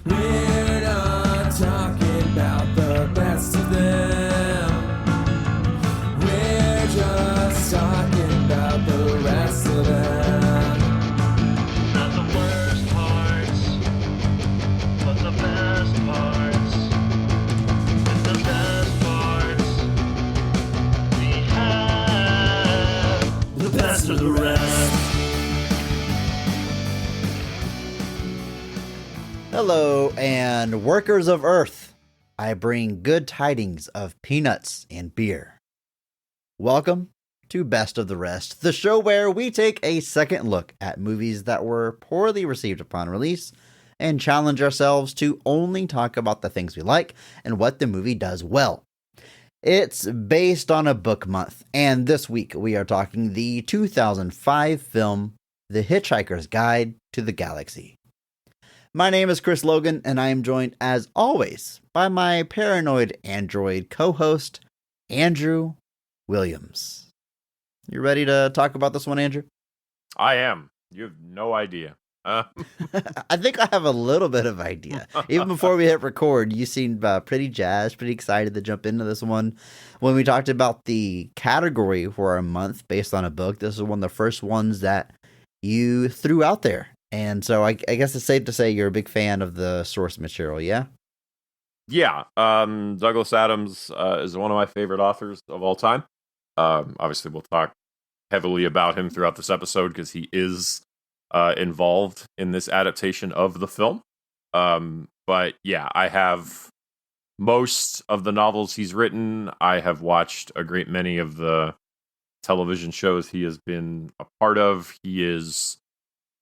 We're not talking about the best of them. We're just talking about the rest of them. Not the worst parts, but the best parts. And the best parts we have. The best of the rest. Hello, and workers of Earth. I bring good tidings of peanuts and beer. Welcome to Best of the Rest, the show where we take a second look at movies that were poorly received upon release and challenge ourselves to only talk about the things we like and what the movie does well. It's based on a book month, and this week we are talking the 2005 film The Hitchhiker's Guide to the Galaxy. My name is Chris Logan, and I am joined, as always, by my paranoid android co-host, Andrew Williams. You ready to talk about this one, Andrew? I am. You have no idea. I think I have a little bit of idea. Even before we hit record, you seemed pretty jazzed, pretty excited to jump into this one. When we talked about the category for a month based on a book, this is one of the first ones that you threw out there. And so I guess it's safe to say you're a big fan of the source material, yeah? Yeah. Douglas Adams is one of my favorite authors of all time. Obviously, we'll talk heavily about him throughout this episode because he is involved in this adaptation of the film. But yeah, I have most of the novels he's written. I have watched a great many of the television shows he has been a part of. He is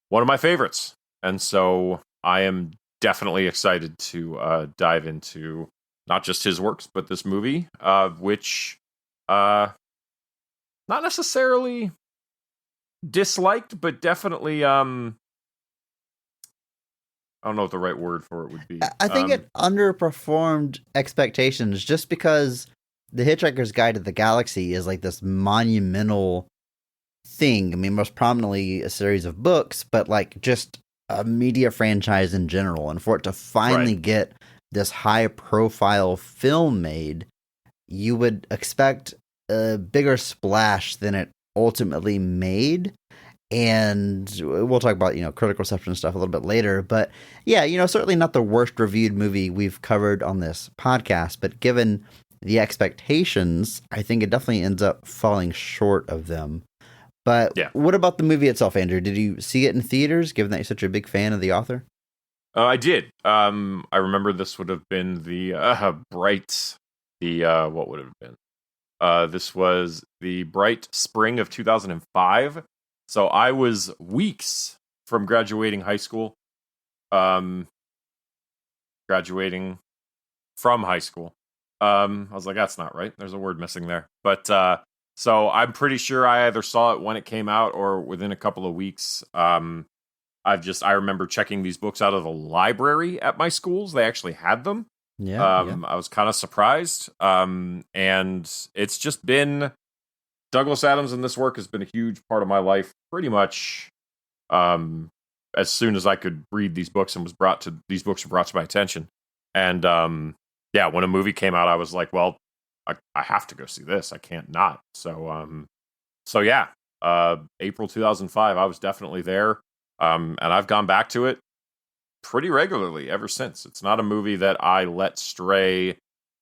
one of my favorites. And so I am definitely excited to dive into not just his works, but this movie, which not necessarily disliked, but definitely I don't know what the right word for it would be. I think it underperformed expectations just because The Hitchhiker's Guide to the Galaxy is like this monumental thing. I mean, most prominently a series of books, but like just a media franchise in general. And for it to finally get this high profile film made, you would expect a bigger splash than it ultimately made. And we'll talk about, critical reception stuff a little bit later. But yeah, certainly not the worst reviewed movie we've covered on this podcast, but given the expectations, I think it definitely ends up falling short of them. But What about the movie itself, Andrew? Did you see it in theaters, given that you're such a big fan of the author? I did. I remember this would have been the what would it have been? This was the bright spring of 2005. So I was weeks from graduating high school. Graduating from high school. I was like, that's not right. There's a word missing there. But so I'm pretty sure I either saw it when it came out or within a couple of weeks. I remember checking these books out of the library at my schools. They actually had them. Yeah. I was kind of surprised. And it's just been Douglas Adams in this work has been a huge part of my life pretty much as soon as I could read these books and these books were brought to my attention. And when a movie came out, I was like, well, I have to go see this. I can't not. So April 2005, I was definitely there. And I've gone back to it pretty regularly ever since. It's not a movie that I let stray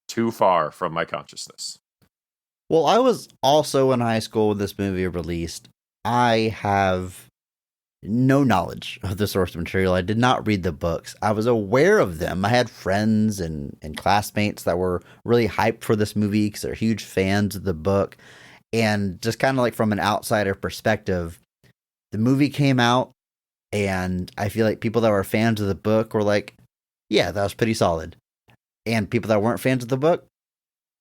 too far from my consciousness. Well, I was also in high school when this movie released. I have no knowledge of the source material. I did not read the books. I was aware of them. I had friends and classmates that were really hyped for this movie because they're huge fans of the book. And just kind of like from an outsider perspective, the movie came out and I feel like people that were fans of the book were like, yeah, that was pretty solid. And people that weren't fans of the book,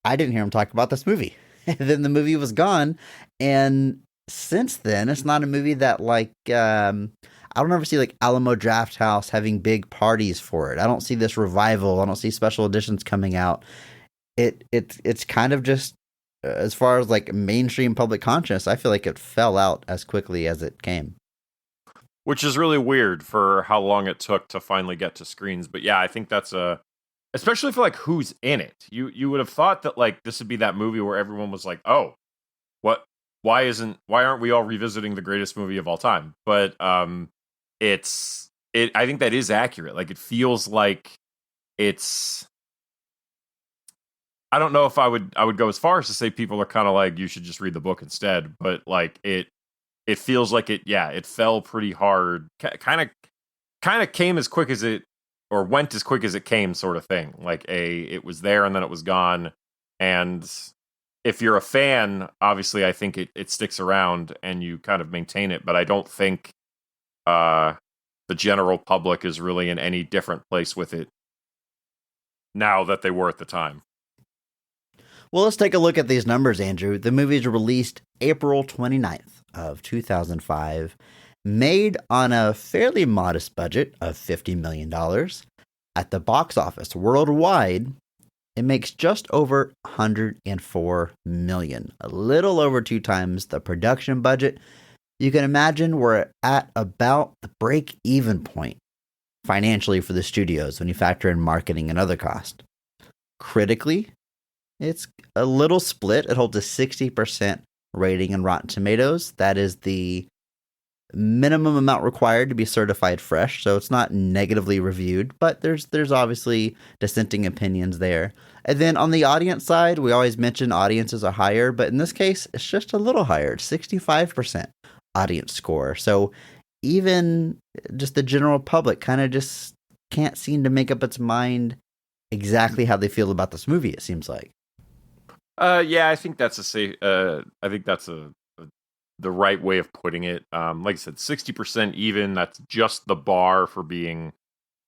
I didn't hear them talk about this movie. And then the movie was gone. And since then, it's not a movie that I don't ever see like Alamo Drafthouse having big parties for it. I don't see this revival. I don't see special editions coming out. It's kind of just, as far as like mainstream public consciousness, I feel like it fell out as quickly as it came. which is really weird for how long it took to finally get to screens. But yeah, I think that's especially for like who's in it. You would have thought that like this would be that movie where everyone was like, oh, what? Why aren't we all revisiting the greatest movie of all time? But I think that is accurate. Like it feels like it's. I don't know if I would go as far as to say people are kind of like you should just read the book instead, but like it feels like it fell pretty hard, kind of came as quick as it or went as quick as it came, sort of thing. Like it was there and then it was gone. And if you're a fan, obviously I think it sticks around and you kind of maintain it, but I don't think the general public is really in any different place with it now that they were at the time. Well, let's take a look at these numbers, Andrew. The movie is released April 29th of 2005, made on a fairly modest budget of $50 million. At the box office worldwide, it makes just over $104 million, a little over 2 times the production budget. You can imagine we're at about the break-even point financially for the studios when you factor in marketing and other costs. Critically, it's a little split. It holds a 60% rating on Rotten Tomatoes. That is the minimum amount required to be certified fresh, so it's not negatively reviewed, but there's obviously dissenting opinions there. And then on the audience side, we always mention audiences are higher, but in this case, it's just a little higher, 65% audience score. So even just the general public kind of just can't seem to make up its mind exactly how they feel about this movie, it seems like. Yeah, I think that's the right way of putting it. Like I said, 60% even. That's just the bar for being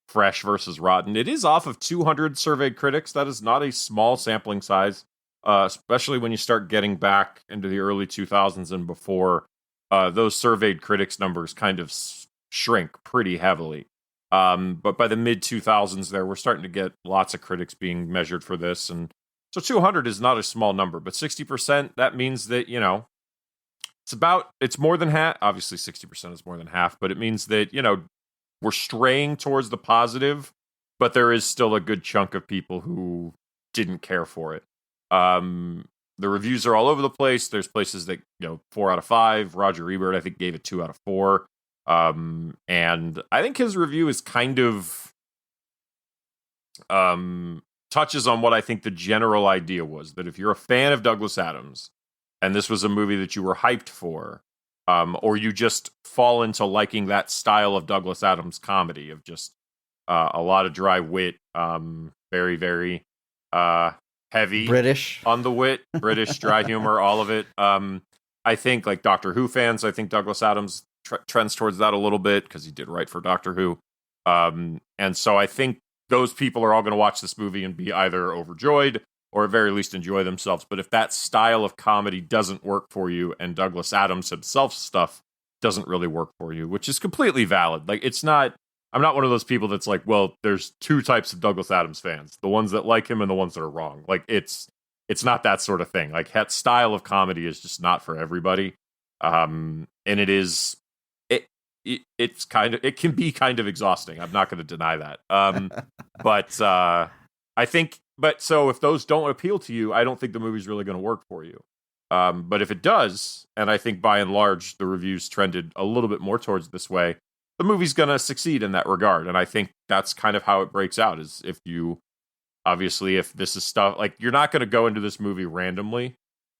fresh versus rotten. It is off of 200 surveyed critics. That is not a small sampling size, especially when you start getting back into the early 2000s and before. Those surveyed critics numbers kind of shrink pretty heavily. But by the mid 2000s, we're starting to get lots of critics being measured for this, and so 200 is not a small number, but 60%, that means that, it's more than half. Obviously 60% is more than half, but it means that, we're straying towards the positive, but there is still a good chunk of people who didn't care for it. The reviews are all over the place. There's places that, 4 out of 5. Roger Ebert, I think, gave it 2 out of 4. And I think his review is kind of, touches on what I think the general idea was, that if you're a fan of Douglas Adams and this was a movie that you were hyped for, or you just fall into liking that style of Douglas Adams comedy of just a lot of dry wit, very, very heavy British on the wit, British dry humor, all of it. I think like Doctor Who fans, I think Douglas Adams trends towards that a little bit because he did write for Doctor Who. And so I think those people are all going to watch this movie and be either overjoyed or at very least enjoy themselves. But if that style of comedy doesn't work for you and Douglas Adams himself's stuff doesn't really work for you, which is completely valid. Like I'm not one of those people that's like, well, there's 2 types of Douglas Adams fans, the ones that like him and the ones that are wrong. Like it's not that sort of thing. Like that style of comedy is just not for everybody. And it is, it can be kind of exhausting. I'm not going to deny that. But I think, so if those don't appeal to you, I don't think the movie's really going to work for you. But if it does, and I think by and large the reviews trended a little bit more towards this way, the movie's going to succeed in that regard. And I think that's kind of how it breaks out, is if this is stuff like, you're not going to go into this movie randomly.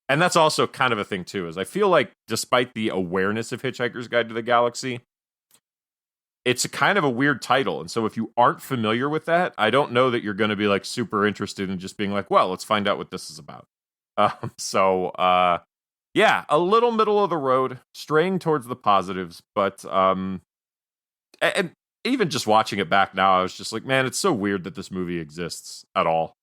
And that's also kind of a thing too, is I feel like despite the awareness of Hitchhiker's Guide to the Galaxy, it's a kind of a weird title. And so if you aren't familiar with that, I don't know that you're going to be like super interested in just being like, well, let's find out what this is about. Yeah, a little middle of the road, straying towards the positives. But, and even just watching it back now, I was just like, man, it's so weird that this movie exists at all.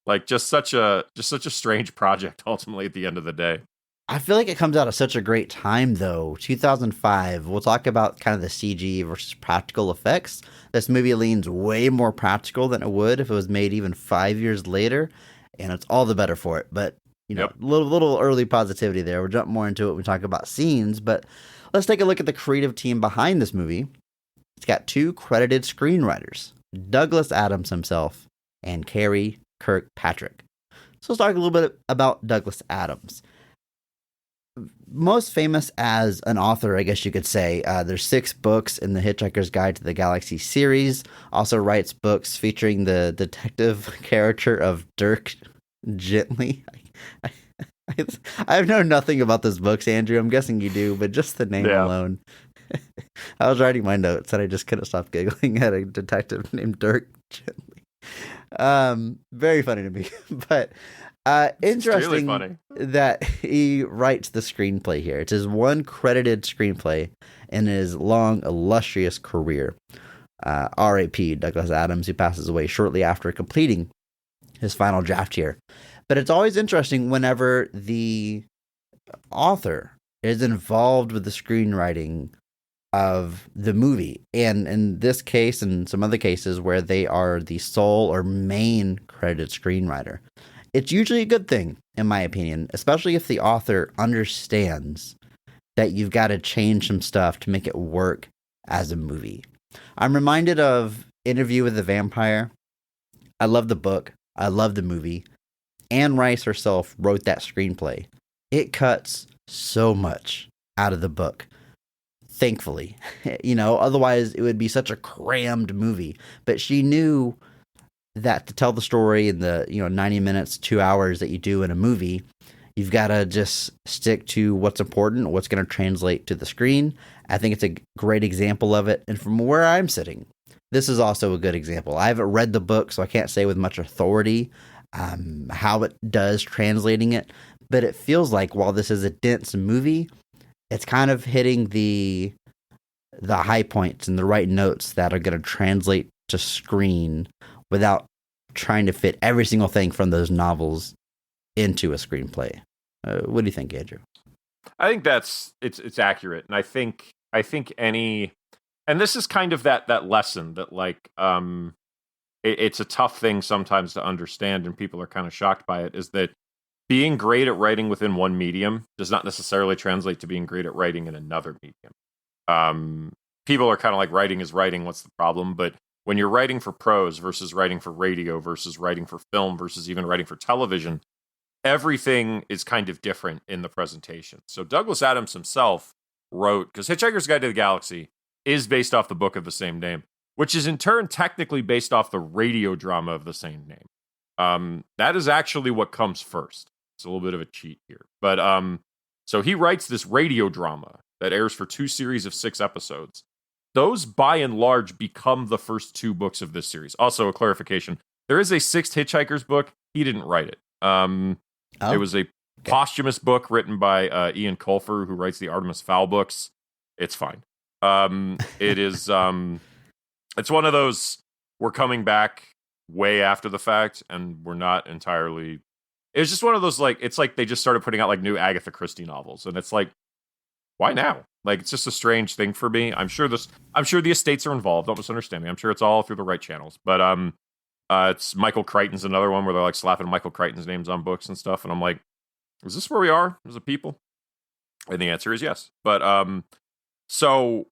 Like just such a strange project ultimately at the end of the day. I feel like it comes out at such a great time, though. 2005, we'll talk about kind of the CG versus practical effects. This movie leans way more practical than it would if it was made even 5 years later, and it's all the better for it. But, little early positivity there. We'll jump more into it when we talk about scenes, but let's take a look at the creative team behind this movie. It's got 2 credited screenwriters, Douglas Adams himself and Carrie Kirkpatrick. So let's talk a little bit about Douglas Adams. Most famous as an author, I guess you could say. There's 6 books in the Hitchhiker's Guide to the Galaxy series. Also writes books featuring the detective character of Dirk Gently. I know nothing about those books, Andrew. I'm guessing you do, but just the name alone. I was writing my notes and I just couldn't stop giggling at a detective named Dirk Gently. Very funny to me, but interesting really funny that he writes the screenplay here. It's his one credited screenplay in his long, illustrious career. R.A.P. Douglas Adams, who passes away shortly after completing his final draft here. But it's always interesting whenever the author is involved with the screenwriting of the movie. And in this case, and some other cases where they are the sole or main credited screenwriter, it's usually a good thing, in my opinion, especially if the author understands that you've got to change some stuff to make it work as a movie. I'm reminded of Interview with the Vampire. I love the book. I love the movie. Anne Rice herself wrote that screenplay. It cuts so much out of the book. Thankfully, otherwise it would be such a crammed movie. But she knew that to tell the story in the 90 minutes, 2 hours that you do in a movie, you've got to just stick to what's important, what's going to translate to the screen. I think it's a great example of it. And from where I'm sitting, this is also a good example. I haven't read the book, so I can't say with much authority how it does translating it. But it feels like while this is a dense movie, it's kind of hitting the high points and the right notes that are going to translate to screen without trying to fit every single thing from those novels into a screenplay. What do you think, Andrew? I think it's accurate, and I think and this is kind of that lesson that it's a tough thing sometimes to understand, and people are kind of shocked by it. Is that being great at writing within one medium does not necessarily translate to being great at writing in another medium. People are kind of like, writing is writing. What's the problem? But when you're writing for prose versus writing for radio versus writing for film versus even writing for television, everything is kind of different in the presentation. So Douglas Adams himself wrote, because Hitchhiker's Guide to the Galaxy is based off the book of the same name, which is in turn technically based off the radio drama of the same name. That is actually what comes first. It's a little bit of a cheat here. But so he writes this radio drama that airs for 2 series of 6 episodes. Those, by and large, become the first 2 books of this series. Also, a clarification. There is a 6th Hitchhiker's book. He didn't write it. It was a posthumous book written by Ian Colfer, who writes the Artemis Fowl books. It's fine. It is... it's one of those, we're coming back way after the fact, and we're not entirely... It's just one of those, it's like they just started putting out, new Agatha Christie novels, and it's like, why now? It's just a strange thing for me. I'm sure the estates are involved. Don't misunderstand me. I'm sure it's all through the right channels. But it's Michael Crichton's another one where they're slapping Michael Crichton's names on books and stuff. And I'm like, is this where we are as a people? And the answer is yes. But so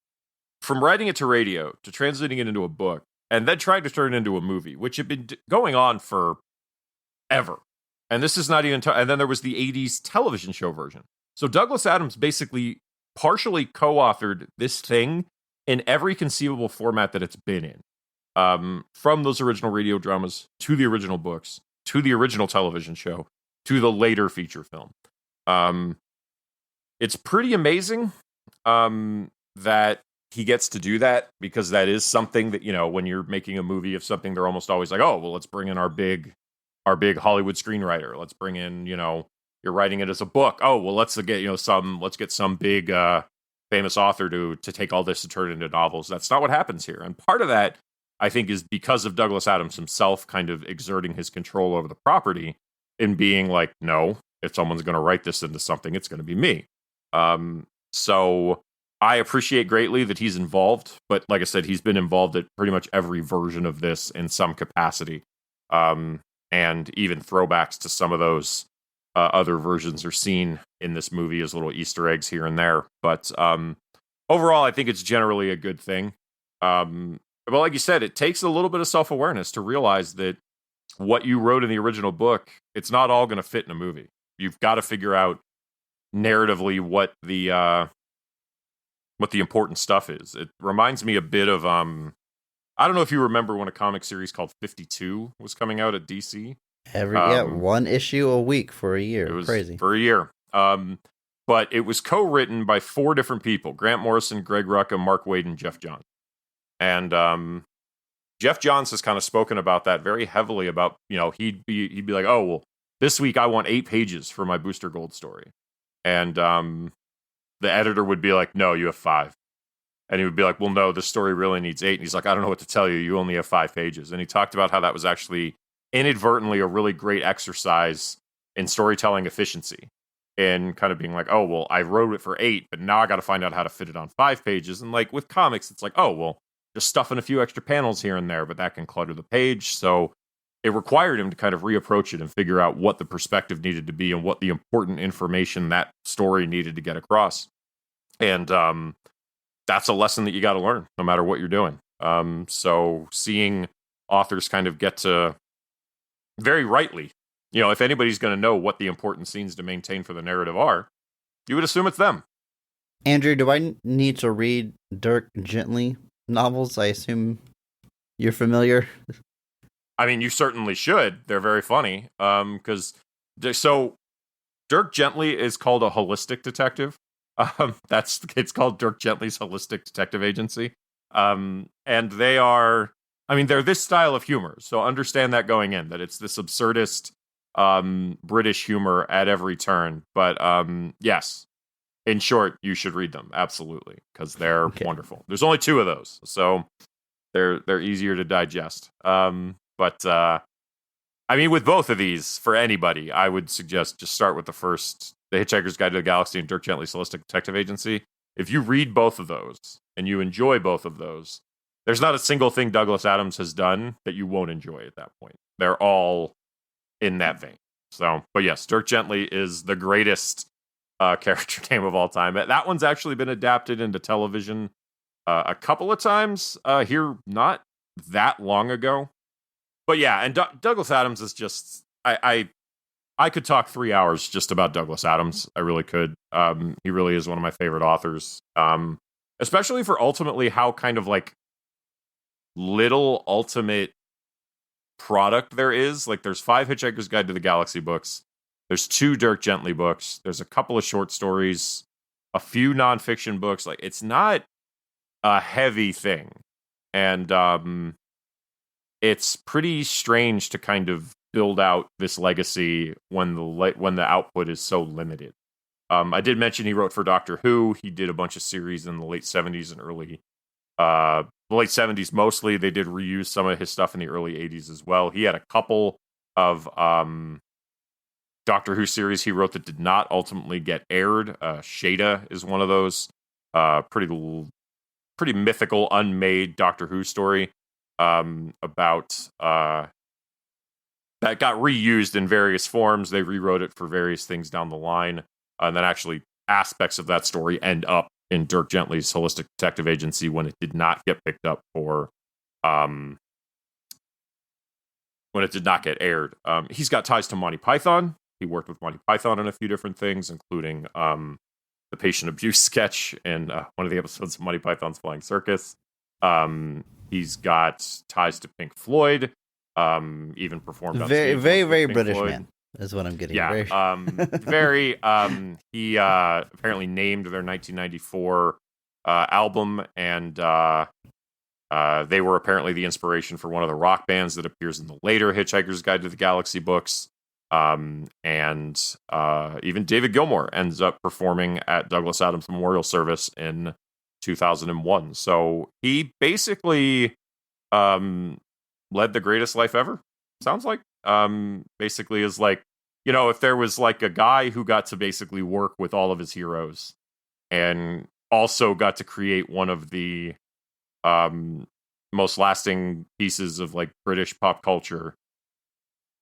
from writing it to radio to translating it into a book and then trying to turn it into a movie, which had been going on for ever. And this is not even... and then there was the 80s television show version. So Douglas Adams basically partially co-authored this thing in every conceivable format that it's been in. From those original radio dramas, to the original books, to the original television show, to the later feature film. It's pretty amazing that he gets to do that, because that is something that, when you're making a movie of something, they're almost always like, oh, well, let's bring in our big Hollywood screenwriter. Let's bring in, you're writing it as a book. Oh, well, let's get some big famous author to take all this and turn it into novels. That's not what happens here. And part of that, I think, is because of Douglas Adams himself kind of exerting his control over the property and being like, no, if someone's going to write this into something, it's going to be me. So I appreciate greatly that he's involved, but like I said, he's been involved at pretty much every version of this in some capacity. And even throwbacks to some of those other versions are seen in this movie as little Easter eggs here and there. But overall, I think it's generally a good thing. But like you said, it takes a little bit of self-awareness to realize that what you wrote in the original book, it's not all going to fit in a movie. You've got to figure out narratively what the important stuff is. It reminds me a bit of I don't know if you remember when a comic series called 52 was coming out at DC. One issue a week for a year. It was crazy for a year. But it was co-written by 4 different people: Grant Morrison, Greg Rucka, Mark Waid, and Jeff Johns. And Jeff Johns has kind of spoken about that very heavily. About, he'd be like, oh well, this week I want 8 pages for my Booster Gold story, and the editor would be like, no, you have 5. And he would be like, well, no, the story really needs 8. And he's like, I don't know what to tell you. You only have 5 pages. And he talked about how that was actually inadvertently a really great exercise in storytelling efficiency, and kind of being like, oh, well, I wrote it for 8, but now I got to find out how to fit it on 5 pages. And like with comics, it's like, oh, well, just stuffing a few extra panels here and there, but that can clutter the page. So it required him to kind of reapproach it and figure out what the perspective needed to be and what the important information that story needed to get across. And that's a lesson that you got to learn no matter what you're doing. So seeing authors kind of get to, very rightly, if anybody's going to know what the important scenes to maintain for the narrative are, you would assume it's them. Andrew, do I need to read Dirk Gently novels? I assume you're familiar. I mean, you certainly should. They're very funny. So Dirk Gently is called a holistic detective. It's called Dirk Gently's Holistic Detective Agency. And they're this style of humor. So understand that going in, that it's this absurdist British humor at every turn. But yes, in short, you should read them. Absolutely. Because they're wonderful. There's only 2 of those. So they're easier to digest. With both of these, for anybody, I would suggest just start with the first, The Hitchhiker's Guide to the Galaxy and Dirk Gently's Holistic Detective Agency. If you read both of those and you enjoy both of those, there's not a single thing Douglas Adams has done that you won't enjoy at that point. They're all in that vein. So, but yes, Dirk Gently is the greatest character name of all time. That one's actually been adapted into television a couple of times here, not that long ago. But yeah, and Douglas Adams is just, I could talk 3 hours just about Douglas Adams. I really could. He really is one of my favorite authors, especially for ultimately how kind of like little ultimate product there is. Like there's 5 Hitchhiker's Guide to the Galaxy books. There's 2 Dirk Gently books. There's a couple of short stories, a few nonfiction books. Like it's not a heavy thing. And it's pretty strange to kind of build out this legacy when the output is so limited. I did mention he wrote for Doctor Who. He did a bunch of series in the late 70s and early the late 70s mostly. They did reuse some of his stuff in the early 80s as well. He had a couple of Doctor Who series he wrote that did not ultimately get aired. Shada is one of those. Pretty mythical, unmade Doctor Who story about that got reused in various forms. They rewrote it for various things down the line. And then actually aspects of that story end up in Dirk Gently's Holistic Detective Agency when it did not get picked up for, when it did not get aired. He's got ties to Monty Python. He worked with Monty Python on a few different things, including the patient abuse sketch in one of the episodes of Monty Python's Flying Circus. He's got ties to Pink Floyd. Even performed on very, stage very, with very Pink British Floyd. man. Is what I'm getting. Yeah, very. He apparently named their 1994 album, and they were apparently the inspiration for one of the rock bands that appears in the later Hitchhiker's Guide to the Galaxy books. And even David Gilmour ends up performing at Douglas Adams Memorial Service in 2001. So he basically led the greatest life ever. Sounds like. Basically is like, if there was like a guy who got to basically work with all of his heroes and also got to create one of the most lasting pieces of like British pop culture,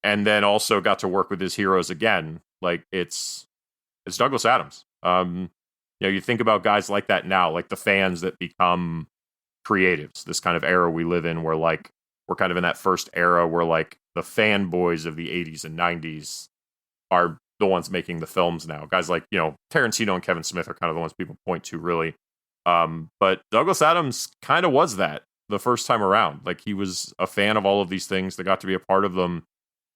and then also got to work with his heroes again, like it's Douglas Adams. you think about guys like that now, like the fans that become creatives, this kind of era we live in where like we're kind of in that first era where like the fanboys of the 80s and 90s are the ones making the films now. Guys like, Tarantino and Kevin Smith are kind of the ones people point to, really. But Douglas Adams kind of was that the first time around. Like, he was a fan of all of these things that got to be a part of them,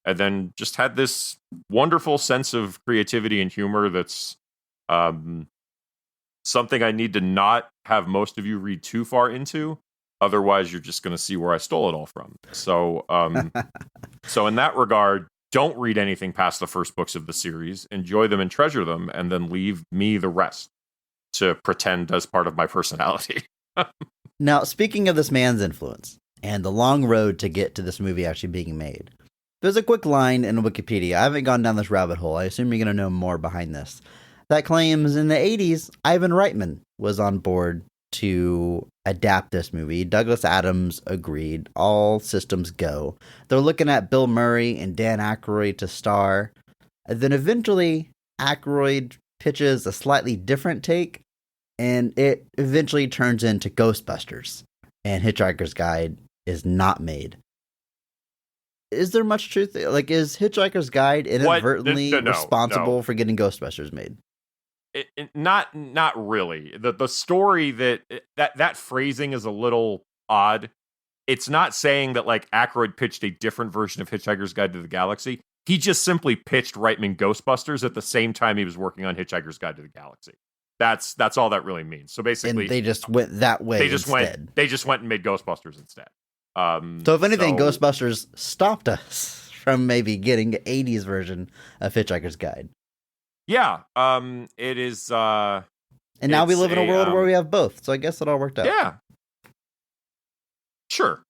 and then just had this wonderful sense of creativity and humor that's something I need to not have most of you read too far into. Otherwise, you're just going to see where I stole it all from. So, so in that regard, don't read anything past the first books of the series. Enjoy them and treasure them, and then leave me the rest to pretend as part of my personality. Now, speaking of this man's influence and the long road to get to this movie actually being made, there's a quick line in Wikipedia. I haven't gone down this rabbit hole. I assume you're going to know more behind this. That claims in the 80s, Ivan Reitman was on board to adapt this movie. Douglas Adams agreed. All systems go. They're looking at Bill Murray and Dan Aykroyd to star. And then eventually, Aykroyd pitches a slightly different take, and it eventually turns into Ghostbusters, and Hitchhiker's Guide is not made. Is there much truth? Like, is Hitchhiker's Guide inadvertently responsible for getting Ghostbusters made? Not really. The story that phrasing is a little odd. It's not saying that like Aykroyd pitched a different version of Hitchhiker's Guide to the Galaxy. He just simply pitched Reitman Ghostbusters at the same time he was working on Hitchhiker's Guide to the Galaxy. That's all that really means. So basically, and they just went that way. They just went and made Ghostbusters instead. So if anything, Ghostbusters stopped us from maybe getting the 80s version of Hitchhiker's Guide. Yeah, it is. And now we live in a world where we have both. So I guess it all worked out. Yeah. Sure.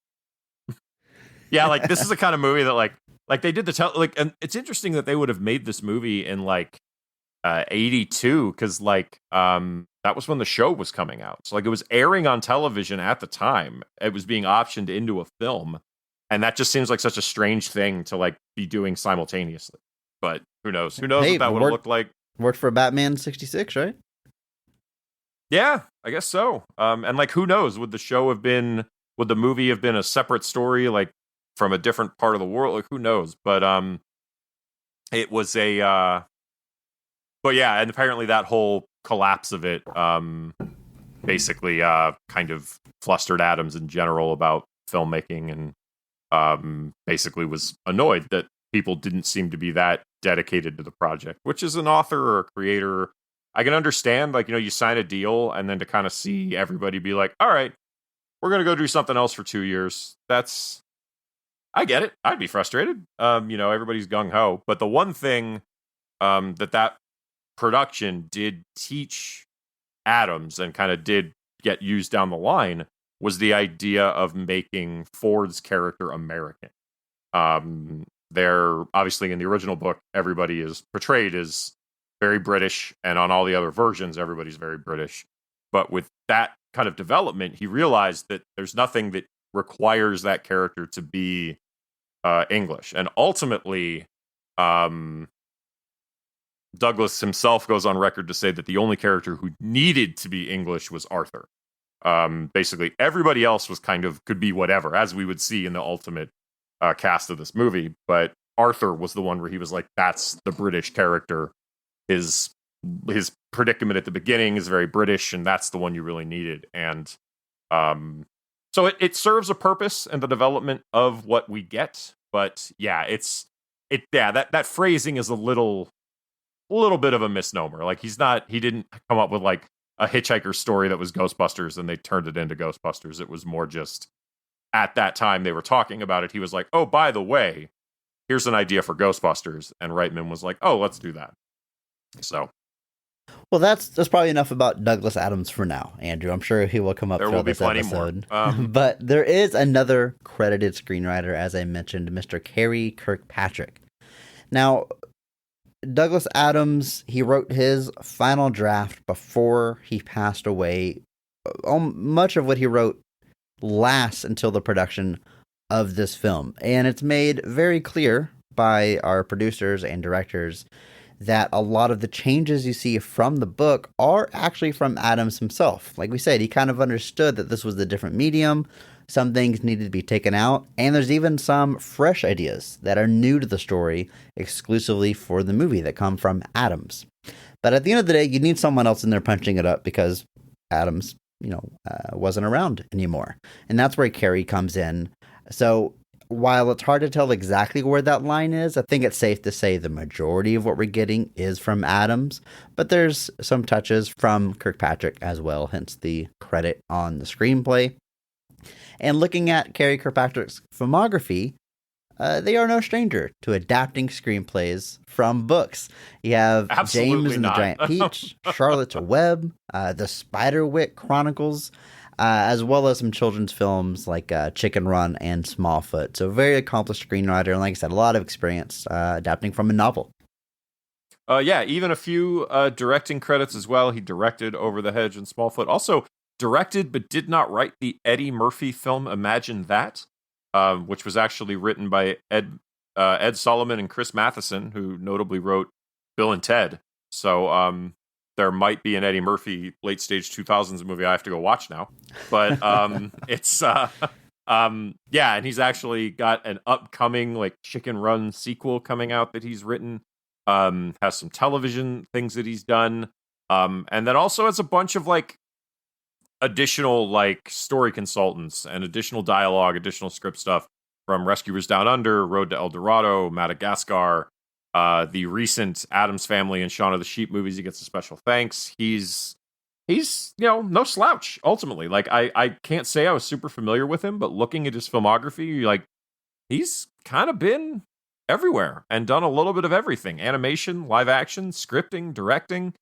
Yeah, like this is the kind of movie that like they did and it's interesting that they would have made this movie in like 82 because like that was when the show was coming out. So like it was airing on television at the time. It was being optioned into a film, and that just seems like such a strange thing to like be doing simultaneously. But who knows? Who knows what that would have looked like? Worked for Batman 66, right? Yeah, I guess so. And like, who knows? Would the movie have been a separate story, like from a different part of the world? Like, who knows? But it was but yeah, and apparently that whole collapse of it, basically, kind of flustered Adams in general about filmmaking, and basically was annoyed that people didn't seem to be that dedicated to the project, which is an author or a creator. I can understand, like, you sign a deal and then to kind of see everybody be like, all right, we're going to go do something else for 2 years. I get it. I'd be frustrated. Everybody's gung ho. But the one thing that production did teach Adams and kind of did get used down the line was the idea of making Ford's character American. They're obviously in the original book, everybody is portrayed as very British, and on all the other versions, everybody's very British. But with that kind of development, he realized that there's nothing that requires that character to be English. And ultimately, Douglas himself goes on record to say that the only character who needed to be English was Arthur. Basically, everybody else could be whatever, as we would see in the ultimate cast of this movie, but Arthur was the one where he was like, that's the British character. His predicament at the beginning is very British, and that's the one you really needed. And so it serves a purpose in the development of what we get. But yeah, that phrasing is a little bit of a misnomer. Like he didn't come up with like a Hitchhiker story that was Ghostbusters and they turned it into Ghostbusters. It was more just at that time they were talking about it. He was like, oh, by the way, here's an idea for Ghostbusters. And Reitman was like, oh, let's do that. So. Well, that's probably enough about Douglas Adams for now, Andrew. I'm sure he will come up throughout this episode. But there is another credited screenwriter, as I mentioned, Mr. Cary Kirkpatrick. Now, Douglas Adams, he wrote his final draft before he passed away. Much of what he wrote lasts until the production of this film. And it's made very clear by our producers and directors that a lot of the changes you see from the book are actually from Adams himself. Like we said, he kind of understood that this was a different medium. Some things needed to be taken out, and there's even some fresh ideas that are new to the story exclusively for the movie that come from Adams. But at the end of the day, you need someone else in there punching it up because Adams, wasn't around anymore. And that's where Carrie comes in. So while it's hard to tell exactly where that line is, I think it's safe to say the majority of what we're getting is from Adams, but there's some touches from Kirkpatrick as well, hence the credit on the screenplay. And looking at Carrie Kirkpatrick's filmography, they are no stranger to adapting screenplays from books. You have Absolutely James and not. the Giant Peach, Charlotte's Web, the Spiderwick Chronicles, as well as some children's films like Chicken Run and Smallfoot. So very accomplished screenwriter, and like I said, a lot of experience adapting from a novel. Even a few directing credits as well. He directed Over the Hedge and Smallfoot. Also directed but did not write the Eddie Murphy film Imagine That, which was actually written by Ed Solomon and Chris Matheson, who notably wrote Bill and Ted. So there might be an Eddie Murphy late stage 2000s movie I have to go watch now. But it's and he's actually got an upcoming like Chicken Run sequel coming out that he's written. Has some television things that he's done. And then also has a bunch of like additional like story consultants and additional dialogue, additional script stuff from Rescuers Down Under, Road to El Dorado, Madagascar, the recent Addams Family and Shaun of the Sheep movies. He gets a special thanks. He's no slouch ultimately. Like I can't say I was super familiar with him, but looking at his filmography, like he's kind of been everywhere and done a little bit of everything: animation, live action, scripting, directing.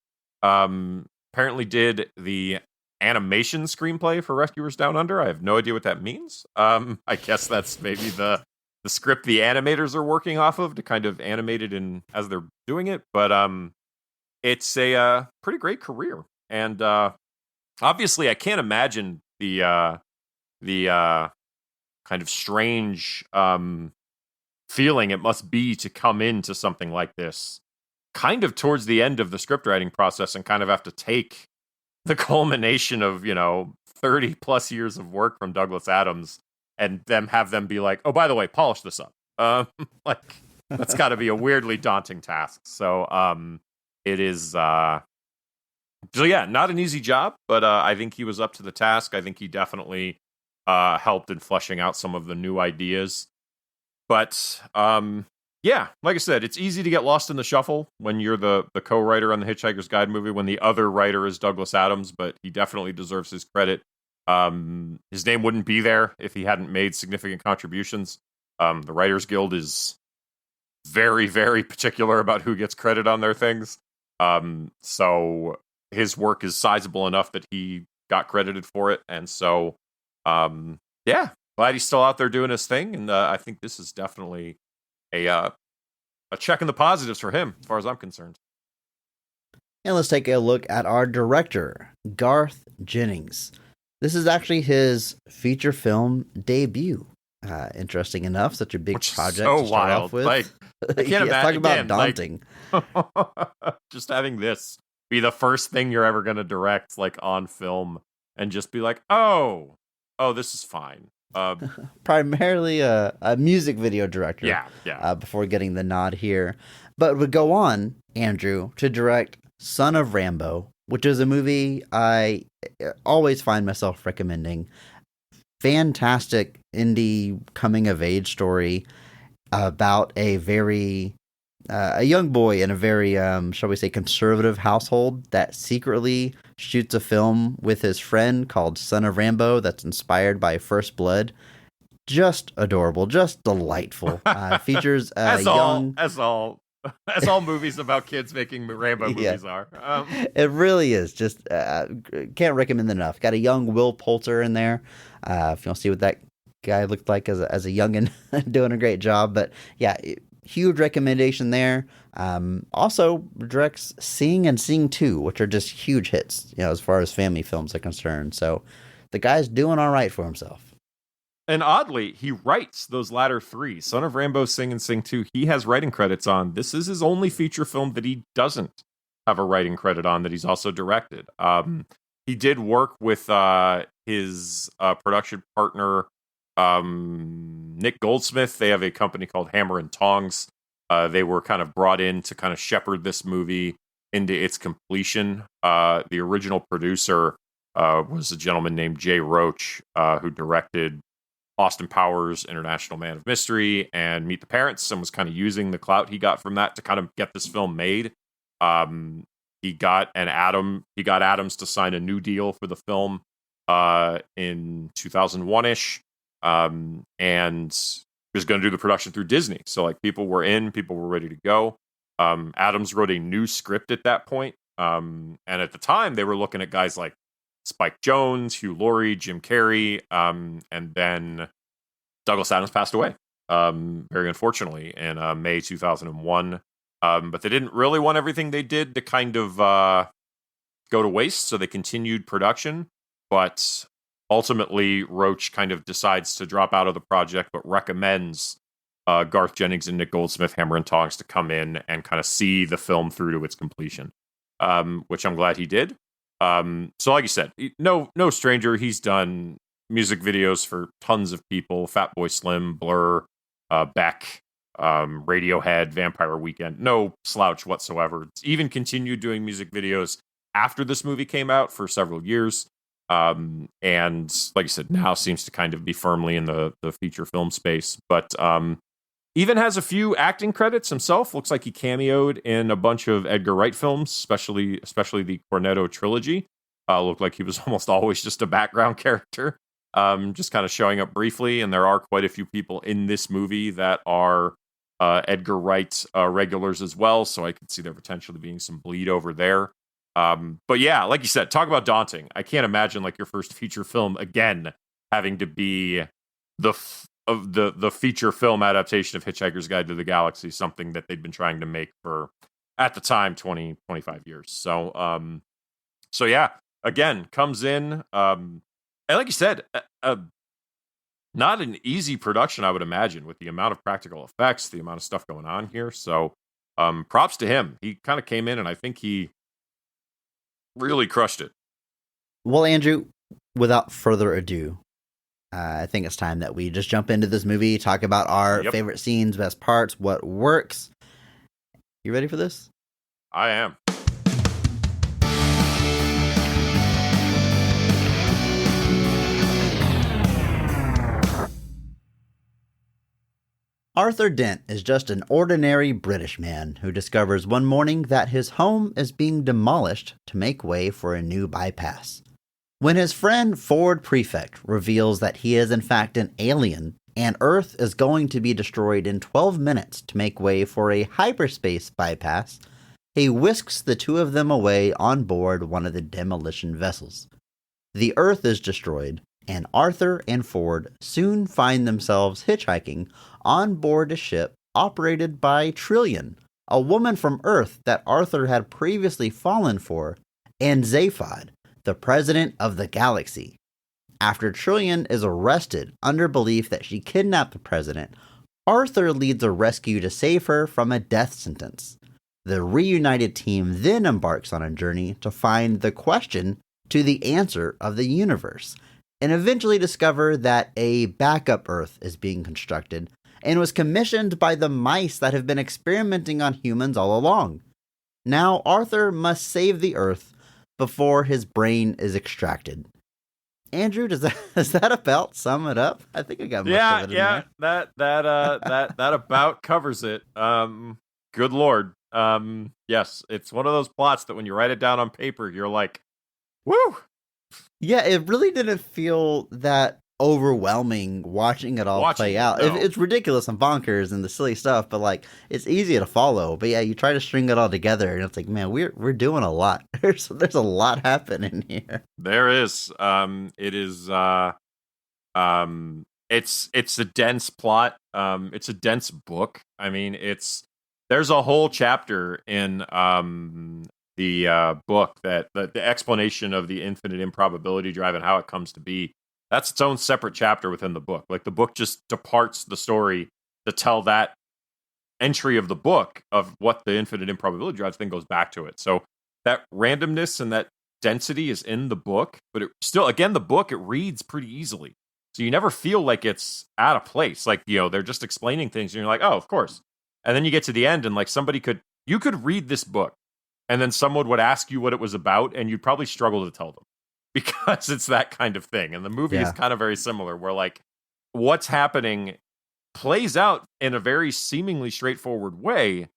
Apparently did the animation screenplay for Rescuers Down Under. I have no idea what that means. I guess that's maybe the script the animators are working off of to kind of animate it in as they're doing it. But it's a pretty great career, and obviously I can't imagine the kind of strange feeling it must be to come into something like this kind of towards the end of the script writing process and kind of have to take the culmination of 30 plus years of work from Douglas Adams and have them be like, oh, by the way, polish this up. Like that's got to be a weirdly daunting task. So it is not an easy job, but I think he was up to the task. I think he definitely helped in fleshing out some of the new ideas. But like I said, it's easy to get lost in the shuffle when you're the co-writer on the Hitchhiker's Guide movie when the other writer is Douglas Adams, but he definitely deserves his credit. His name wouldn't be there if he hadn't made significant contributions. The Writers Guild is very, very particular about who gets credit on their things. So his work is sizable enough that he got credited for it. And so, glad he's still out there doing his thing. And I think this is definitely a check in the positives for him, as far as I'm concerned. And let's take a look at our director, Garth Jennings. This is actually his feature film debut. Interesting enough, such a big project so to start wild. off with. Like, I can't talk imagine about daunting. Just having this be the first thing you're ever going to direct, like on film, and just be like, oh, this is fine. Primarily a music video director. Before getting the nod here, but would go on, Andrew, to direct Son of Rambo, which is a movie I always find myself recommending. Fantastic indie coming of age story about a very a young boy in a very shall we say conservative household that secretly shoots a film with his friend called Son of Rambo that's inspired by First Blood. Just adorable, just delightful. Features as young all movies about kids making Rambo movies are. It really is. Just can't recommend enough. Got a young Will Poulter in there. If you want to see what that guy looked like as a youngin, doing a great job. But yeah, huge recommendation there. Also directs Sing and Sing 2, which are just huge hits, as far as family films are concerned. So the guy's doing all right for himself. And oddly, he writes those latter three. Son of Rambo, Sing and Sing 2, he has writing credits on. This is his only feature film that he doesn't have a writing credit on that he's also directed. He did work with his production partner, Nick Goldsmith. They have a company called Hammer and Tongs. They were kind of brought in to kind of shepherd this movie into its completion. The original producer was a gentleman named Jay Roach, who directed Austin Powers, International Man of Mystery, and Meet the Parents, and was kind of using the clout he got from that to kind of get this film made. He got Adams to sign a new deal for the film in 2001-ish, and was going to do the production through Disney. So like people were ready to go. Adams wrote a new script at that point, and at the time they were looking at guys like Spike Jonze, Hugh Laurie, Jim Carrey, and then Douglas Adams passed away, very unfortunately, in May 2001. But they didn't really want everything they did to kind of go to waste, so they continued production. But ultimately, Roach kind of decides to drop out of the project, but recommends Garth Jennings and Nick Goldsmith, Hammer and Tongs, to come in and kind of see the film through to its completion, which I'm glad he did. So like you said, no stranger. He's done music videos for tons of people: Fatboy Slim, Blur, Beck, Radiohead, Vampire Weekend. No slouch whatsoever. It's even continued doing music videos after this movie came out for several years. And like I said, now seems to kind of be firmly in the feature film space. But even has a few acting credits himself. Looks like he cameoed in a bunch of Edgar Wright films, especially the Cornetto trilogy. Looked like he was almost always just a background character, just kind of showing up briefly. And there are quite a few people in this movie that are Edgar Wright regulars as well, so I could see there potentially being some bleed over there. But yeah, like you said, talk about daunting. I can't imagine like your first feature film again having to be the feature film adaptation of Hitchhiker's Guide to the Galaxy, something that they'd been trying to make for, at the time, 25 years. So yeah, again, comes in, and like you said, not an easy production, I would imagine, with the amount of practical effects, the amount of stuff going on here. So props to him. He kind of came in, and I think he really crushed it. Well, Andrew, without further ado, I think it's time that we just jump into this movie, talk about our favorite scenes, best parts, what works. You ready for this? I am. Arthur Dent is just an ordinary British man who discovers one morning that his home is being demolished to make way for a new bypass. When his friend Ford Prefect reveals that he is in fact an alien and Earth is going to be destroyed in 12 minutes to make way for a hyperspace bypass, he whisks the two of them away on board one of the demolition vessels. The Earth is destroyed, and Arthur and Ford soon find themselves hitchhiking on board a ship operated by Trillian, a woman from Earth that Arthur had previously fallen for, and Zaphod, the president of the galaxy. After Trillian is arrested under belief that she kidnapped the president, Arthur leads a rescue to save her from a death sentence. The reunited team then embarks on a journey to find the question to the answer of the universe, and eventually discover that a backup Earth is being constructed and was commissioned by the mice that have been experimenting on humans all along. Now Arthur must save the Earth before his brain is extracted. Andrew, does that about sum it up? I think I got most of it in there. That about covers it. Good Lord. Yes, it's one of those plots that when you write it down on paper, you're like, woo! Yeah, it really didn't feel that overwhelming watching it all play out. No. It's ridiculous and bonkers and the silly stuff, but like it's easy to follow. But yeah, you try to string it all together, and it's like, man, we're doing a lot. There's a lot happening here. There is. It is. It's a dense plot. It's a dense book. I mean, there's a whole chapter in the book that the explanation of the infinite improbability drive and how it comes to be. that's its own separate chapter within the book. Like the book just departs the story to tell that entry of the book of what the infinite improbability drives thing goes back to it. So that randomness and that density is in the book, but it still, again, the book, it reads pretty easily. So you never feel like it's out of place. Like, they're just explaining things and you're like, oh, of course. And then you get to the end and like you could read this book and then someone would ask you what it was about and you'd probably struggle to tell them because it's that kind of thing. And the movie is kind of very similar where like what's happening plays out in a very seemingly straightforward way,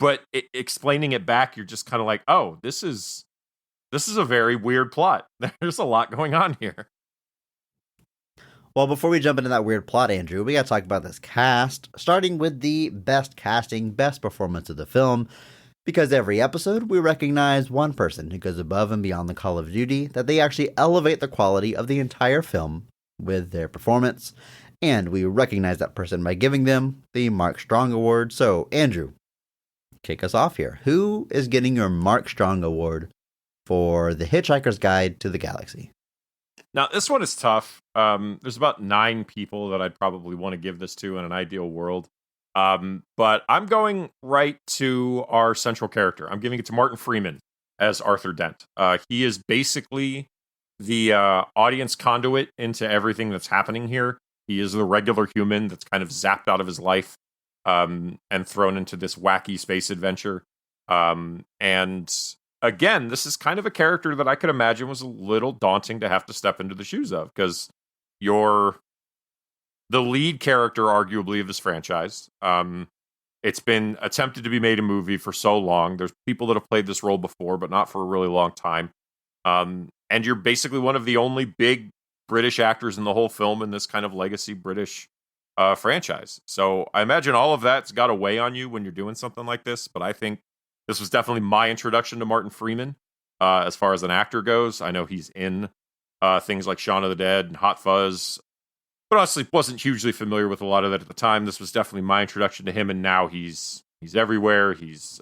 but explaining it back, you're just kind of like, oh, this is a very weird plot. There's a lot going on here. Well, before we jump into that weird plot, Andrew, we got to talk about this cast, starting with the best casting, best performance of the film, because every episode we recognize one person who goes above and beyond the call of duty, that they actually elevate the quality of the entire film with their performance, and we recognize that person by giving them the Mark Strong Award. So, Andrew, kick us off here. Who is getting your Mark Strong Award for The Hitchhiker's Guide to the Galaxy? Now, this one is tough. There's about 9 people that I'd probably want to give this to in an ideal world. But I'm going right to our central character. I'm giving it to Martin Freeman as Arthur Dent. He is basically the audience conduit into everything that's happening here. He is the regular human that's kind of zapped out of his life and thrown into this wacky space adventure. And again, this is kind of a character that I could imagine was a little daunting to have to step into the shoes of, because you're the lead character, arguably, of this franchise. It's been attempted to be made a movie for so long. There's people that have played this role before, but not for a really long time. And you're basically one of the only big British actors in the whole film in this kind of legacy British franchise. So I imagine all of that's got to weigh on you when you're doing something like this, but I think this was definitely my introduction to Martin Freeman as far as an actor goes. I know he's in things like Shaun of the Dead and Hot Fuzz, but honestly wasn't hugely familiar with a lot of that at the time. This was definitely my introduction to him, and now he's everywhere. He's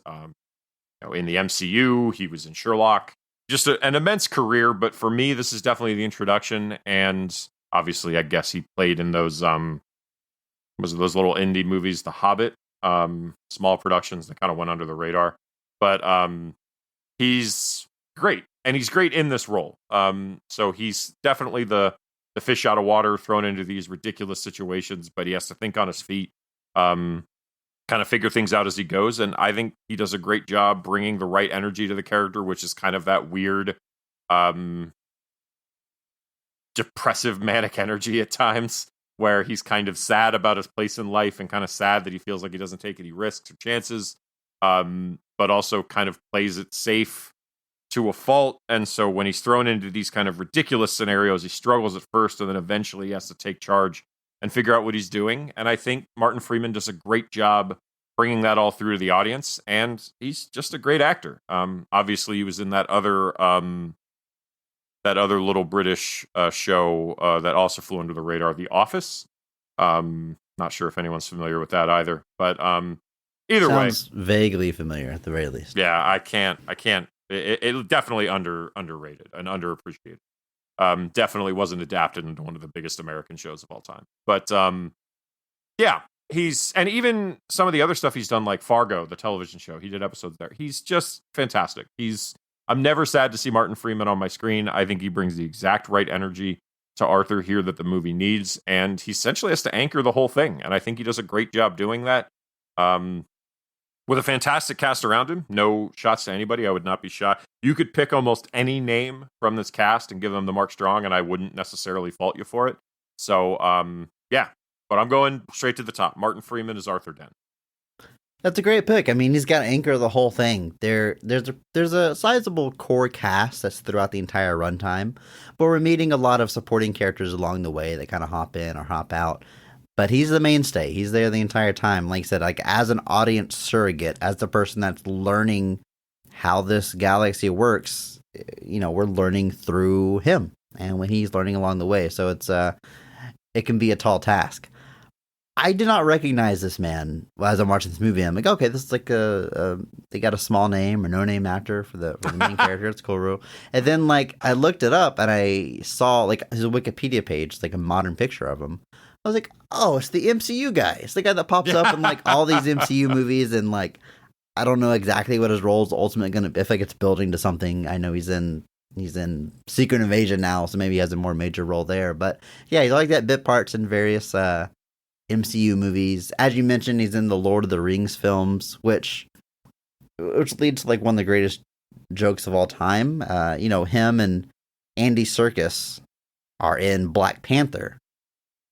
in the MCU. He was in Sherlock. Just an immense career, but for me, this is definitely the introduction. And obviously, I guess he played in those those little indie movies, The Hobbit, small productions that kind of went under the radar. But he's great, and he's great in this role. So he's definitely the fish out of water thrown into these ridiculous situations, but he has to think on his feet, kind of figure things out as he goes. And I think he does a great job bringing the right energy to the character, which is kind of that weird, depressive, manic energy at times, where he's kind of sad about his place in life and kind of sad that he feels like he doesn't take any risks or chances, but also kind of plays it safe to a fault. And so when he's thrown into these kind of ridiculous scenarios, he struggles at first, and then eventually he has to take charge and figure out what he's doing. And I think Martin Freeman does a great job bringing that all through to the audience, and he's just a great actor. Obviously, he was in that other little British show that also flew under the radar, The Office. Not sure if anyone's familiar with that either, but either Sounds vaguely familiar at the very least. Yeah, I can't. It definitely underrated and underappreciated. Definitely wasn't adapted into one of the biggest American shows of all time. But yeah, and even some of the other stuff he's done, like Fargo, the television show, he did episodes there. He's just fantastic. I'm never sad to see Martin Freeman on my screen. I think he brings the exact right energy to Arthur here that the movie needs, and he essentially has to anchor the whole thing. And I think he does a great job doing that. With a fantastic cast around him, no shots to anybody. I would not be shocked. You could pick almost any name from this cast and give them the Mark Strong, and I wouldn't necessarily fault you for it. So, yeah. But I'm going straight to the top. Martin Freeman is Arthur Dent. That's a great pick. I mean, he's got to anchor the whole thing. There's a sizable core cast that's throughout the entire runtime, but we're meeting a lot of supporting characters along the way that kind of hop in or hop out. But he's the mainstay. He's there the entire time. Like I said, like as an audience surrogate, as the person that's learning how this galaxy works, we're learning through him and when he's learning along the way. So it can be a tall task. I did not recognize this man as I'm watching this movie. I'm like, okay, this is like they got a small name or no name actor for the main character. It's cool rule. And then like I looked it up and I saw like his Wikipedia page, like a modern picture of him. I was like, oh, it's the MCU guy. It's the guy that pops up in like all these MCU movies, and like I don't know exactly what his role is ultimately going to be. If like it's building to something, I know he's in Secret Invasion now, so maybe he has a more major role there. But yeah, he's like that bit parts in various MCU movies. As you mentioned, he's in the Lord of the Rings films, which leads to like one of the greatest jokes of all time. Him and Andy Serkis are in Black Panther.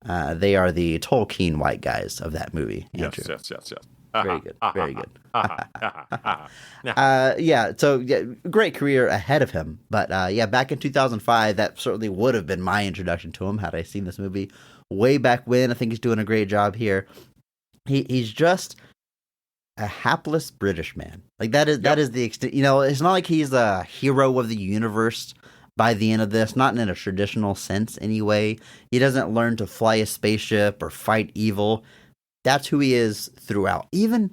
They are the Tolkien white guys of that movie. Andrew. Yes. Very good. Very good. So great career ahead of him. But back in 2005, that certainly would have been my introduction to him had I seen this movie way back when. I think he's doing a great job here. He's just a hapless British man. Like that is the extent. It's not like he's a hero of the universe by the end of this, not in a traditional sense anyway. He doesn't learn to fly a spaceship or fight evil. That's who he is throughout. Even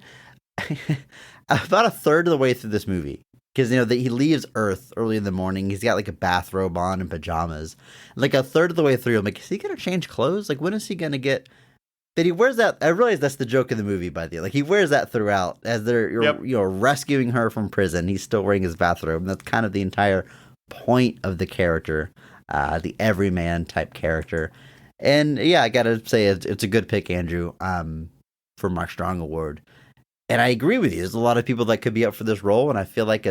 about a third of the way through this movie, because he leaves Earth early in the morning. He's got like a bathrobe on and pajamas. Like a third of the way through, I'm like, is he gonna change clothes? Like, when is he gonna get? But he wears that. I realize that's the joke of the movie. By the way, like he wears that throughout as they're rescuing her from prison. He's still wearing his bathrobe, and that's kind of the entire point of the character, the everyman type character. And yeah, I gotta say it's a good pick, Andrew, for Mark Strong Award. And I agree with you. There's a lot of people that could be up for this role, and I feel like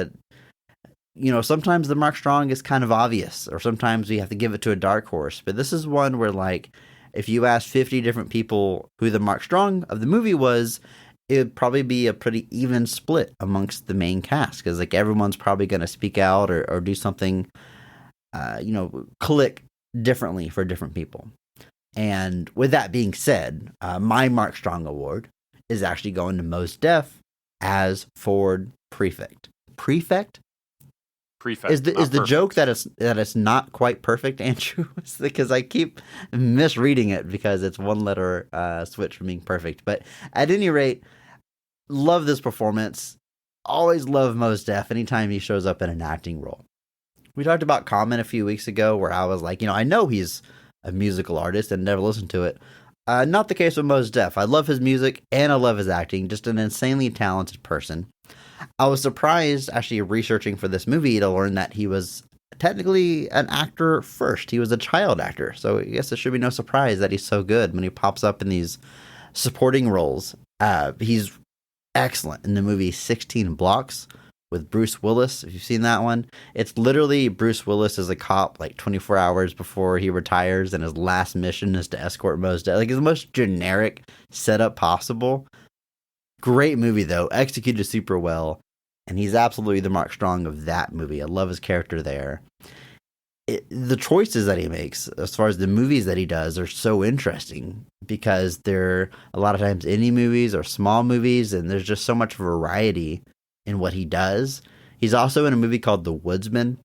sometimes the Mark Strong is kind of obvious, or sometimes we have to give it to a dark horse. But this is one where, like, if you asked 50 different people who the Mark Strong of the movie was, it would probably be a pretty even split amongst the main cast, because like everyone's probably going to speak out or do something, click differently for different people. And with that being said, my Mark Strong Award is actually going to Mos Def as Ford Prefect. Prefect is the joke that it's not quite perfect, Andrew? Because I keep misreading it because it's one letter switch from being perfect. But at any rate, love this performance. Always love Mos Def anytime he shows up in an acting role. We talked about Common a few weeks ago where I was like, I know he's a musical artist and never listened to it. Not the case with Mos Def. I love his music and I love his acting. Just an insanely talented person. I was surprised actually researching for this movie to learn that he was technically an actor first. He was a child actor. So I guess it should be no surprise that he's so good when he pops up in these supporting roles. He's excellent in the movie 16 Blocks with Bruce Willis. If you've seen that one, it's literally Bruce Willis as a cop like 24 hours before he retires, and his last mission is to escort Mos Def. Like, it's the most generic setup possible. Great movie though, executed super well, and he's absolutely the Mark Strong of that movie. I love his character there. The choices that he makes as far as the movies that he does are so interesting because they're a lot of times indie movies or small movies, and there's just so much variety in what he does. He's also in a movie called The Woodsman.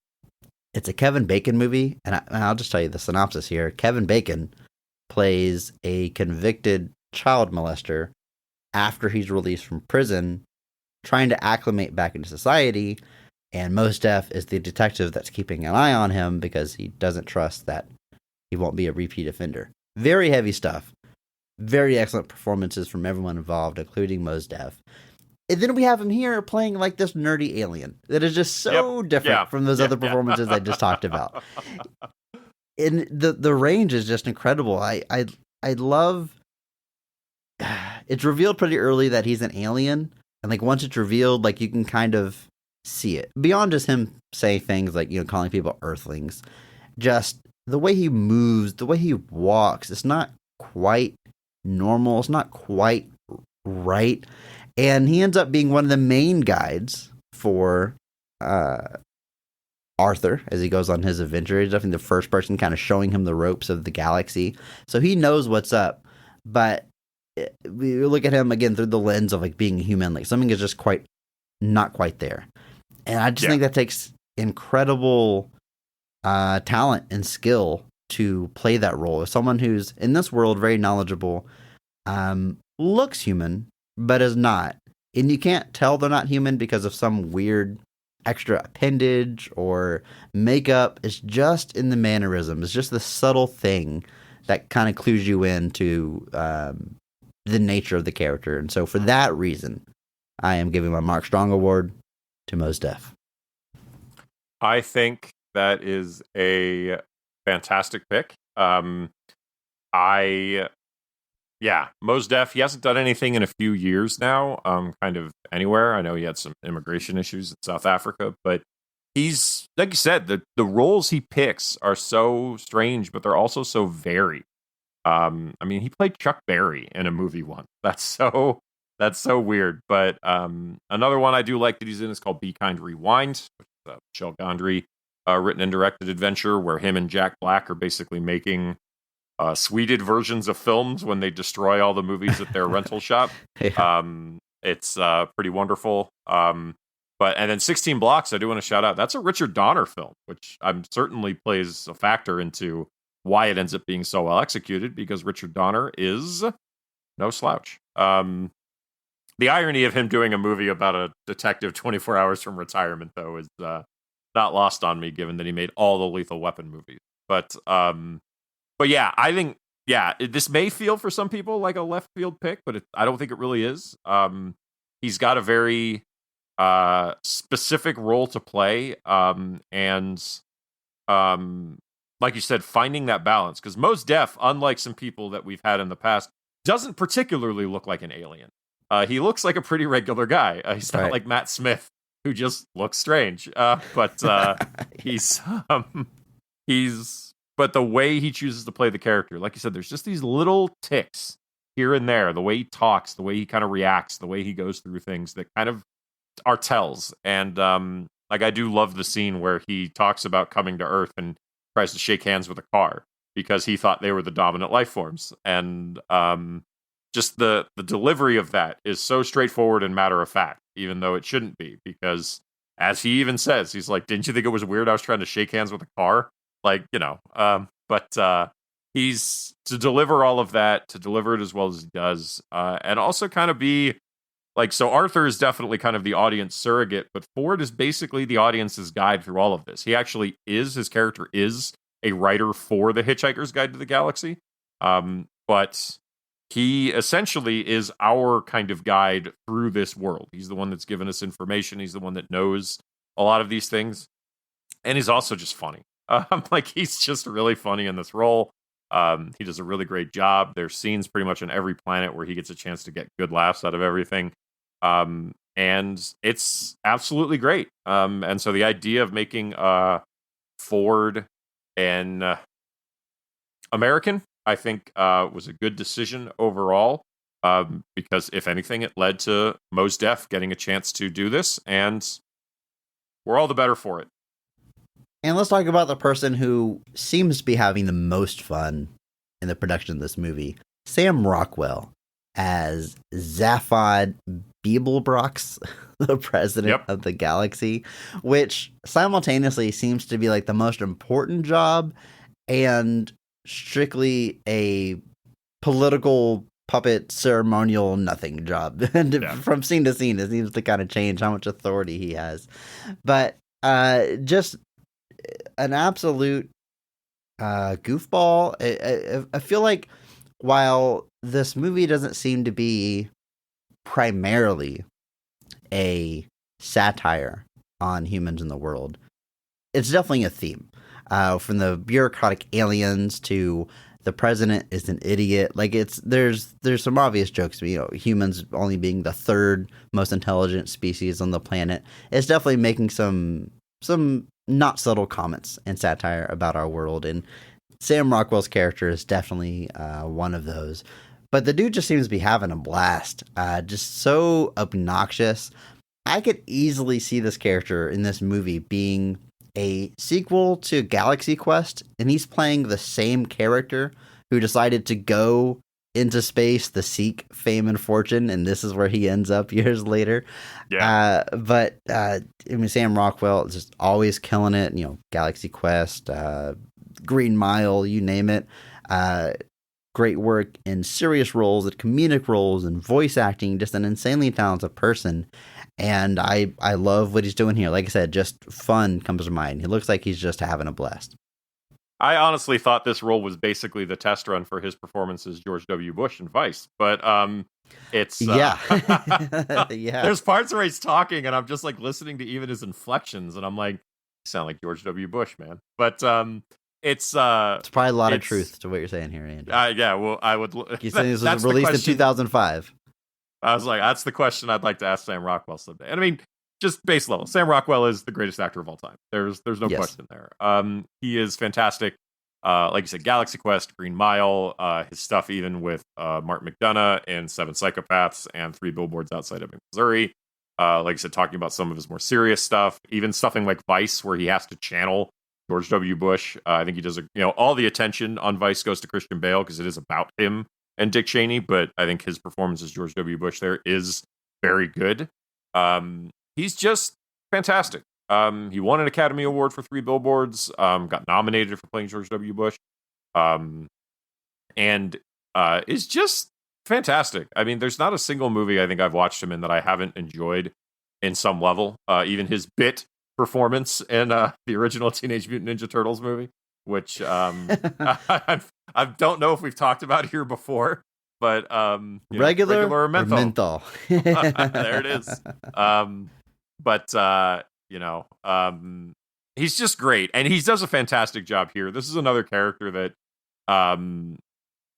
It's a Kevin Bacon movie, and I'll just tell you the synopsis here. Kevin Bacon plays a convicted child molester after he's released from prison, trying to acclimate back into society, and Mos Def is the detective that's keeping an eye on him because he doesn't trust that he won't be a repeat offender. Very heavy stuff. Very excellent performances from everyone involved, including Mos Def. And then we have him here playing like this nerdy alien that is just so different from those other performances I just talked about. And the range is just incredible. I love. It's revealed pretty early that he's an alien, and like once it's revealed, like you can kind of see it beyond just him saying things like calling people Earthlings. Just the way he moves, the way he walks, it's not quite normal. It's not quite right. And he ends up being one of the main guides for Arthur as he goes on his adventure. He's definitely the first person kind of showing him the ropes of the galaxy. So he knows what's up. But we look at him again through the lens of like being human. Like something is just not quite there. And I just think that takes incredible talent and skill to play that role. As someone who's in this world very knowledgeable, looks human, but is not. And you can't tell they're not human because of some weird extra appendage or makeup. It's just in the mannerism. It's just the subtle thing that kind of clues you into the nature of the character. And so for that reason, I am giving my Mark Strong Award to Mos Def. I think that is a fantastic pick. Mos Def, he hasn't done anything in a few years now, kind of anywhere. I know he had some immigration issues in South Africa, but he's, like you said, the roles he picks are so strange, but they're also so varied. He played Chuck Berry in a movie once. That's so weird. But another one I do like that he's in is called Be Kind, Rewind, which is a Michel Gondry written and directed adventure where him and Jack Black are basically making sweeted versions of films when they destroy all the movies at their rental shop. Yeah. It's pretty wonderful. And then 16 Blocks, I do want to shout out. That's a Richard Donner film, which certainly plays a factor into why it ends up being so well executed, because Richard Donner is no slouch. The irony of him doing a movie about a detective 24 hours from retirement, though, is not lost on me, given that he made all the Lethal Weapon movies. But yeah, I think, this may feel for some people like a left field pick, but I don't think it really is. He's got a very specific role to play, and like you said, finding that balance. Because Mos Def, unlike some people that we've had in the past, doesn't particularly look like an alien. He looks like a pretty regular guy. He's not like Matt Smith, who just looks strange. But but the way he chooses to play the character, like you said, there's just these little ticks here and there. The way he talks, the way he kind of reacts, the way he goes through things that kind of are tells. And I do love the scene where he talks about coming to Earth and tries to shake hands with a car because he thought they were the dominant life forms. And just the delivery of that is so straightforward and matter of fact, even though it shouldn't be, because as he even says, he's like, didn't you think it was weird I was trying to shake hands with a car? He's to deliver all of that, to deliver it as well as he does, and also kind of be like, so Arthur is definitely kind of the audience surrogate, but Ford is basically the audience's guide through all of this. He actually his character is a writer for the Hitchhiker's Guide to the Galaxy, but he essentially is our kind of guide through this world. He's the one that's given us information. He's the one that knows a lot of these things, and he's also just funny. He's just really funny in this role. He does a really great job. There's scenes pretty much on every planet where he gets a chance to get good laughs out of everything. And it's absolutely great. And so the idea of making Ford an American, I think, was a good decision overall. Because if anything, it led to Mos Def getting a chance to do this, and we're all the better for it. And let's talk about the person who seems to be having the most fun in the production of this movie, Sam Rockwell, as Zaphod Beeblebrox, the president of the galaxy, which simultaneously seems to be like the most important job and strictly a political puppet ceremonial nothing job. And from scene to scene, it seems to kind of change how much authority he has. But just an absolute goofball. I feel like while this movie doesn't seem to be primarily a satire on humans in the world, it's definitely a theme. From the bureaucratic aliens to the president is an idiot. Like there's some obvious jokes. Humans only being the third most intelligent species on the planet. It's definitely making some not subtle comments and satire about our world, and Sam Rockwell's character is definitely one of those. But the dude just seems to be having a blast, just so obnoxious. I could easily see this character in this movie being a sequel to Galaxy Quest, and he's playing the same character who decided to go into space to seek fame and fortune, and this is where he ends up years later. But Sam Rockwell is just always killing it. Galaxy Quest, Green Mile, you name it. great work in serious roles, and comedic roles, and voice acting. Just an insanely talented person. And I love what he's doing here. Like I said, just fun comes to mind. He looks like he's just having a blast. I honestly thought this role was basically the test run for his performance as George W. Bush in Vice, but it's Yeah. There's parts where he's talking, and I'm just like listening to even his inflections, and I'm like, you sound like George W. Bush, man. But it's probably a lot of truth to what you're saying here, Andy. Yeah, well, I would. You said this was released in 2005. I was like, that's the question I'd like to ask Sam Rockwell someday. And I mean, just base level, Sam Rockwell is the greatest actor of all time. There's no question there. He is fantastic. Like you said, Galaxy Quest, Green Mile, his stuff even with Martin McDonough and Seven Psychopaths and Three Billboards Outside of Missouri. Like I said, talking about some of his more serious stuff, even something like Vice, where he has to channel George W. Bush. I think he does, all the attention on Vice goes to Christian Bale because it is about him and Dick Cheney, but I think his performance as George W. Bush there is very good. He's just fantastic. He won an Academy Award for Three Billboards, got nominated for playing George W. Bush, and is just fantastic. I mean, there's not a single movie I think I've watched him in that I haven't enjoyed in some level. Even his bit performance in the original Teenage Mutant Ninja Turtles movie, which I don't know if we've talked about here before, but regular or menthol. There it is. He's just great, and he does a fantastic job here. This is another character that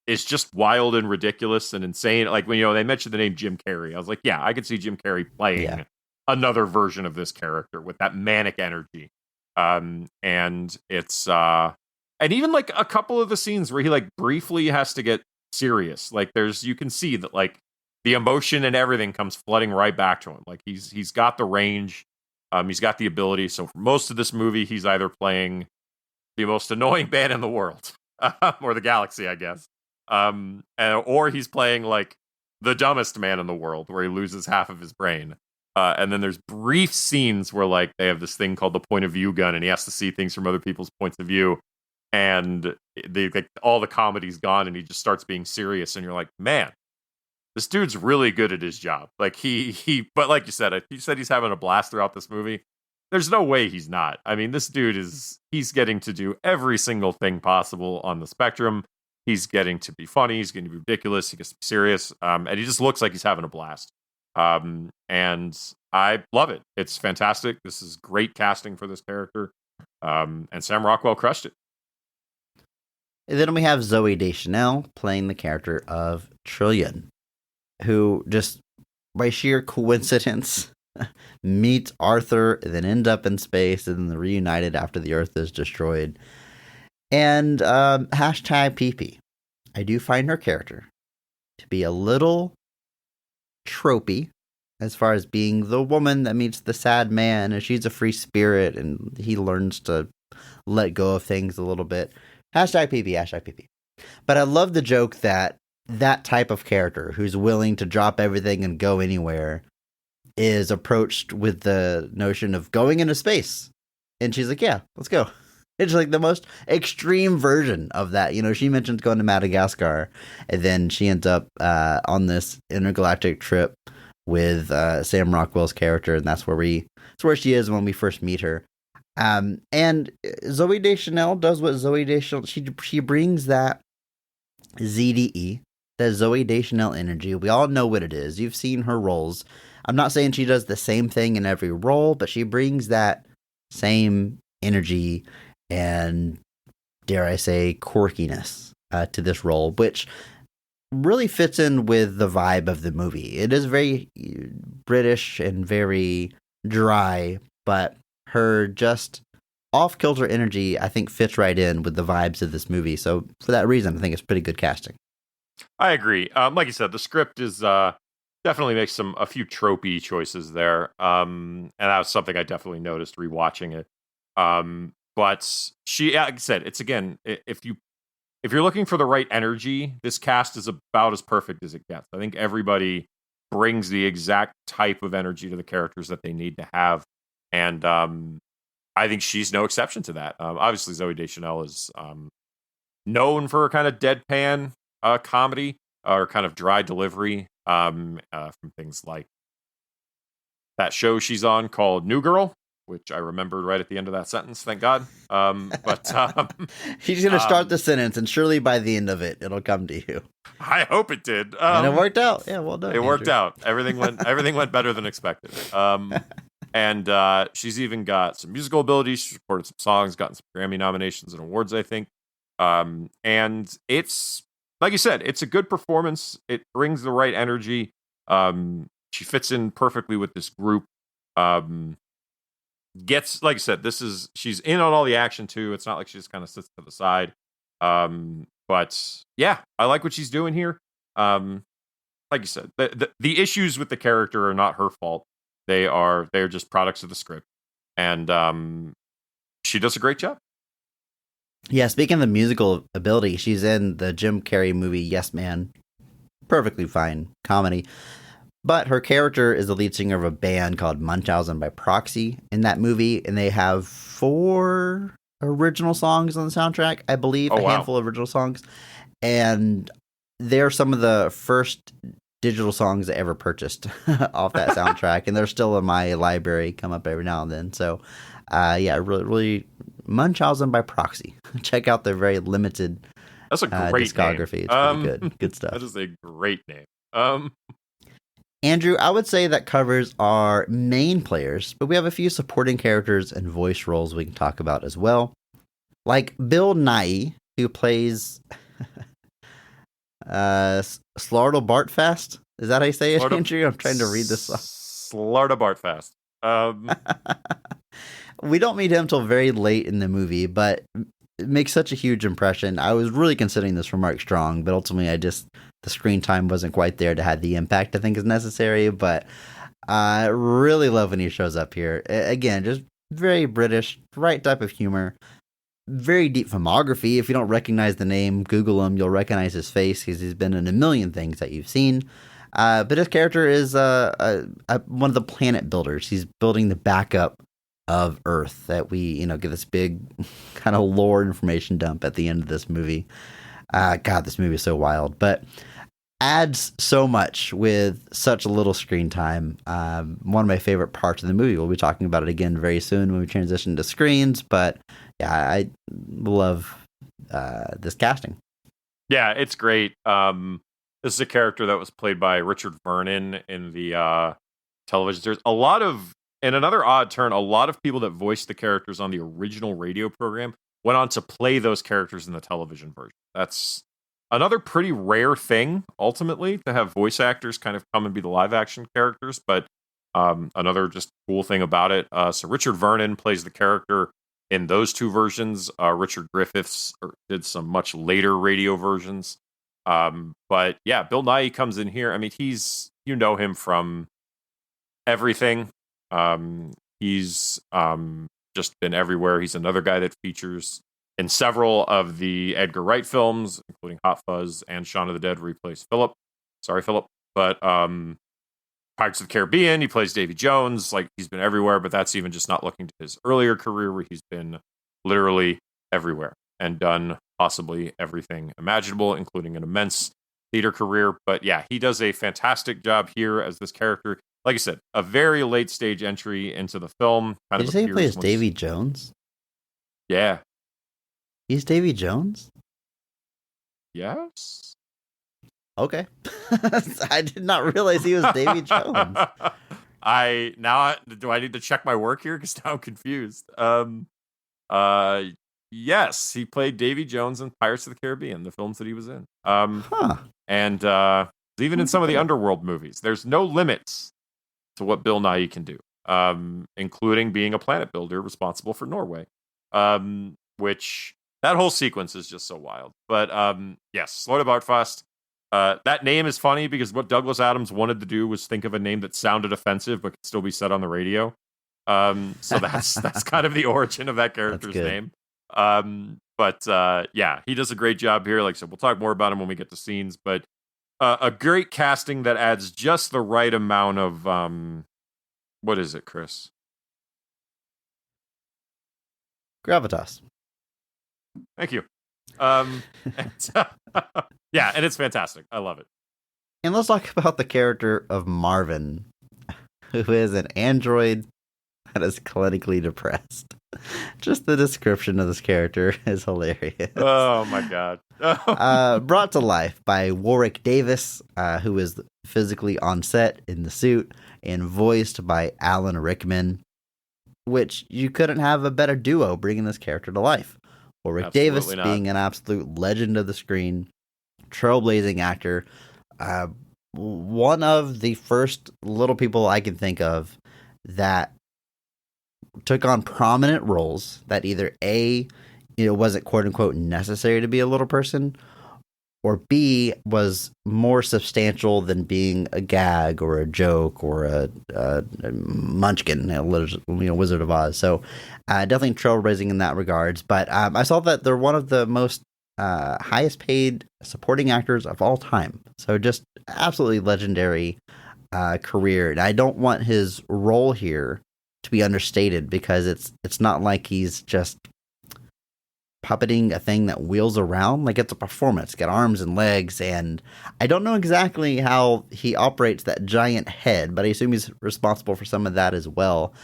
is just wild and ridiculous and insane. Like when they mentioned the name Jim Carrey, I was like, yeah, I could see Jim Carrey playing another version of this character with that manic energy. And it's and even like a couple of the scenes where he like briefly has to get serious, like you can see that like the emotion and everything comes flooding right back to him. Like he's got the range, he's got the ability. So for most of this movie, he's either playing the most annoying man in the world, or the galaxy, I guess, or he's playing like the dumbest man in the world, where he loses half of his brain. And then there's brief scenes where like they have this thing called the point of view gun, and he has to see things from other people's points of view. And all the comedy's gone, and he just starts being serious. And you're like, man, this dude's really good at his job. Like but like you said he's having a blast throughout this movie. There's no way he's not. I mean, this dude he's getting to do every single thing possible on the spectrum. He's getting to be funny. He's getting to be ridiculous. He gets to be serious. And he just looks like he's having a blast. And I love it. It's fantastic. This is great casting for this character. And Sam Rockwell crushed it. And then we have Zooey Deschanel playing the character of Trillion, who just by sheer coincidence meets Arthur and then end up in space and then reunited after the Earth is destroyed. And hashtag PP. I do find her character to be a little tropey as far as being the woman that meets the sad man, and she's a free spirit and he learns to let go of things a little bit. Hashtag PP, hashtag PP. But I love the joke that type of character who's willing to drop everything and go anywhere is approached with the notion of going into space. And she's like, yeah, let's go. It's like the most extreme version of that. She mentions going to Madagascar, and then she ends up on this intergalactic trip with Sam Rockwell's character, and that's where she is when we first meet her. And Zooey Deschanel does what Zooey Deschanel, she brings that ZDE, that Zooey Deschanel energy. We all know what it is. You've seen her roles. I'm not saying she does the same thing in every role, but she brings that same energy and, dare I say, quirkiness to this role, which really fits in with the vibe of the movie. It is very British and very dry, but her just off-kilter energy, I think, fits right in with the vibes of this movie. So for that reason, I think it's pretty good casting. I agree. Like you said, the script is definitely makes a few tropey choices there, and that was something I definitely noticed rewatching it. But like I said, it's again, if you're looking for the right energy, this cast is about as perfect as it gets. I think everybody brings the exact type of energy to the characters that they need to have. And I think she's no exception to that. Obviously, Zooey Deschanel is known for her kind of deadpan comedy or kind of dry delivery from things like that show she's on called New Girl, which I remembered right at the end of that sentence, thank God. He's going to start the sentence, and surely by the end of it, it'll come to you. I hope it did. And it worked out. Yeah, well done. It worked out. Everything went better than expected. And she's even got some musical ability. She's recorded some songs, gotten some Grammy nominations and awards, I think. And it's, like you said, it's a good performance. It brings the right energy. She fits in perfectly with this group. Gets, like I said, she's in on all the action too. It's not like she just kind of sits to the side. But yeah, I like what she's doing here. Like you said, the issues with the character are not her fault. They're just products of the script, and she does a great job. Yeah, speaking of the musical ability, she's in the Jim Carrey movie Yes Man. Perfectly fine comedy. But her character is the lead singer of a band called Munchausen by Proxy in that movie, and they have 4 original songs on the soundtrack, I believe, wow. handful of original songs. And they're some of the first digital songs I ever purchased off that soundtrack, and they're still in my library, come up every now and then. So, yeah, really, Munchausen by Proxy. Check out their very limited That's a great discography. name. It's pretty good stuff. That is a great name. Andrew, I would say that covers our main players, but we have a few supporting characters and voice roles we can talk about as well. Like Bill Nighy, who plays Slartle Bartfast. Is that how you say it, Andrew? I'm trying to read this. Slartle Bartfast. We don't meet him till very late in the movie, but it makes such a huge impression. I was really considering this for Mark Strong, but ultimately the screen time wasn't quite there to have the impact I think is necessary, but I really love when he shows up here. Again, just very British, right type of humor, very deep filmography. If you don't recognize the name, Google him, you'll recognize his face because he's been in a million things that you've seen. But his character is one of the planet builders. He's building the backup of Earth that we, get this big kind of lore information dump at the end of this movie. God, this movie is so wild, but adds so much with such a little screen time. One of my favorite parts of the movie. We'll be talking about it again very soon when we transition to screens, but yeah, I love this casting. Yeah, it's great. This is a character that was played by Richard Vernon in the television series. In another odd turn, a lot of people that voiced the characters on the original radio program went on to play those characters in the television version. That's another pretty rare thing, ultimately, to have voice actors kind of come and be the live action characters. But another just cool thing about it. So Richard Vernon plays the character in those 2 versions. Richard Griffiths did some much later radio versions. But yeah, Bill Nighy comes in here. I mean, you know him from everything. He's just been everywhere. He's another guy that features in several of the Edgar Wright films, including Hot Fuzz and Shaun of the Dead, where he plays Philip. Sorry, Philip. But Pirates of the Caribbean, he plays Davy Jones. Like, he's been everywhere, but that's even just not looking to his earlier career, where he's been literally everywhere and done possibly everything imaginable, including an immense theater career. But yeah, he does a fantastic job here as this character. Like I said, a very late stage entry into the film. Did you say he plays Davy Jones? Yeah. He's Davy Jones? Yes. Okay. I did not realize he was Davy Jones. Do I need to check my work here? Because now I'm confused. Yes, he played Davy Jones in Pirates of the Caribbean, the films that he was in. And even in some of the Underworld movies. There's no limits to what Bill Nighy can do, including being a planet builder responsible for Norway, which that whole sequence is just so wild. But yes, Lord of Bartfast. That name is funny because what Douglas Adams wanted to do was think of a name that sounded offensive but could still be said on the radio. So that's kind of the origin of that character's name. But yeah, he does a great job here. Like I said, we'll talk more about him when we get to scenes, but a great casting that adds just the right amount of what is it, Chris? Gravitas. Thank you. And, yeah, and it's fantastic. I love it. And let's talk about the character of Marvin, who is an android that is clinically depressed. Just the description of this character is hilarious. Oh my god. Brought to life by Warwick Davis, who is physically on set in the suit, and voiced by Alan Rickman, which you couldn't have a better duo bringing this character to life. Warwick Davis being an absolute legend of the screen, trailblazing actor, one of the first little people I can think of that took on prominent roles that either A, wasn't quote unquote necessary to be a little person, or B, was more substantial than being a gag or a joke or a munchkin, Wizard of Oz. So definitely trailblazing in that regards. But I saw that they're one of the most highest paid supporting actors of all time. So just absolutely legendary career. And I don't want his role here to be understated, because it's not like he's just puppeting a thing that wheels around. Like, it's a performance. It's got arms and legs, and I don't know exactly how he operates that giant head, but I assume he's responsible for some of that as well.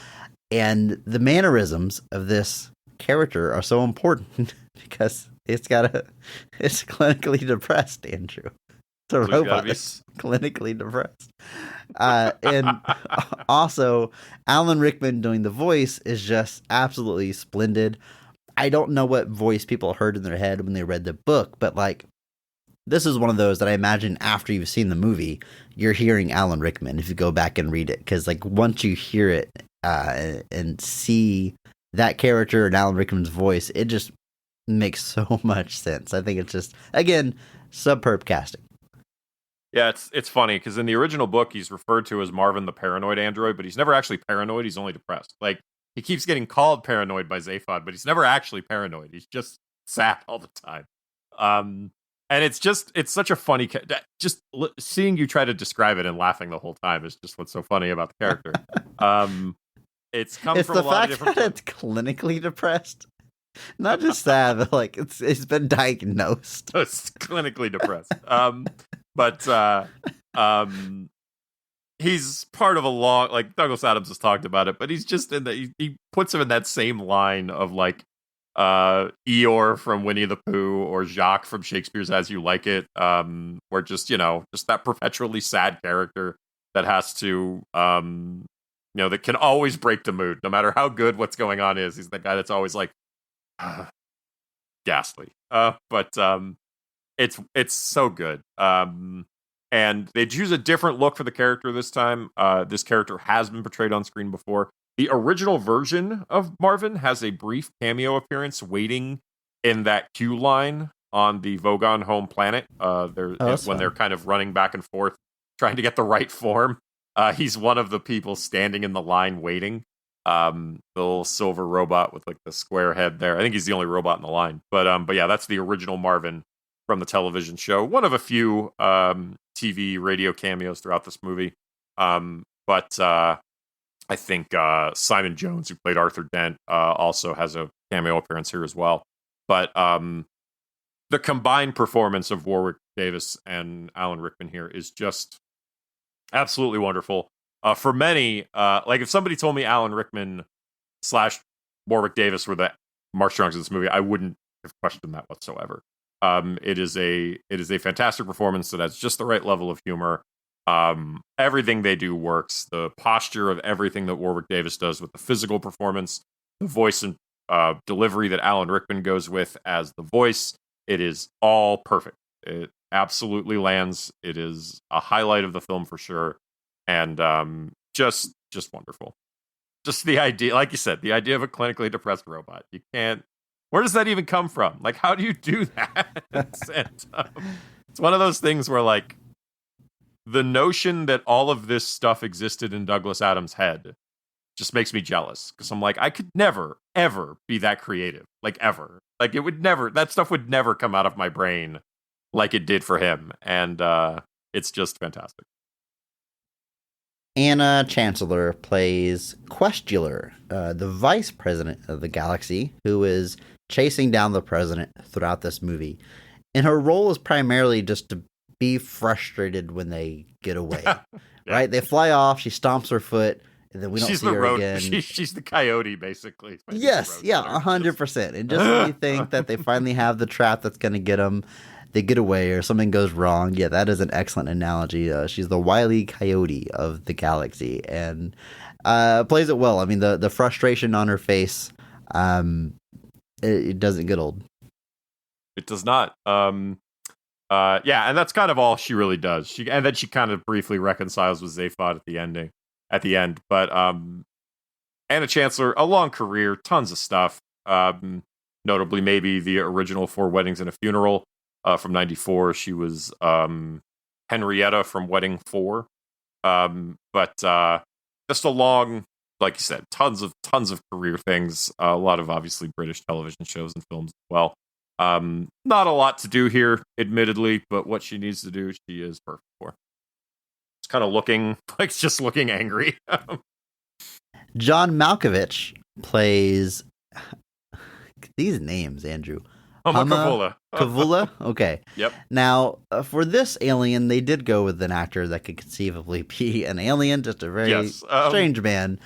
And the mannerisms of this character are so important because it's clinically depressed, Andrew. It's a robot that's clinically depressed. And also, Alan Rickman doing the voice is just absolutely splendid. I don't know what voice people heard in their head when they read the book, but like, this is one of those that I imagine after you've seen the movie, you're hearing Alan Rickman if you go back and read it. Because like, once you hear it and see that character and Alan Rickman's voice, it just makes so much sense. I think it's just, again, superb casting. Yeah, it's funny because in the original book, he's referred to as Marvin the paranoid android, but he's never actually paranoid. He's only depressed. Like, he keeps getting called paranoid by Zaphod, but he's never actually paranoid. He's just sad all the time. And it's such a funny, seeing you try to describe it and laughing the whole time is just what's so funny about the character. It's come from a lot of different. It's clinically depressed. Not just sad, but like it's been diagnosed. It's clinically depressed. But he's part of a long, like Douglas Adams has talked about it, but he's just he puts him in that same line of like Eeyore from Winnie the Pooh or Jacques from Shakespeare's As You Like It, where just that perpetually sad character that has to that can always break the mood no matter how good what's going on is. He's the guy that's always like ghastly. But it's so good. And they choose a different look for the character this time. This character has been portrayed on screen before. The original version of Marvin has a brief cameo appearance waiting in that queue line on the Vogon home planet. When they're kind of running back and forth, trying to get the right form. He's one of the people standing in the line waiting. The little silver robot with like the square head there. I think he's the only robot in the line. But yeah, that's the original Marvin from the television show. One of a few TV radio cameos throughout this movie. But I think Simon Jones, who played Arthur Dent, also has a cameo appearance here as well. But the combined performance of Warwick Davis and Alan Rickman here is just absolutely wonderful. For many, like if somebody told me Alan Rickman / Warwick Davis were the Mark Strongs of this movie, I wouldn't have questioned that whatsoever. It is a fantastic performance that has just the right level of humor. Everything they do works. The posture of everything that Warwick Davis does with the physical performance, the voice and delivery that Alan Rickman goes with as the voice, it is all perfect. It absolutely lands. It is a highlight of the film for sure. And just wonderful. Just the idea, like you said, the idea of a clinically depressed robot. You can't. Where does that even come from? Like, how do you do that? It's one of those things where, like, the notion that all of this stuff existed in Douglas Adams' head just makes me jealous. Because I'm like, I could never, ever be that creative. Like, ever. Like, that stuff would never come out of my brain like it did for him. And it's just fantastic. Anna Chancellor plays Questular, the vice president of the galaxy, who is chasing down the president throughout this movie. And her role is primarily just to be frustrated when they get away. Yeah. Right? They fly off, she stomps her foot, and then we don't She's see the her road. again. She's the coyote, basically. Yes, yeah, 100%. And just when you think that they finally have the trap that's going to get them, they get away or something goes wrong. Yeah, that is an excellent analogy. She's the Wile E. Coyote of the galaxy, and plays it well. I mean, the frustration on her face, it doesn't get old. It does not. Yeah, and that's kind of all she really does. And then she kind of briefly reconciles with Zaphod at the end. But Anna Chancellor, a long career, tons of stuff. Notably, maybe the original Four Weddings and a Funeral from '94. She was Henrietta from Wedding 4. But just a long, like you said, tons of career things. A lot of obviously British television shows and films as well. Not a lot to do here, admittedly, but what she needs to do, she is perfect for. It's kind of looking like just looking angry. John Malkovich plays these names, Andrew. Kavula. Kavula? Okay. Yep. Now, for this alien, they did go with an actor that could conceivably be an alien, just a very strange man.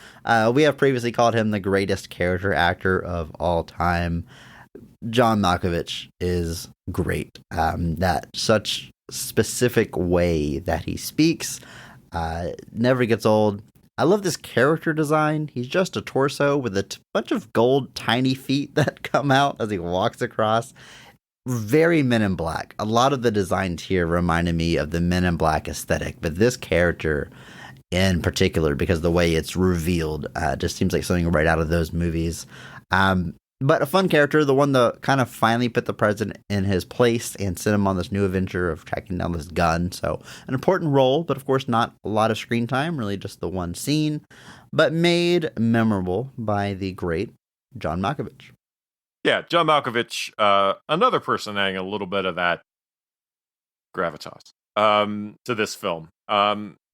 We have previously called him the greatest character actor of all time. John Malkovich is great. That such specific way that he speaks never gets old. I love this character design. He's just a torso with a bunch of gold tiny feet that come out as he walks across. Very Men in Black. A lot of the designs here reminded me of the Men in Black aesthetic, but this character in particular, because the way it's revealed, just seems like something right out of those movies. But a fun character, the one that kind of finally put the president in his place and sent him on this new adventure of tracking down this gun. So an important role, but of course not a lot of screen time, really just the one scene, but made memorable by the great John Malkovich. Yeah, John Malkovich, another person adding a little bit of that gravitas to this film.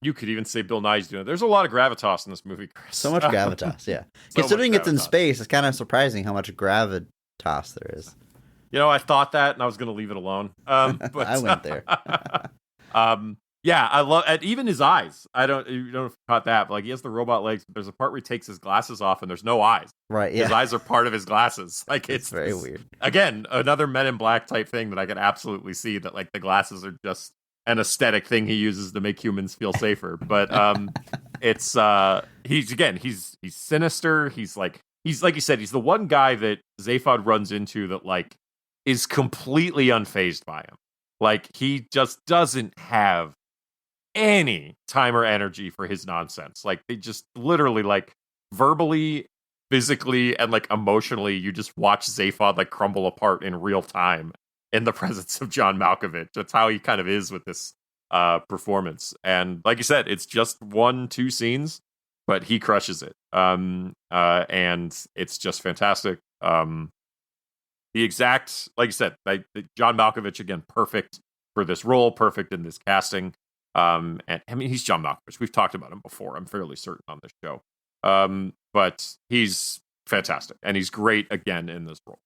You could even say Bill Nye's doing it. There's a lot of gravitas in this movie, Chris. So much gravitas, yeah. Considering it's in space, it's kind of surprising how much gravitas there is. You know, I thought that, and I was going to leave it alone. But I went there. Yeah, I love, and even his eyes. You don't know if you caught that, but like he has the robot legs. But there's a part where he takes his glasses off, and there's no eyes. Right. Yeah. His eyes are part of his glasses. Like it's very weird. Again, another Men in Black type thing that I could absolutely see that like the glasses are just an aesthetic thing he uses to make humans feel safer. But it's he's sinister. He's like you said, he's the one guy that Zaphod runs into that like is completely unfazed by him. Like he just doesn't have any time or energy for his nonsense. Like they just literally like verbally, physically, and like emotionally, you just watch Zaphod like crumble apart in real time in the presence of John Malkovich. That's how he kind of is with this performance. And like you said, it's just 1-2 scenes, but he crushes it. And it's just fantastic. The exact, like you said, John Malkovich, again, perfect for this role, perfect in this casting. And I mean, he's John Malkovich. We've talked about him before, I'm fairly certain, on this show. But he's fantastic, and he's great again in this role.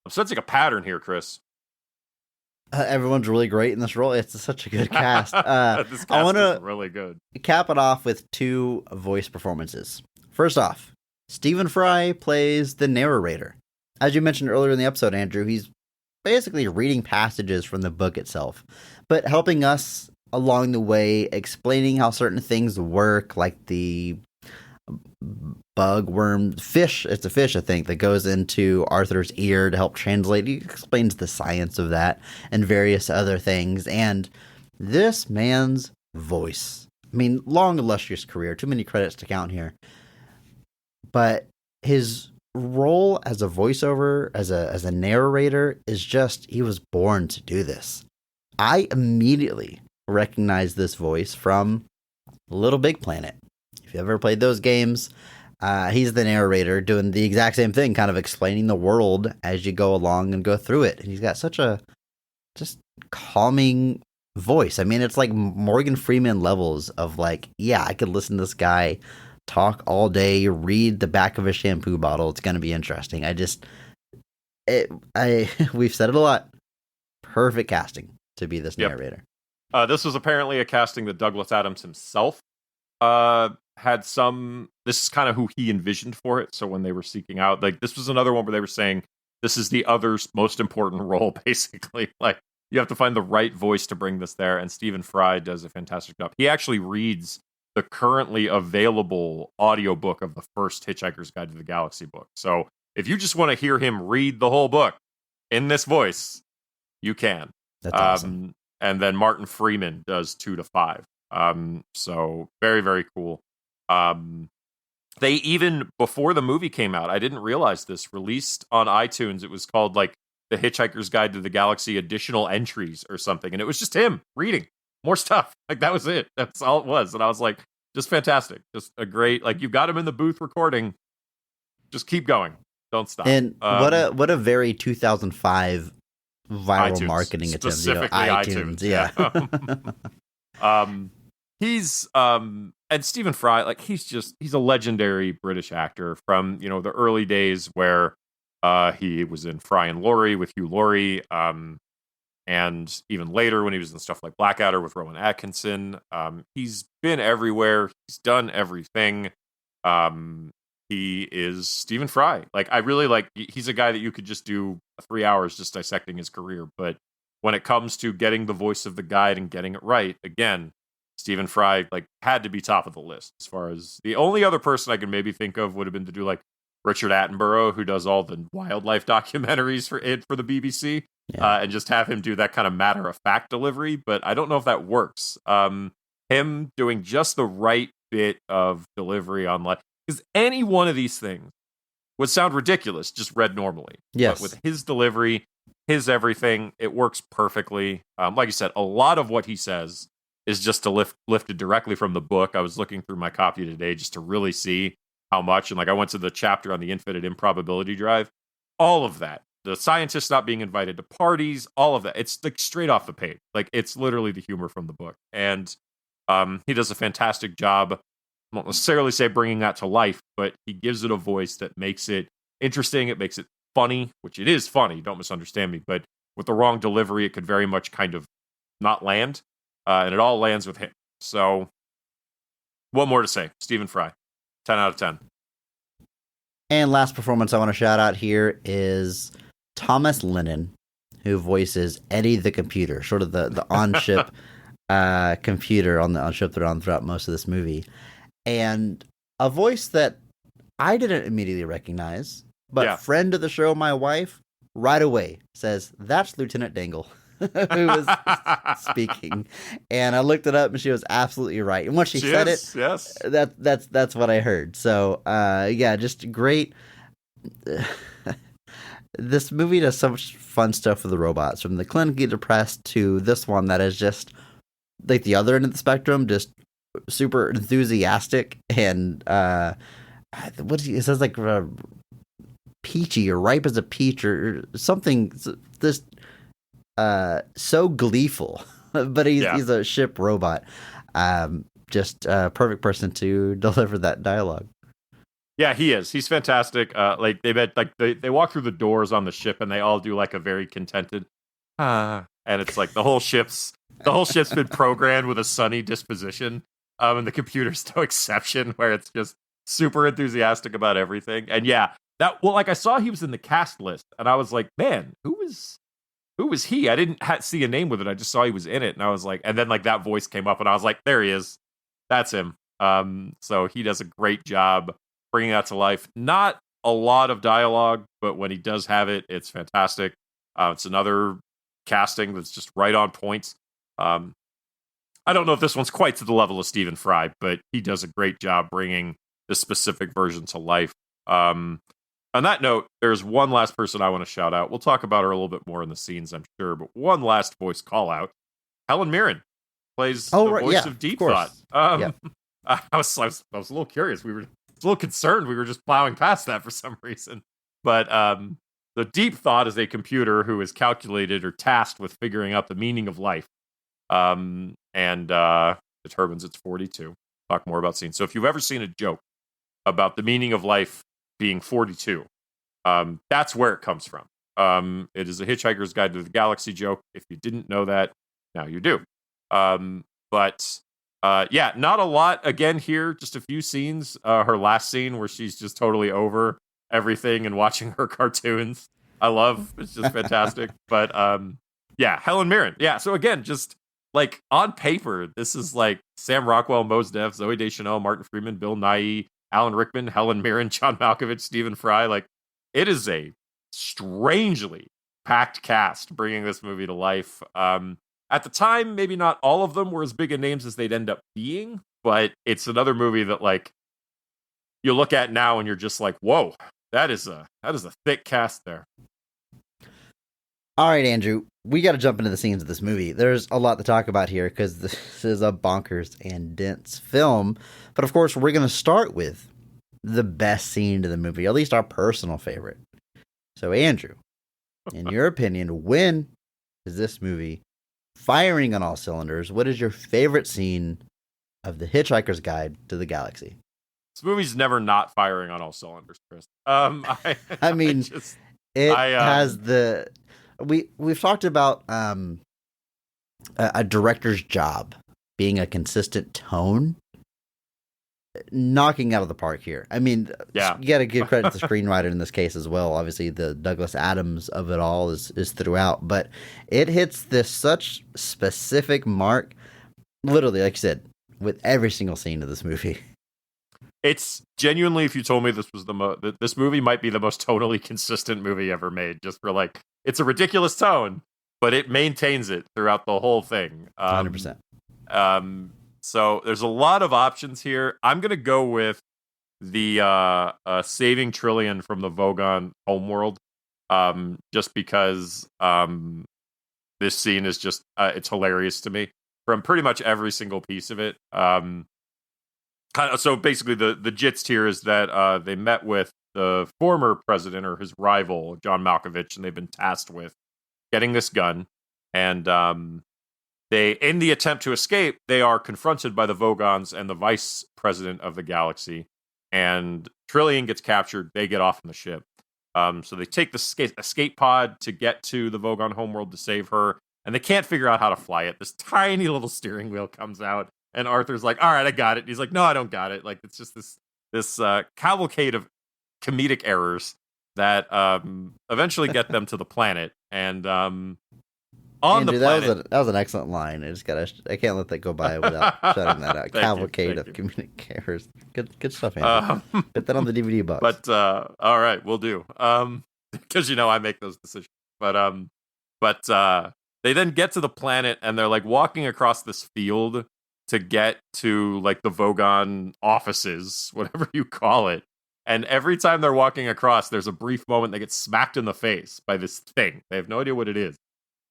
I'm sensing a pattern here, Chris. Everyone's really great in this role. It's such a good cast. This cast is really good. Cap it off with 2 voice performances. First off, Stephen Fry plays the narrator. As you mentioned earlier in the episode, Andrew, he's basically reading passages from the book itself, but helping us along the way, explaining how certain things work, like the fish. It's a fish, I think, that goes into Arthur's ear to help translate. He explains the science of that and various other things. And this man's voice, I mean, long, illustrious career, too many credits to count here. But his role as a voiceover, as a narrator, is just, he was born to do this. I immediately recognized this voice from Little Big Planet. If you ever played those games, he's the narrator doing the exact same thing, kind of explaining the world as you go along and go through it. And he's got such a just calming voice. I mean, it's like Morgan Freeman levels of like, yeah, I could listen to this guy talk all day, read the back of a shampoo bottle. It's going to be interesting. We've said it a lot. Perfect casting to be this Yep. narrator. This was apparently a casting that Douglas Adams himself had some. This is kind of who he envisioned for it. So when they were seeking out, like, this was another one where they were saying this is the other's most important role, basically. Like, you have to find the right voice to bring this there, and Stephen Fry does a fantastic job. He actually reads the currently available audiobook of the first Hitchhiker's Guide to the Galaxy book. So if you just want to hear him read the whole book in this voice, you can. That's awesome. And then Martin Freeman does 2 to 5. So very, very cool. They even, before the movie came out, I didn't realize this, released on iTunes. It was called like The Hitchhiker's Guide to the Galaxy Additional Entries or something. And it was just him reading more stuff. Like, that was it. That's all it was. And I was like, just fantastic. Just a great, like, you've got him in the booth recording. Just keep going. Don't stop. And what a very 2005 viral iTunes, marketing attempt. specifically iTunes. Yeah. He's and Stephen Fry, like, he's a legendary British actor from, you know, the early days where he was in Fry and Laurie with Hugh Laurie, and even later when he was in stuff like Blackadder with Rowan Atkinson. He's been everywhere. He's done everything. He is Stephen Fry. Like, I really like, he's a guy that you could just do 3 hours just dissecting his career. But when it comes to getting the voice of the guide and getting it right, again, Stephen Fry, like, had to be top of the list. As far as the only other person I could maybe think of would have been to do, like, Richard Attenborough, who does all the wildlife documentaries for the BBC, and just have him do that kind of matter-of-fact delivery. But I don't know if that works. Him doing just the right bit of delivery on, like, because any one of these things would sound ridiculous just read normally. Yes. But with his delivery, his everything, it works perfectly. Like you said, a lot of what he says is just lifted directly from the book. I was looking through my copy today just to really see how much. And, like, I went to the chapter on the infinite improbability drive. All of that. The scientists not being invited to parties, all of that. It's, like, straight off the page. Like, it's literally the humor from the book. And he does a fantastic job. I won't necessarily say bringing that to life, but he gives it a voice that makes it interesting. It makes it funny, which it is funny. Don't misunderstand me. But with the wrong delivery, it could very much kind of not land. And it all lands with him. So, what more to say? Stephen Fry, 10 out of 10. And last performance I want to shout out here is Thomas Lennon, who voices Eddie the computer, sort of the on-ship computer on the ship they're on throughout most of this movie. And a voice that I didn't immediately recognize, but friend of the show, my wife, right away says, that's Lieutenant Dangle, who was speaking. And I looked it up, and she was absolutely right. And once she said it, yes, that's what I heard. So, just great. This movie does so much fun stuff with the robots, from the clinically depressed to this one that is just like the other end of the spectrum, just super enthusiastic and it says, like, peachy or ripe as a peach or something. This so gleeful, but he's a ship robot. Just a perfect person to deliver that dialogue. Yeah, he is. He's fantastic. Like, they walk through the doors on the ship, and they all do, like, a very contented and it's like the whole ship's been programmed with a sunny disposition. And the computer's no exception, where it's just super enthusiastic about everything. And like, I saw he was in the cast list, and I was like, man, who was he? I didn't see a name with it. I just saw he was in it, and I was like, and then, like, that voice came up, and I was like, there he is. That's him. So he does a great job bringing that to life. Not a lot of dialogue, but when he does have it, it's fantastic. It's another casting that's just right on point. I don't know if this one's quite to the level of Stephen Fry, but he does a great job bringing this specific version to life. On that note, there's one last person I want to shout out. We'll talk about her a little bit more in the scenes, I'm sure, but one last voice call out. Helen Mirren plays the voice of Deep Thought. I was a little curious. We were a little concerned. We were just plowing past that for some reason. But the Deep Thought is a computer who is calculated or tasked with figuring out the meaning of life. And determines it's 42. Talk more about scenes. So if you've ever seen a joke about the meaning of life being 42, that's where it comes from. It is a Hitchhiker's Guide to the Galaxy joke. If you didn't know that, now you do. But yeah, not a lot again here. Just a few scenes. Her last scene where she's just totally over everything and watching her cartoons. I love. It's just fantastic. But yeah, Helen Mirren. Yeah. So again, just like on paper, this is like Sam Rockwell, Mos Def, Zooey Deschanel, Martin Freeman, Bill Nighy, Alan Rickman, Helen Mirren, John Malkovich, Stephen Fry. Like, it is a strangely packed cast bringing this movie to life. At the time, maybe not all of them were as big a names as they'd end up being, but it's another movie that like you look at now and you're just like, whoa, that is a thick cast there. All right, Andrew, we got to jump into the scenes of this movie. There's a lot to talk about here because this is a bonkers and dense film. But of course, we're going to start with the best scene of the movie, at least our personal favorite. So, Andrew, in your opinion, when is this movie firing on all cylinders? What is your favorite scene of The Hitchhiker's Guide to the Galaxy? This movie's never not firing on all cylinders, Chris. I mean, it has the... We've talked about a director's job being a consistent tone, knocking out of the park here. I mean, yeah, you got to give credit to the screenwriter in this case as well. Obviously, the Douglas Adams of it all is throughout, but it hits this such specific mark, literally, like you said, with every single scene of this movie. It's genuinely, if you told me this was this movie might be the most tonally consistent movie ever made, just for like, it's a ridiculous tone, but it maintains it throughout the whole thing. 100%. So there's a lot of options here. I'm going to go with the saving Trillian from the Vogon homeworld, just because this scene is just, it's hilarious to me from pretty much every single piece of it. So basically the gist here is that they met with the former president or his rival, John Malkovich, and they've been tasked with getting this gun. And they, in the attempt to escape, they are confronted by the Vogons and the vice president of the galaxy. And Trillian gets captured. They get off on the ship. So they take the escape pod to get to the Vogon homeworld to save her. And they can't figure out how to fly it. This tiny little steering wheel comes out. And Arthur's like, all right, I got it. And he's like, no, I don't got it. Like, it's just this cavalcade of comedic errors that eventually get them to the planet. And on Andrew, the planet... that was an excellent line. I can't let that go by without shutting that out. Cavalcade of comedic errors. Good stuff, Andrew. Put that on the DVD box. But all right, we'll do. Because I make those decisions. But they then get to the planet and they're like walking across this field to get to like the Vogon offices, whatever you call it. And every time they're walking across, there's a brief moment they get smacked in the face by this thing. They have no idea what it is.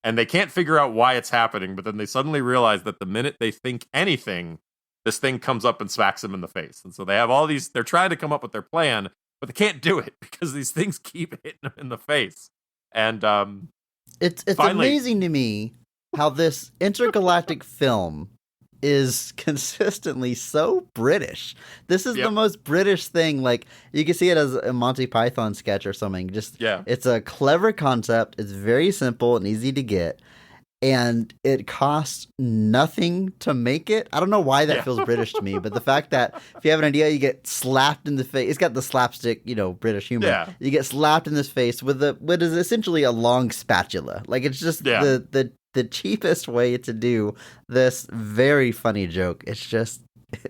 And they can't figure out why it's happening, but then they suddenly realize that the minute they think anything, this thing comes up and smacks them in the face. And so they have all these, they're trying to come up with their plan, but they can't do it because these things keep hitting them in the face. And it's finally, amazing to me how this intergalactic film is consistently so British. This is the most British thing. Like, you can see it as a Monty Python sketch or something. It's a clever concept. It's very simple and easy to get. And it costs nothing to make it. I don't know why that feels British to me, but the fact that if you have an idea, you get slapped in the face. It's got the slapstick, British humor. Yeah. You get slapped in this face with what is essentially a long spatula. Like, it's just the cheapest way to do this very funny joke. It's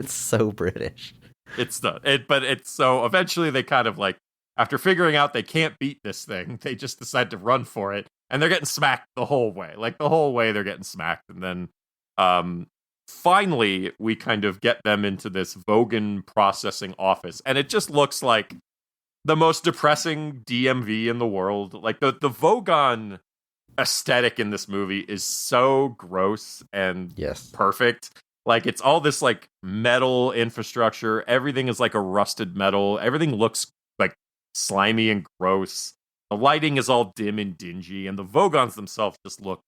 so British. But it's so eventually they kind of like, after figuring out they can't beat this thing, they just decide to run for it. And they're getting smacked the whole way. Like, the whole way they're getting smacked. And then finally, we kind of get them into this Vogon processing office. And it just looks like the most depressing DMV in the world. Like, the Vogon aesthetic in this movie is so gross and perfect. Like, it's all this, like, metal infrastructure. Everything is like a rusted metal. Everything looks like slimy and gross. The lighting is all dim and dingy, and the Vogons themselves just look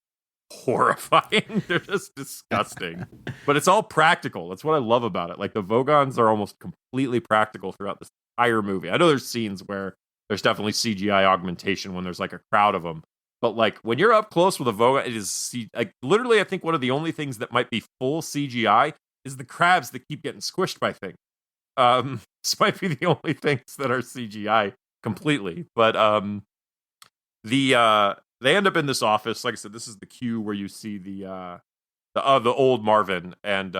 horrifying. They're just disgusting. But it's all practical. That's what I love about it. Like, the Vogons are almost completely practical throughout this entire movie. I know there's scenes where there's definitely CGI augmentation when there's like a crowd of them. But like when you're up close with a Voga, it is like literally, I think one of the only things that might be full CGI is the crabs that keep getting squished by things. This might be the only things that are CGI completely. But they end up in this office. Like I said, this is the cue where you see the old Marvin, and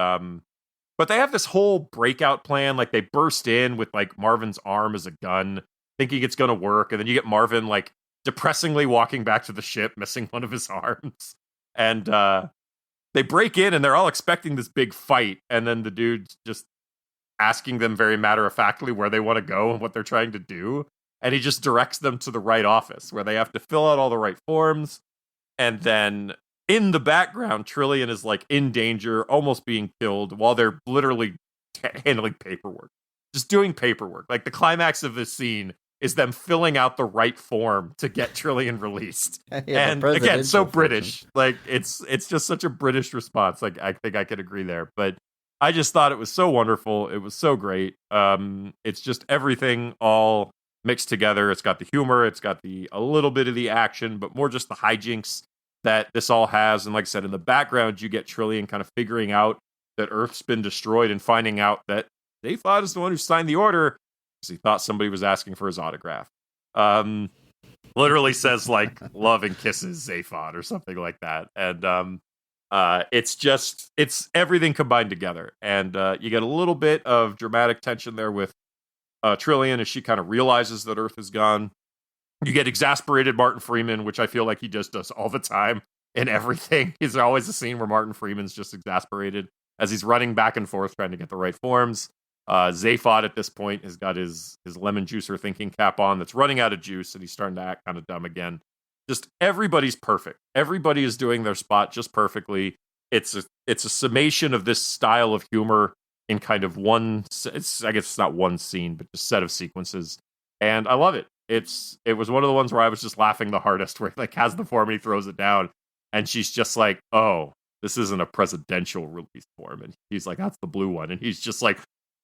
but they have this whole breakout plan. Like they burst in with like Marvin's arm as a gun, thinking it's going to work, and then you get Marvin like depressingly walking back to the ship, missing one of his arms, and they break in, and they're all expecting this big fight, and then the dude's just asking them very matter-of-factly where they want to go and what they're trying to do, and he just directs them to the right office, where they have to fill out all the right forms, and then in the background, Trillian is like in danger, almost being killed, while they're literally handling paperwork. Just doing paperwork. Like the climax of this scene is them filling out the right form to get Trillian released. Yeah, and again, so British. Like it's just such a British response. Like I think I could agree there. But I just thought it was so wonderful. It was so great. It's just everything all mixed together. It's got the humor, it's got a little bit of the action, but more just the hijinks that this all has. And like I said, in the background, you get Trillian kind of figuring out that Earth's been destroyed and finding out that Zaphod is the one who signed the order because he thought somebody was asking for his autograph. Literally says like love and kisses Zaphod or something like that. And it's everything combined together. And you get a little bit of dramatic tension there with Trillian as she kind of realizes that Earth is gone. You get exasperated Martin Freeman, which I feel like he just does all the time in everything. There's always a scene where Martin Freeman's just exasperated as he's running back and forth trying to get the right forms. Zaphod at this point has got his lemon juicer thinking cap on that's running out of juice, and he's starting to act kind of dumb again. Just everybody's perfect. Everybody is doing their spot just perfectly. It's a summation of this style of humor in kind of one. I guess it's not one scene, but just set of sequences, and I love it. It was one of the ones where I was just laughing the hardest, where he like has the form and he throws it down, and she's just like, "Oh, this isn't a presidential release form," and he's like, "That's the blue one," and he's just like,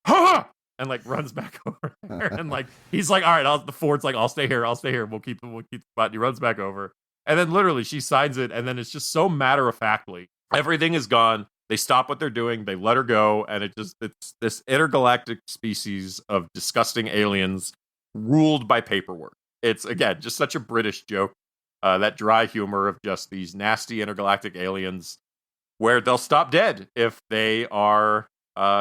"Ha!" and like runs back over there, and like he's like, "All right, the Ford's like, I'll stay here, we'll keep the spot." And he runs back over, and then literally she signs it, and then it's just so matter of factly, everything is gone. They stop what they're doing, they let her go, and it's this intergalactic species of disgusting aliens ruled by paperwork. It's again just such a British joke, that dry humor of just these nasty intergalactic aliens, where they'll stop dead if they are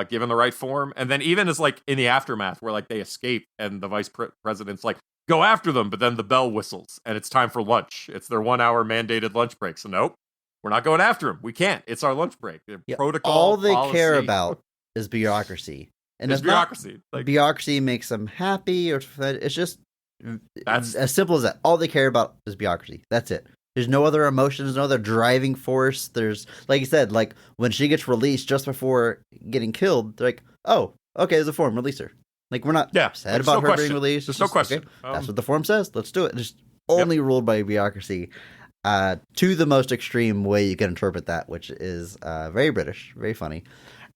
given the right form. And then even as like in the aftermath, where like they escape and the vice president's like, go after them, but then the bell whistles and it's time for lunch. It's their 1 hour mandated lunch break. So nope, we're not going after them. We can't. It's our lunch break. Yeah, protocol. all they policy. care about is bureaucracy. And it's bureaucracy. Like, bureaucracy makes them happy, or it's just that's as simple as that. All they care about is bureaucracy. That's it. There's no other emotions, no other driving force. There's, like you said, like when she gets released just before getting killed, they're like, "Oh, okay, there's a form, release her." Like we're not sad about her being released. There's no question. Okay, that's what the form says. Let's do it. Just only ruled by bureaucracy, to the most extreme way you can interpret that, which is very British, very funny.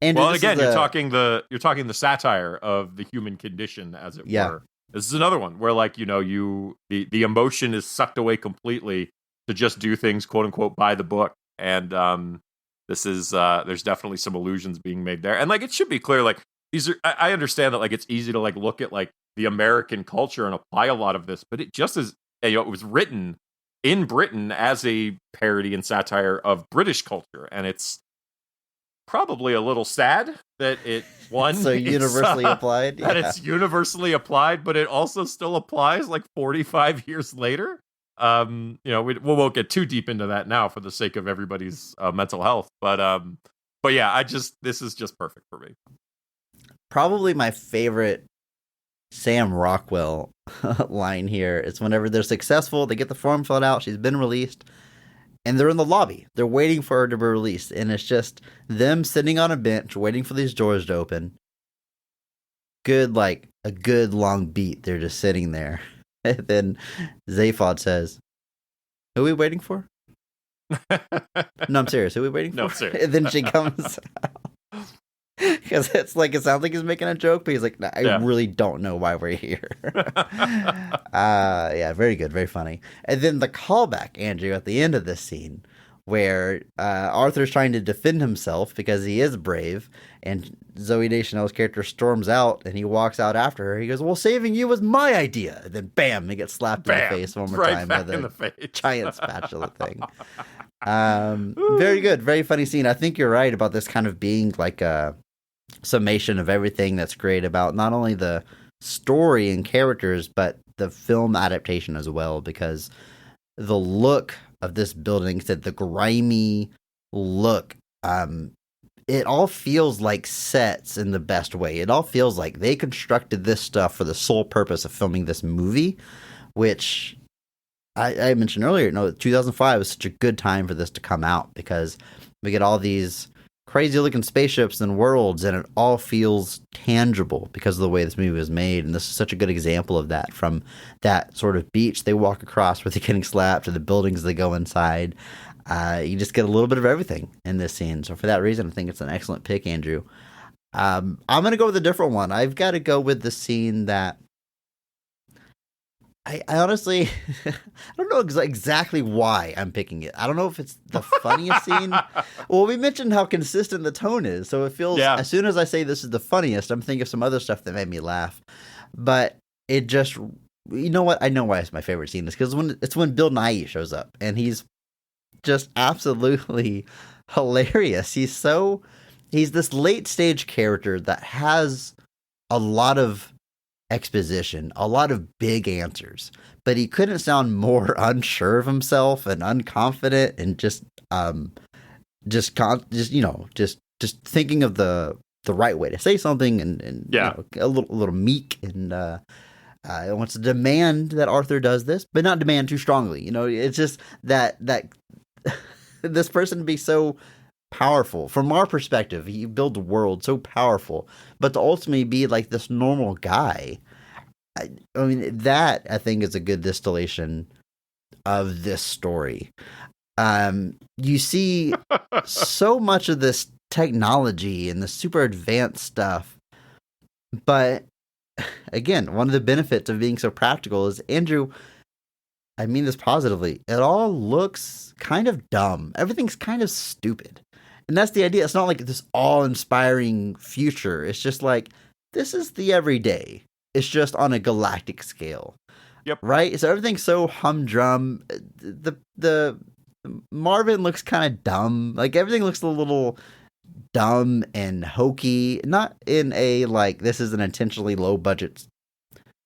And well, again, you're talking the satire of the human condition, as it were. This is another one where, like, the emotion is sucked away completely to just do things, quote unquote, by the book. And this is there's definitely some allusions being made there. And like, it should be clear, like, these are. I understand that like it's easy to like look at like the American culture and apply a lot of this, but it just is. It was written in Britain as a parody and satire of British culture, and it's probably a little sad that it so universally applied. That it's universally applied, but it also still applies like 45 years later. We won't get too deep into that now for the sake of everybody's mental health. But yeah, this is just perfect for me. Probably my favorite Sam Rockwell line here is whenever they're successful, they get the form filled out, she's been released, and they're in the lobby. They're waiting for her to be released, and it's just them sitting on a bench waiting for these doors to open. A good long beat. They're just sitting there. And then Zaphod says, "Who are we waiting for?" No, I'm serious. Who are we waiting for? No, I'm serious. And then she comes out. Because it's like, it sounds like he's making a joke, but he's like, "No, I Yeah. really don't know why we're here." Yeah, very good, very funny. And then the callback, Andrew, at the end of this scene, where Arthur's trying to defend himself because he is brave, and Zooey Deschanel's character storms out, and he walks out after her. He goes, "Well, saving you was my idea." And then, bam, he gets slapped in the face one more right time by back in the the face. giant spatula thing. Very good, very funny scene. I think you're right about this kind of being like a summation of everything that's great about not only the story and characters, but the film adaptation as well, because the look of this building, said the grimy look, it all feels like sets in the best way. It all feels like they constructed this stuff for the sole purpose of filming this movie, which I mentioned earlier. 2005 was such a good time for this to come out, because we get all these crazy looking spaceships and worlds, and it all feels tangible because of the way this movie was made. And this is such a good example of that, from that sort of beach they walk across where they're getting slapped to the buildings they go inside. You just get a little bit of everything in this scene. So for that reason, I think it's an excellent pick, Andrew. I'm going to go with a different one. I've got to go with the scene that I honestly, I don't know exactly why I'm picking it. I don't know if it's the funniest scene. Well, we mentioned how consistent the tone is, so it feels, as soon as I say this is the funniest, I'm thinking of some other stuff that made me laugh. But it just, you know what? I know why it's my favorite scene. It's because it's when Bill Nighy shows up, and he's just absolutely hilarious. He's this late stage character that has a lot of exposition, a lot of big answers, but he couldn't sound more unsure of himself and unconfident, and just thinking of the right way to say something, and a little meek, and wants to demand that Arthur does this, but not demand too strongly. It's just that this person be so powerful. From our perspective, he builds a world so powerful, but to ultimately be like this normal guy, I mean, that I think is a good distillation of this story. You see so much of this technology and the super advanced stuff, but again, one of the benefits of being so practical is, Andrew, I mean this positively, it all looks kind of dumb. Everything's kind of stupid. And that's the idea. It's not like this awe-inspiring future. It's just like, this is the everyday. It's just on a galactic scale. Yep. Right? So everything's so humdrum. The Marvin looks kind of dumb. Like, everything looks a little dumb and hokey. Not in a, like, this is an intentionally low-budget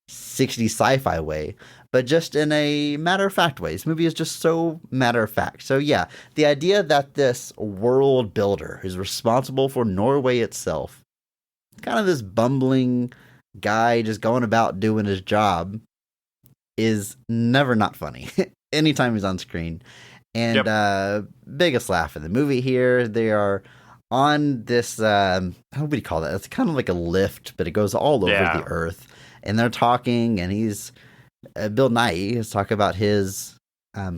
60s sci-fi way, but just in a matter-of-fact way. This movie is just so matter-of-fact. So yeah, the idea that this world builder who's responsible for Norway itself, kind of this bumbling guy just going about doing his job, is never not funny anytime he's on screen. And biggest laugh in the movie here. They are on this, what do you call that? It's kind of like a lift, but it goes all over the earth. And they're talking, and he's Bill Nighy is talking about his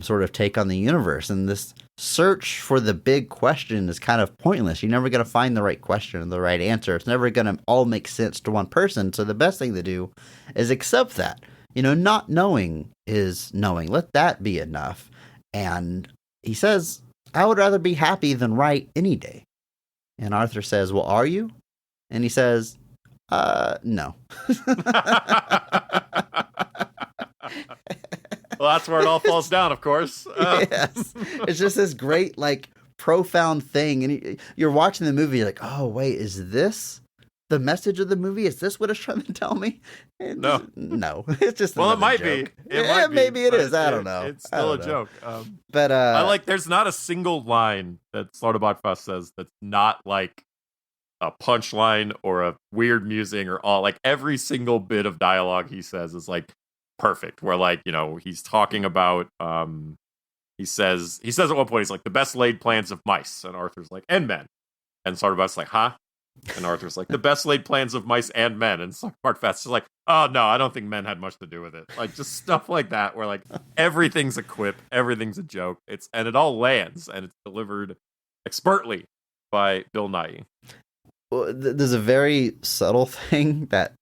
sort of take on the universe, and this search for the big question is kind of pointless. You're never going to find the right question and the right answer. It's never going to all make sense to one person. So the best thing to do is accept that. Not knowing is knowing. Let that be enough. And he says, "I would rather be happy than right any day." And Arthur says, "Well, are you?" And he says, no. Well, that's where it all falls down, of course. Yes. It's just this great, like, profound thing. And you're watching the movie, you're like, oh, wait, is this the message of the movie? Is this what it's trying to tell me? No. It's just well, it might joke. be. It might be, maybe it is. I don't know. It's still a joke. But I like. There's not a single line that Slaughterbox says that's not like a punchline or a weird musing or all. Like, every single bit of dialogue he says is like perfect. Where, like, he's talking about. He says at one point, he's like, the best laid plans of mice, and Arthur's like, and men, and Slaughterbox's like, huh? And Arthur's like, the best laid plans of mice and men. And Mark Fast's like, oh, no, I don't think men had much to do with it. Like, just stuff like that, where, like, everything's a quip, everything's a joke. And it all lands, and it's delivered expertly by Bill Nighy. there's a very subtle thing that,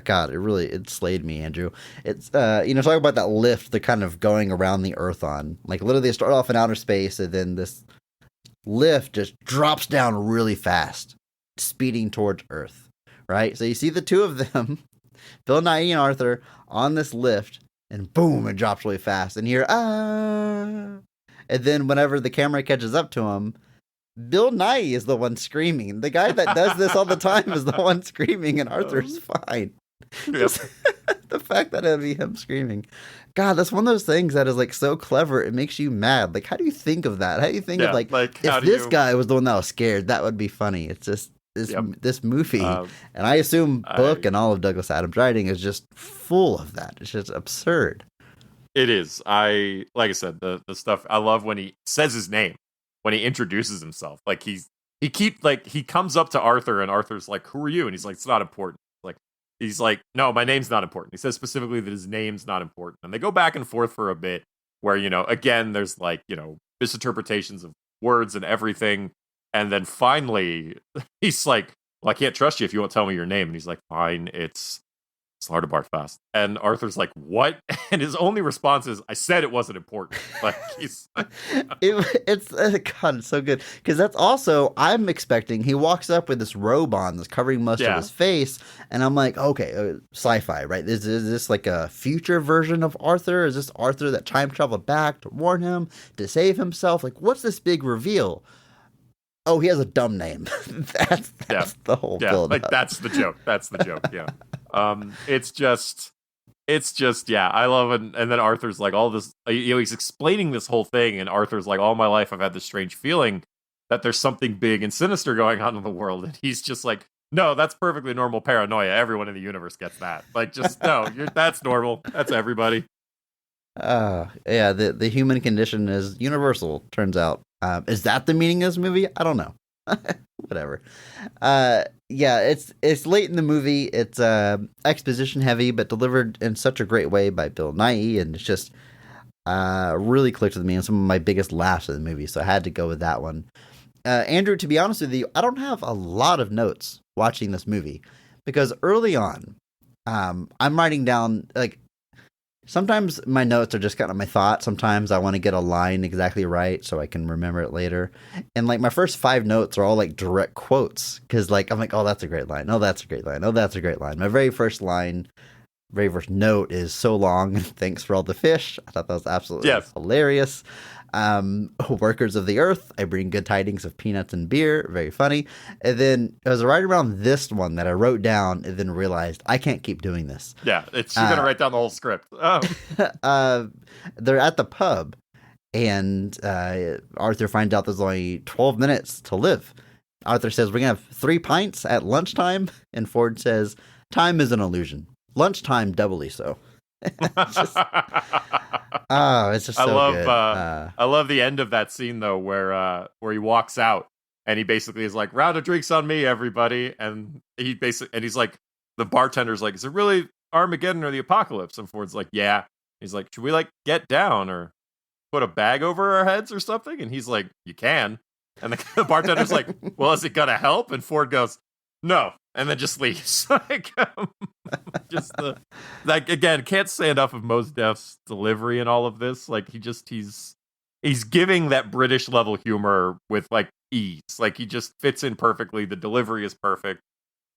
God, it slayed me, Andrew. It's talk about that lift they're kind of going around the Earth on. Like literally, they start off in outer space, and then this lift just drops down really fast, speeding towards Earth. Right, so you see the two of them, Bill Nighy and Arthur, on this lift, and boom, it drops really fast, and you hear ah, and then whenever the camera catches up to him, Bill Nighy is the one screaming. The guy that does this all the time is the one screaming, and Arthur's fine. Yep. Just the fact that it'd be him screaming. God, that's one of those things that is like so clever. It makes you mad. Like, how do you think of that? How do you think of like if this guy was the one that was scared, that would be funny. It's just this movie, and I assume book and all of Douglas Adams' writing is just full of that. It's just absurd. It is. Like I said, the stuff I love when he says his name. When he introduces himself, like he comes up to Arthur, and Arthur's like, "Who are you?" And he's like, "It's not important." He's like, "No, my name's not important." He says specifically that his name's not important, and they go back and forth for a bit, where again, there's misinterpretations of words and everything, and then finally he's like, "Well, I can't trust you if you won't tell me your name." And he's like, "Fine, it's Slartibartfast." And Arthur's like, "What?" And his only response is, "I said it wasn't important." Like he's it's God, it's so good, because that's also, I'm expecting he walks up with this robe on that's covering most of his face, and I'm like, okay, sci-fi, right? Is this like a future version of Arthur? Is this Arthur that time traveled back to warn him, to save himself? Like, what's this big reveal? Oh, he has a dumb name. that's the whole build. Like that's the joke. That's the joke. Yeah. It's just, yeah, I love it. And then Arthur's like, all this, he's explaining this whole thing, and Arthur's like, all my life I've had this strange feeling that there's something big and sinister going on in the world. And he's just like, no, that's perfectly normal paranoia. Everyone in the universe gets that. Like, just, no, that's normal. That's everybody. Yeah, the human condition is universal, turns out. Is that the meaning of this movie? I don't know. Whatever. Yeah, it's late in the movie. It's exposition heavy, but delivered in such a great way by Bill Nighy, and it's just really clicked with me, and some of my biggest laughs of the movie. So I had to go with that one. Andrew, to be honest with you, I don't have a lot of notes watching this movie, because early on, I'm writing down, like, sometimes my notes are just kind of my thoughts. Sometimes I want to get a line exactly right so I can remember it later. And like my first 5 notes are all like direct quotes, because like I'm like, oh, that's a great line. Oh, that's a great line. Oh, that's a great line. My very first note is "So long, thanks for all the fish." I thought that was absolutely hilarious. Workers of the earth, I bring good tidings of peanuts and beer. Very funny. And then it was right around this one that I wrote down and then realized I can't keep doing this. Yeah, you're going to write down the whole script. Oh. They're at the pub, and Arthur finds out there's only 12 minutes to live. Arthur says, "We're going to have 3 pints at lunchtime." And Ford says, "Time is an illusion. Lunchtime doubly so." It's just so good. I love the end of that scene though, where he walks out and he basically is like, "Round of drinks on me, everybody." And he's like, the bartender's like, "Is it really Armageddon or the apocalypse?" And Ford's like, "Yeah." He's like, "Should we like get down or put a bag over our heads or something?" And he's like, "You can." And the bartender's like, "Well, is it gonna help?" And Ford goes, "No." And then just leaves. Again, can't say enough of Mos Def's delivery in all of this. Like he's giving that British level humor with like ease. Like he just fits in perfectly. The delivery is perfect.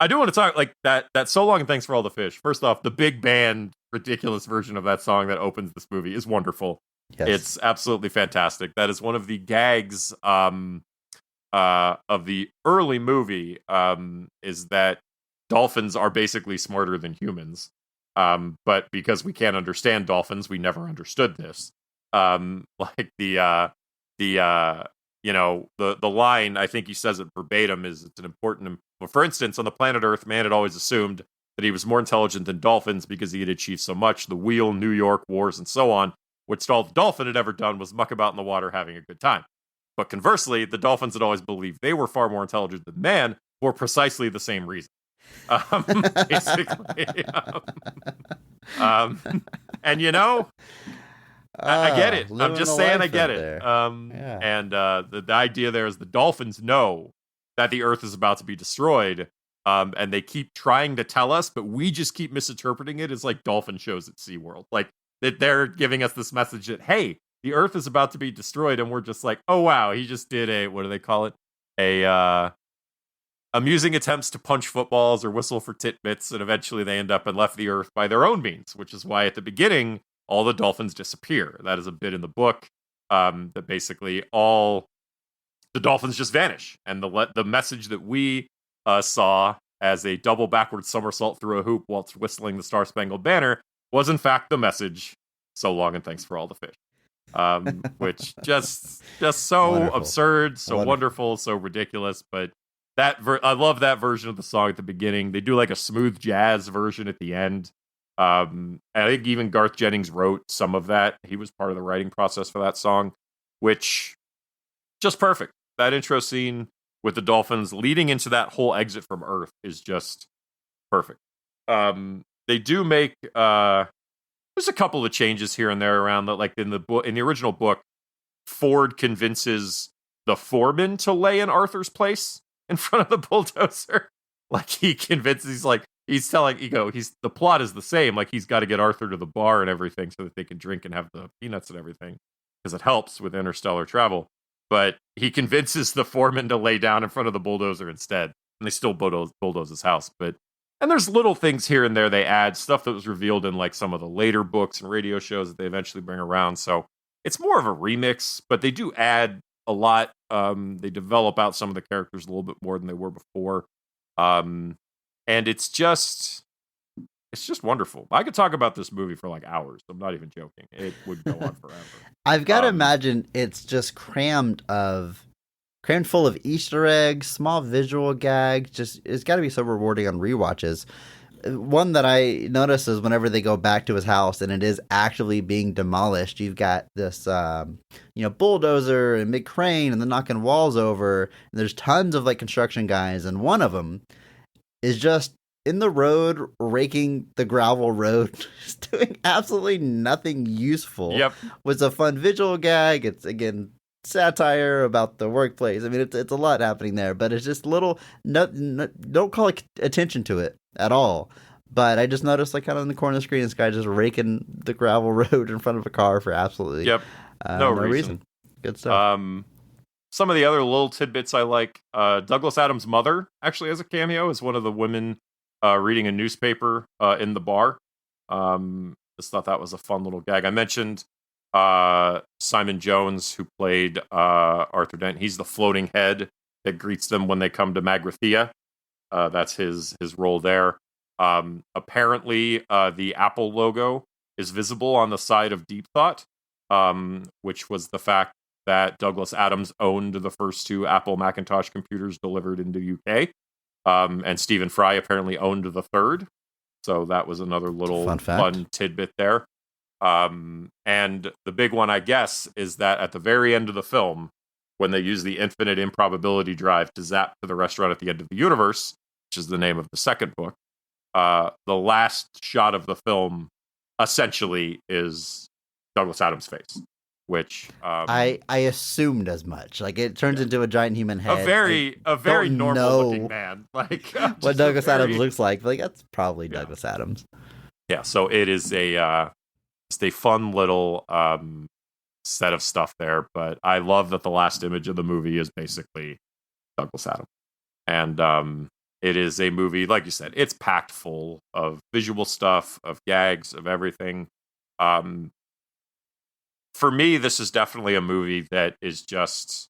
I do want to talk like that "So Long and Thanks for All the Fish." First off, the big band ridiculous version of that song that opens this movie is wonderful. Yes. It's absolutely fantastic. That is one of the gags of the early movie, is that dolphins are basically smarter than humans. But because we can't understand dolphins, we never understood this. Like the line, I think he says it verbatim, is it's an important. For instance, on the planet Earth, man had always assumed that he was more intelligent than dolphins because he had achieved so much: the wheel, New York, wars, and so on. Which all the dolphin had ever done was muck about in the water having a good time. But conversely, the dolphins had always believed they were far more intelligent than man for precisely the same reason. Basically. And I get it. I'm just saying I get it. And the idea there is the dolphins know that the Earth is about to be destroyed. And they keep trying to tell us, but we just keep misinterpreting it as like dolphin shows at SeaWorld. Like that they're giving us this message that, hey, the Earth is about to be destroyed, and we're just like, oh wow, he just did a, what do they call it? Amusing attempts to punch footballs or whistle for titbits, and eventually they end up and left the Earth by their own means, which is why at the beginning all the dolphins disappear. That is a bit in the book that basically all the dolphins just vanish, and the message that we saw as a double backward somersault through a hoop whilst whistling the Star Spangled Banner was in fact the message. So long and thanks for all the fish. Which just so Wonderful. absurd, so wonderful, so ridiculous. But I love that version of the song at the beginning. They do like a smooth jazz version at the end. And I think even Garth Jennings wrote some of that. He was part of the writing process for that song, which just perfect. That intro scene with the dolphins leading into that whole exit from Earth is just perfect. They do make there's a couple of changes here and there around that, like in the original book, Ford convinces the foreman to lay in Arthur's place in front of the bulldozer. Like he convinces, the plot is the same. Like he's got to get Arthur to the bar and everything so that they can drink and have the peanuts and everything, because it helps with interstellar travel. But he convinces the foreman to lay down in front of the bulldozer instead, and they still bulldoze his house. And there's little things here and there they add, stuff that was revealed in like some of the later books and radio shows that they eventually bring around. So it's more of a remix, but they do add a lot. They develop out some of the characters a little bit more than they were before. And it's just wonderful. I could talk about this movie for like hours. I'm not even joking. It would go on forever. I've got to imagine it's just crammed full of Easter eggs, small visual gags. It's got to be so rewarding on rewatches. One that I notice is whenever they go back to his house and it is actually being demolished, you've got this, bulldozer and big crane and they're knocking walls over. And there's tons of like construction guys, and one of them is just in the road raking the gravel road, just doing absolutely nothing usful. Yep, was a fun visual gag. It's again satire about the workplace. I mean, it's a lot happening there, but it's just little. Don't call attention to it at all. But I just noticed, like, kind of in the corner of the screen, this guy just raking the gravel road in front of a car for absolutely no reason. Good stuff. Some of the other little tidbits I like. Douglas Adams' mother actually has a cameo as one of the women reading a newspaper in the bar. Just thought that was a fun little gag. I mentioned Simon Jones, who played Arthur Dent. He's the floating head that greets them when they come to Magrathea. That's his role there. Apparently, the Apple logo is visible on the side of Deep Thought, which was the fact that Douglas Adams owned the first two Apple Macintosh computers delivered into the UK. And Stephen Fry apparently owned the third. So that was another little fun tidbit there. And the big one, I guess, is that at the very end of the film, when they use the infinite improbability drive to zap to the restaurant at the end of the universe, which is the name of the second book, the last shot of the film essentially is Douglas Adams' face, which I assumed as much. Like, it turns into a giant human head. A very normal looking man. Like what Douglas Adams looks like. Like, that's probably Douglas Adams. Yeah, so it is a fun little set of stuff there, but I love that the last image of the movie is basically Douglas Adams. And it is a movie, like you said, it's packed full of visual stuff, of gags, of everything. For me, this is definitely a movie that is just,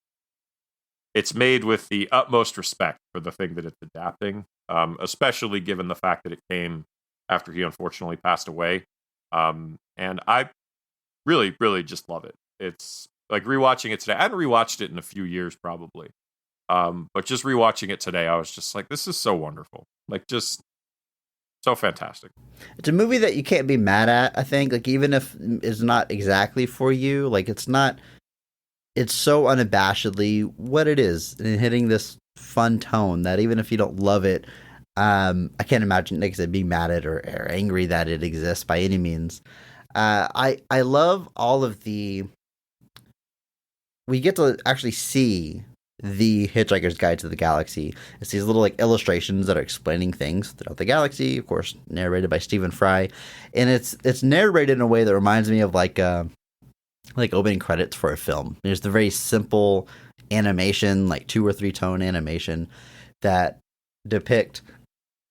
it's made with the utmost respect for the thing that it's adapting, especially given the fact that it came after he unfortunately passed away. And I really, really just love it. It's like rewatching it today. I hadn't rewatched it in a few years, probably. But just rewatching it today, I was just like, this is so wonderful. Like, just so fantastic. It's a movie that you can't be mad at, I think. Like, even if it's not exactly for you, like, it's so unabashedly what it is, and hitting this fun tone that even if you don't love it, I can't imagine, like I said, being mad at it or angry that it exists by any means. I love all of we get to actually see the Hitchhiker's Guide to the Galaxy. It's these little like illustrations that are explaining things throughout the galaxy, of course, narrated by Stephen Fry. And it's narrated in a way that reminds me of like opening credits for a film. There's the very simple animation, like 2 or 3 tone animation that depict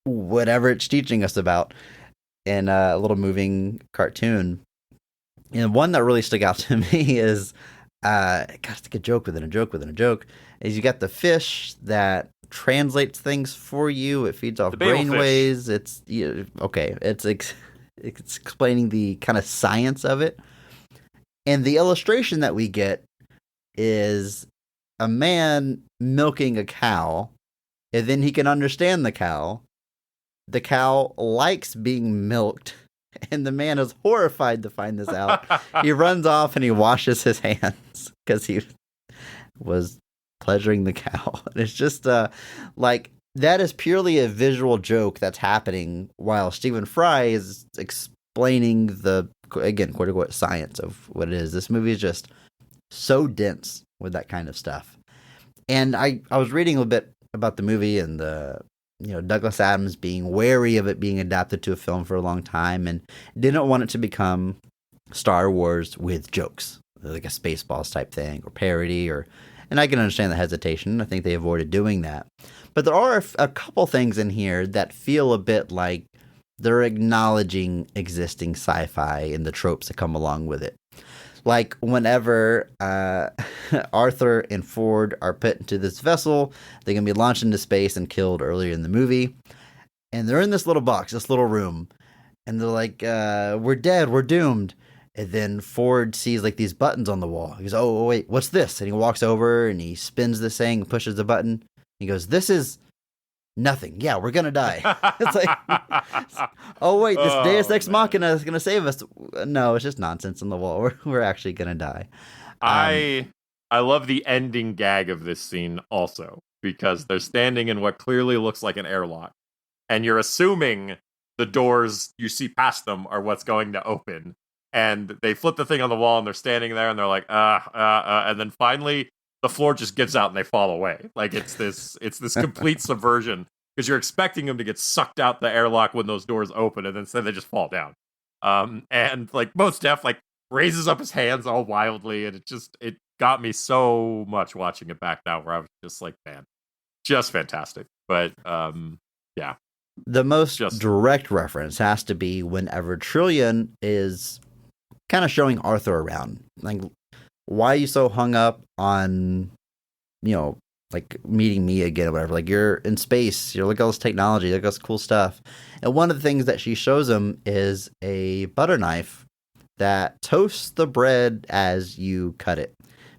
whatever it's teaching us about in a little moving cartoon. And one that really stuck out to me is, it's like a joke within a joke within a joke, is you got the fish that translates things for you. It feeds off brainwaves. It's okay. It's explaining the kind of science of it. And the illustration that we get is a man milking a cow, and then he can understand the cow. The cow likes being milked, and the man is horrified to find this out. He runs off and he washes his hands because he was pleasuring the cow. And it's just like that is purely a visual joke that's happening while Stephen Fry is explaining the, again, quote unquote, science of what it is. This movie is just so dense with that kind of stuff. And I was reading a little bit about the movie and Douglas Adams being wary of it being adapted to a film for a long time and didn't want it to become Star Wars with jokes, like a Spaceballs type thing or parody, and I can understand the hesitation. I think they avoided doing that. But there are a couple things in here that feel a bit like they're acknowledging existing sci-fi and the tropes that come along with it. Like whenever Arthur and Ford are put into this vessel, they're going to be launched into space and killed earlier in the movie. And they're in this little box, this little room. And they're like, we're dead, we're doomed. And then Ford sees like these buttons on the wall. He goes, oh, wait, what's this? And he walks over and he spins this thing and pushes the button. He goes, this is nothing. Yeah, we're going to die. It's like, oh, wait, this Deus Ex Machina is going to save us. No, it's just nonsense on the wall. We're actually going to die. I love the ending gag of this scene also, because they're standing in what clearly looks like an airlock. And you're assuming the doors you see past them are what's going to open. And they flip the thing on the wall and they're standing there and they're like, and then finally the floor just gives out and they fall away. Like it's this complete subversion, because you're expecting them to get sucked out the airlock when those doors open, and instead they just fall down. And like Mos Def like raises up his hands all wildly, and it got me so much watching it back now, where I was just like, man, just fantastic. But yeah. The most direct reference has to be whenever Trillian is kind of showing Arthur around. Like, why are you so hung up on, like meeting me again or whatever? Like, you're in space, you're look at all this technology, look at all this cool stuff. And one of the things that she shows him is a butter knife that toasts the bread as you cut it,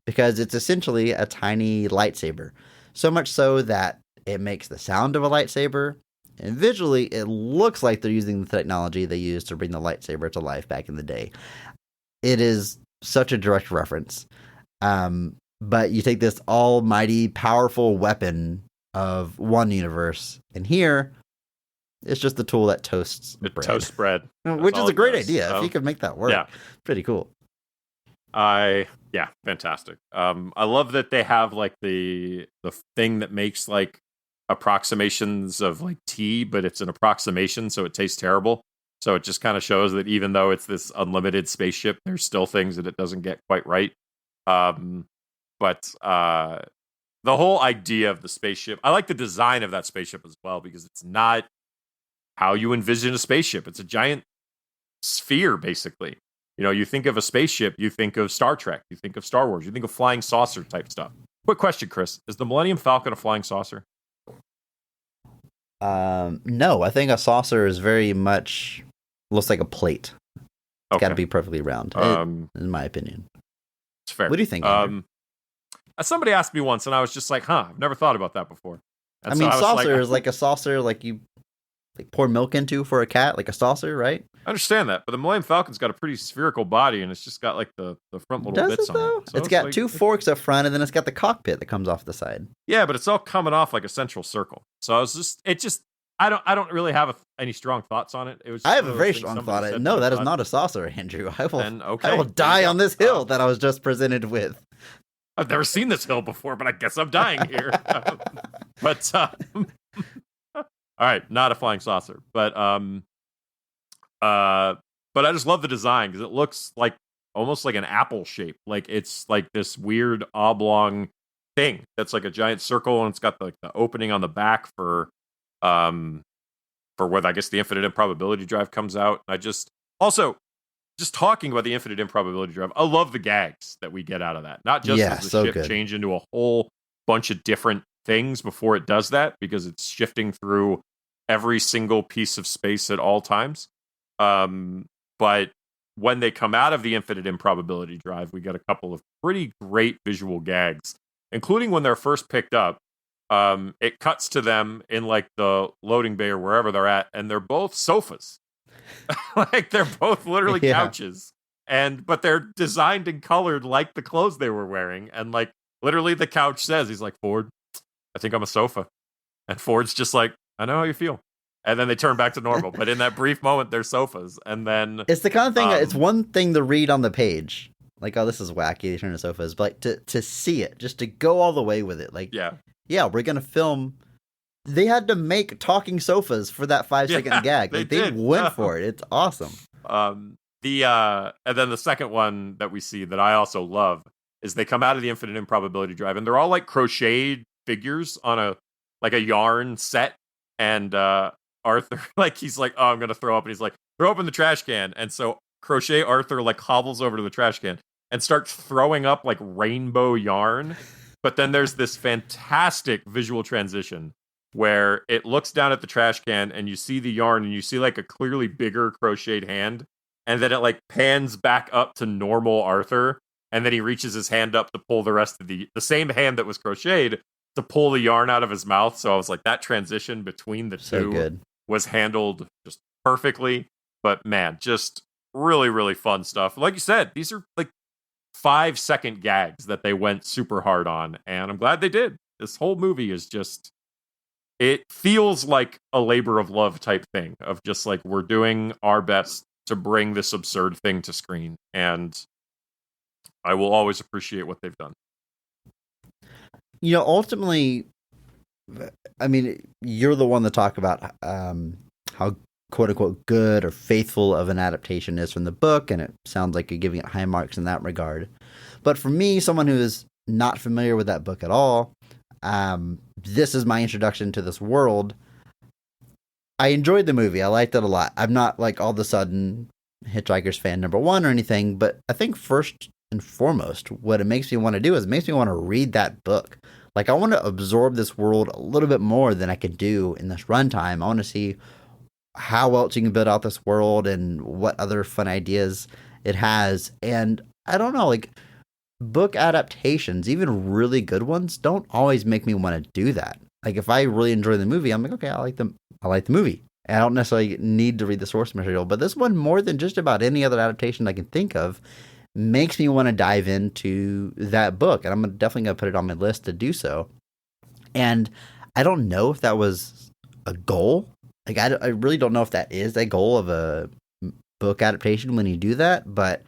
because it's essentially a tiny lightsaber. So much so that it makes the sound of a lightsaber, and visually it looks like they're using the technology they used to bring the lightsaber to life back in the day. It is such a direct reference. But you take this almighty, powerful weapon of one universe, and here it's just the tool that toasts bread. Toast bread. Which is a great idea. If you could make that work. Yeah. Pretty cool. Fantastic. I love that they have like the thing that makes like approximations of like tea, but it's an approximation, so it tastes terrible. So it just kind of shows that even though it's this unlimited spaceship, there's still things that it doesn't get quite right. But the whole idea of the spaceship, I like the design of that spaceship as well, because it's not how you envision a spaceship. It's a giant sphere, basically. You think of a spaceship, you think of Star Trek, you think of Star Wars, you think of flying saucer type stuff. Quick question, Chris. Is the Millennium Falcon a flying saucer? No, I think a saucer is very much looks like a plate. It's got to be perfectly round, in my opinion. It's fair. What do you think? Somebody asked me once, and I was just like, I've never thought about that before. And I mean, saucer is like a saucer, like you pour milk into for a cat, like a saucer, right? I understand that, but the Millennium Falcon's got a pretty spherical body, and it's just got like the front little bits on it. So it's got like 2 forks up front, and then it's got the cockpit that comes off the side. Yeah, but it's all coming off like a central circle. So I was I don't really have any strong thoughts on it. I have a very strong thought on it. No, that is not a saucer, Andrew. I will die on this hill that I was just presented with. I've never seen this hill before, but I guess I'm dying here. but all right, not a flying saucer, but I just love the design because it looks like almost like an apple shape. Like it's like this weird oblong thing that's like a giant circle, and it's got like the opening on the back for where I guess the infinite improbability drive comes out. I just also just talking about the infinite improbability drive. I love the gags that we get out of that. Not just Yeah, does the so ship good. change into a whole bunch of different things before it does that, because it's shifting through every single piece of space at all times. But when they come out of the infinite improbability drive, we get a couple of pretty great visual gags, including when they're first picked up. It cuts to them in like the loading bay or wherever they're at, and they're both sofas. Like they're both literally Yeah. couches, but they're designed and colored like the clothes they were wearing. And like literally the couch says, he's like, Ford, I think I'm a sofa. And Ford's just like, I know how you feel. And then they turn back to normal. But in that brief moment, they're sofas. And then It's the kind of thing. It's one thing to read on the page, like, oh, this is wacky. They turn to sofas, but like, to see it, just to go all the way with it, like, yeah, we're gonna film. They had to make talking sofas for that 5-second gag. Like, they went for it. It's awesome. And then the second one that we see that I also love is they come out of the infinite improbability drive, and they're all like crocheted figures on a yarn set. And Arthur, like, he's like, oh, I'm gonna throw up, and he's like, throw up in the trash can. And so Crochet Arthur like hobbles over to the trash can and starts throwing up like rainbow yarn. But then there's this fantastic visual transition where it looks down at the trash can and you see the yarn and you see like a clearly bigger crocheted hand. And then it like pans back up to normal Arthur. And then he reaches his hand up to pull the rest of the same hand that was crocheted to pull the yarn out of his mouth. So I was like, that transition between the two was handled just perfectly. But man, just really, really fun stuff. Like you said, these are like 5-second gags that they went super hard on, and I'm glad they did. This whole movie is just, it feels like a labor of love type thing of just like, we're doing our best to bring this absurd thing to screen, and I will always appreciate what they've done. You know, ultimately, I mean, you're the one to talk about how quote unquote good or faithful of an adaptation is from the book, and it sounds like you're giving it high marks in that regard. But for me, someone who is not familiar with that book at all, this is my introduction to this world. I enjoyed the movie. I liked it a lot. I'm not like all of a sudden Hitchhiker's fan number one or anything, but I think first and foremost, what it makes me want to do is it makes me want to read that book. Like, I want to absorb this world a little bit more than I could do in this runtime. I want to see how else you can build out this world and what other fun ideas it has. And I don't know, like, book adaptations, even really good ones, don't always make me want to do that. Like, if I really enjoy the movie, I'm like, okay, I like the movie. And I don't necessarily need to read the source material. But this one, more than just about any other adaptation I can think of, makes me want to dive into that book. And I'm definitely going to put it on my list to do so. And I don't know if that was a goal. Like, I really don't know if that is a goal of a book adaptation when you do that. But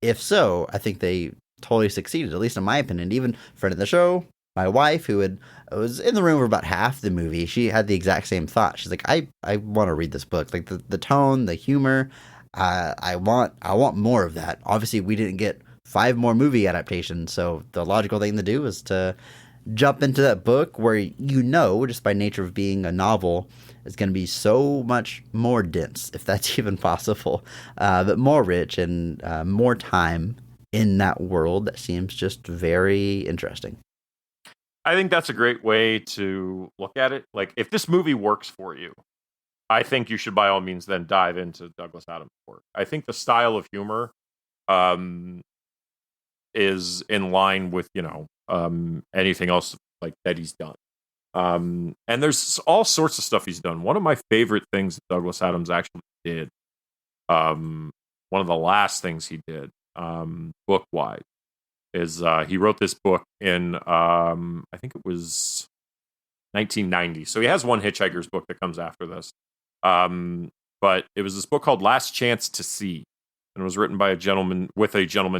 if so, I think they totally succeeded, at least in my opinion. Even friend of the show, my wife, who was in the room for about half the movie, she had the exact same thought. She's like, I want to read this book. Like, the tone, the humor, I want more of that. Obviously, we didn't get 5 more movie adaptations, so the logical thing to do is to jump into that book where, you know, just by nature of being a novel, is going to be so much more dense, if that's even possible, but more rich and more time in that world that seems just very interesting. I think that's a great way to look at it. Like, if this movie works for you, I think you should by all means then dive into Douglas Adams' work. I think the style of humor is in line with, anything else like that he's done. And there's all sorts of stuff he's done. One of my favorite things that Douglas Adams actually did, one of the last things he did, book-wise, is he wrote this book in, I think it was 1990. So he has one Hitchhiker's book that comes after this. But it was this book called Last Chance to See. And it was written by a gentleman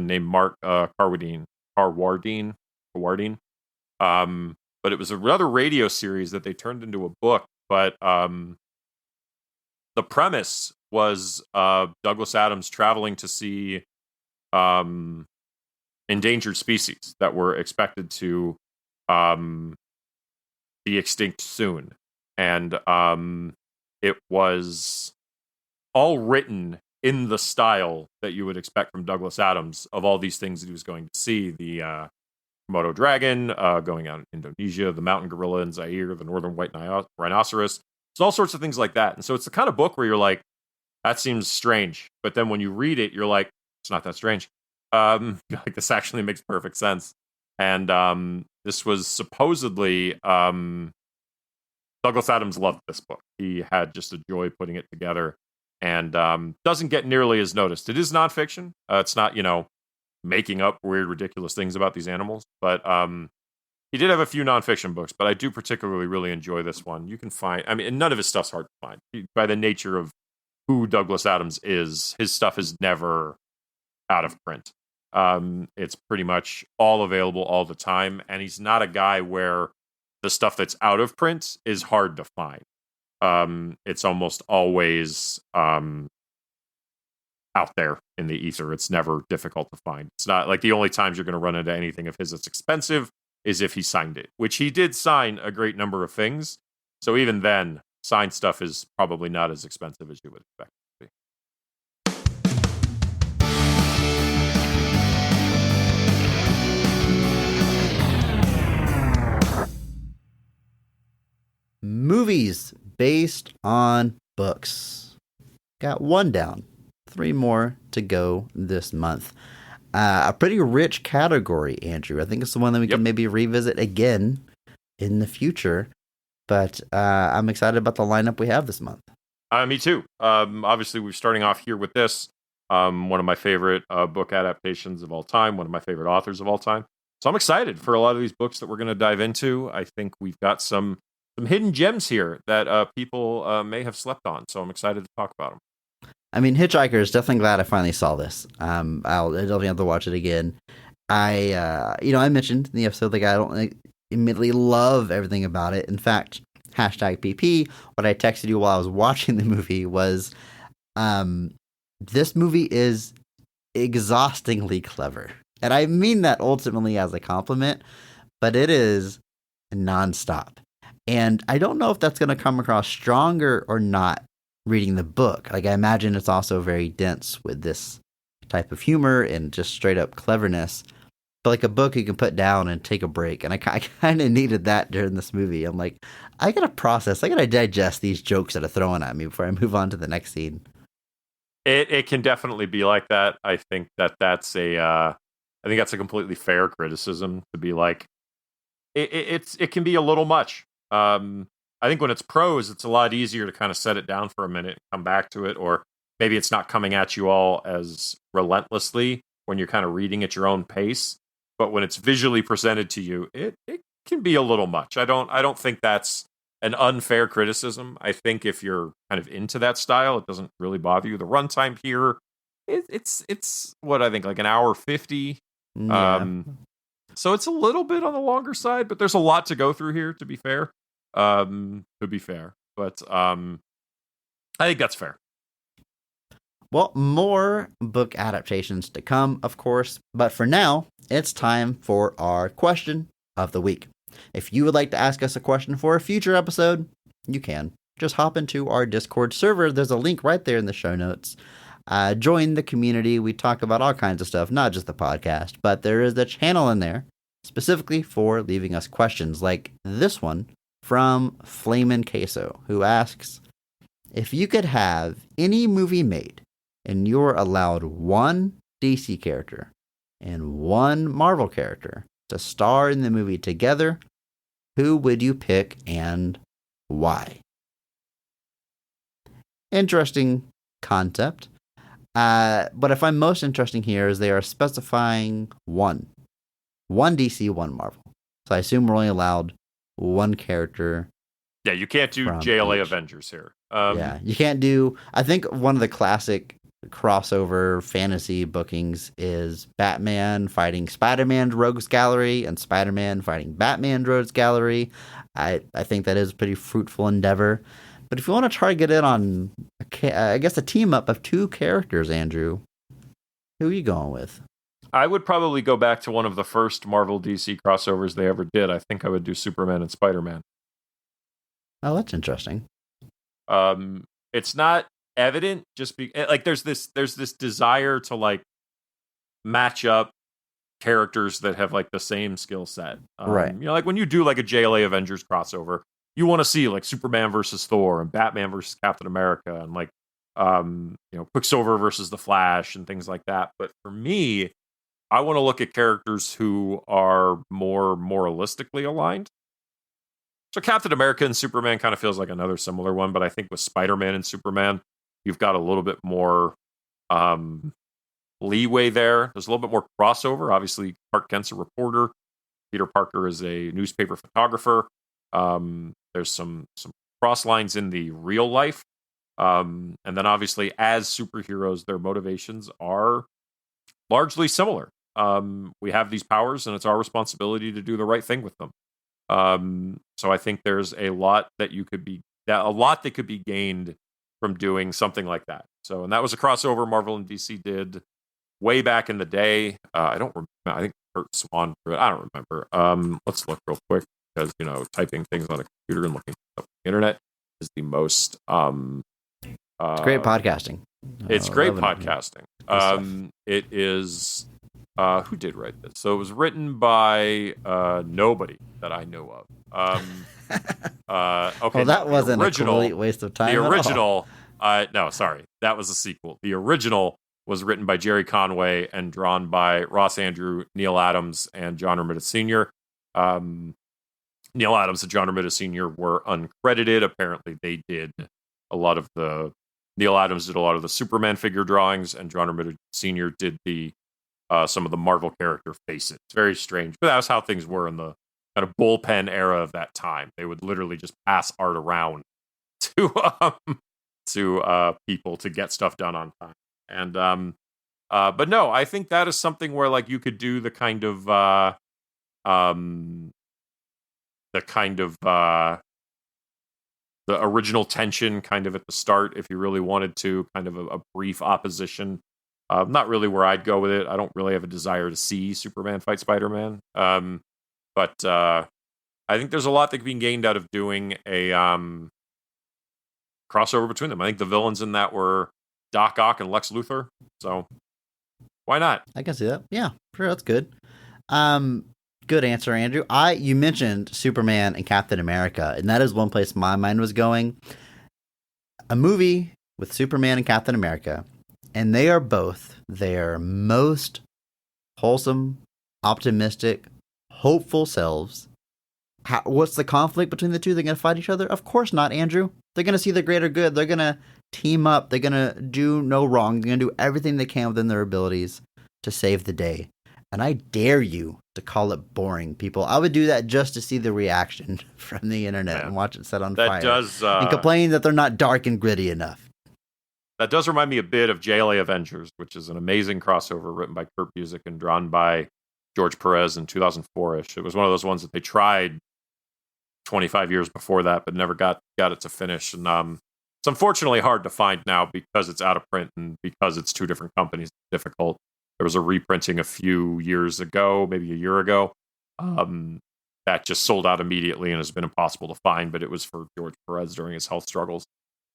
named Mark Carwadine. Harwardine. But it was another radio series that they turned into a book. But the premise was Douglas Adams traveling to see endangered species that were expected to be extinct soon. And it was all written in the style that you would expect from Douglas Adams of all these things that he was going to see. The Komodo dragon, going out in Indonesia, the mountain gorilla in Zaire, the northern white rhinoceros. It's all sorts of things like that. And so it's the kind of book where you're like, that seems strange. But then when you read it, you're like, it's not that strange. Like, this actually makes perfect sense. And this was supposedly Douglas Adams loved this book. He had just a joy putting it together, and doesn't get nearly as noticed. It is nonfiction. It's not, making up weird, ridiculous things about these animals. But he did have a few nonfiction books, but I do particularly really enjoy this one. You can find, none of his stuff's hard to find. By the nature of who Douglas Adams is, his stuff is never out of print. It's pretty much all available all the time, and he's not a guy where the stuff that's out of print is hard to find. It's almost always out there in the ether. It's never difficult to find. It's not like the only times you're going to run into anything of his that's expensive is if he signed it, which he did sign a great number of things. So even then, signed stuff is probably not as expensive as you would expect it to be. Movies based on books. Got one down. 3 more to go this month. A pretty rich category, Andrew. I think it's the one that we can maybe revisit again in the future. But I'm excited about the lineup we have this month. Me too. Obviously, we're starting off here with this. One of my favorite book adaptations of all time. One of my favorite authors of all time. So I'm excited for a lot of these books that we're going to dive into. I think we've got some hidden gems here that people may have slept on. So I'm excited to talk about them. Hitchhiker is definitely glad I finally saw this. I'll definitely have to watch it again. I mentioned in the episode, I don't immediately love everything about it. In fact, #PP, what I texted you while I was watching the movie was, this movie is exhaustingly clever. And I mean that ultimately as a compliment, but it is nonstop. And I don't know if that's going to come across stronger or not reading the book. I imagine it's also very dense with this type of humor and just straight up cleverness. But a book you can put down and take a break. And I kind of needed that during this movie. I'm like, I got to digest these jokes that are thrown at me before I move on to the next scene. It can definitely be like that. I think that's a completely fair criticism to be like, it can be a little much. I think when it's prose, it's a lot easier to kind of set it down for a minute and come back to it, or maybe it's not coming at you all as relentlessly when you're kind of reading at your own pace. But when it's visually presented to you, it can be a little much. I don't think that's an unfair criticism. I think if you're kind of into that style, it doesn't really bother you. The runtime here, it's what I think, like an hour 50. Yeah. So it's a little bit on the longer side, but there's a lot to go through here, to be fair. But I think that's fair. Well, more book adaptations to come, of course, but for now, it's time for our question of the week. If you would like to ask us a question for a future episode, you can. Just hop into our Discord server. There's a link right there in the show notes. Join the community. We talk about all kinds of stuff, not just the podcast, but there is a channel in there specifically for leaving us questions like this one from Flamin' Queso, who asks, if you could have any movie made and you're allowed one DC character and one Marvel character to star in the movie together, who would you pick and why? Interesting concept. What I find most interesting here is they are specifying one DC, one Marvel. So I assume we're only allowed one character. Yeah, you can't do JLA Avengers here. Yeah, you can't do. I think one of the classic crossover fantasy bookings is Batman fighting Spider-Man Rogues Gallery and Spider-Man fighting Batman Rogues Gallery. I think that is a pretty fruitful endeavor. But if you want to try to get in on, I guess, a team up of two characters, Andrew, who are you going with? I would probably go back to one of the first Marvel DC crossovers they ever did. I think I would do Superman and Spider-Man. Oh, that's interesting. It's not evident, just like there's this desire to like match up characters that have like the same skill set. Right. You know, like when you do like a JLA Avengers crossover, you want to see like Superman versus Thor and Batman versus Captain America and like you know, Quicksilver versus the Flash and things like that. But for me, I want to look at characters who are more moralistically aligned. So Captain America and Superman kind of feels like another similar one, but I think with Spider-Man and Superman, you've got a little bit more leeway there. There's a little bit more crossover. Obviously, Clark Kent's a reporter. Peter Parker is a newspaper photographer. There's some cross lines in the real life. And then obviously, as superheroes, their motivations are largely similar. We have these powers, and it's our responsibility to do the right thing with them. So I think there's a lot that could be gained from doing something like that. So, and that was a crossover Marvel and DC did way back in the day. I don't remember. I think Kurt Swan drew it. I don't remember. Let's look real quick because, you know, typing things on a computer and looking up on the internet is the most. It's great podcasting. It's great podcasting. It is. Who did write this? So it was written by nobody that I know of. Okay, well, that wasn't a original, complete waste of time. The original, no, sorry, that was a sequel. The original was written by Jerry Conway and drawn by Ross Andrew, Neil Adams, and John Romita Sr. Neil Adams and John Romita Sr. were uncredited. Apparently, they did a lot of the. Neil Adams did a lot of the Superman figure drawings, and John Romita Sr. did some of the Marvel character faces. It's very strange, but that was how things were in the kind of bullpen era of that time. They would literally just pass art around to people to get stuff done on time. And but no, I think that is something where like you could do the kind of the original tension kind of at the start if you really wanted to, kind of a brief opposition. Not really where I'd go with it. I don't really have a desire to see Superman fight Spider-Man. But I think there's a lot that can be gained out of doing a crossover between them. I think the villains in that were Doc Ock and Lex Luthor. So why not? I can see that. Yeah, sure, that's good. Good answer, Andrew. You mentioned Superman and Captain America, and that is one place my mind was going. A movie with Superman and Captain America. And they are both their most wholesome, optimistic, hopeful selves. What's the conflict between the two? They're going to fight each other? Of course not, Andrew. They're going to see the greater good. They're going to team up. They're going to do no wrong. They're going to do everything they can within their abilities to save the day. And I dare you to call it boring, people. I would do that just to see the reaction from the internet and watch it set on fire. And complain that they're not dark and gritty enough. That does remind me a bit of JLA Avengers, which is an amazing crossover written by Kurt Busiek and drawn by George Perez in 2004-ish. It was one of those ones that they tried 25 years before that, but never got it to finish. And it's unfortunately hard to find now because it's out of print and because it's two different companies. It's difficult. There was a reprinting a few years ago, maybe a year ago, that just sold out immediately and has been impossible to find, but it was for George Perez during his health struggles.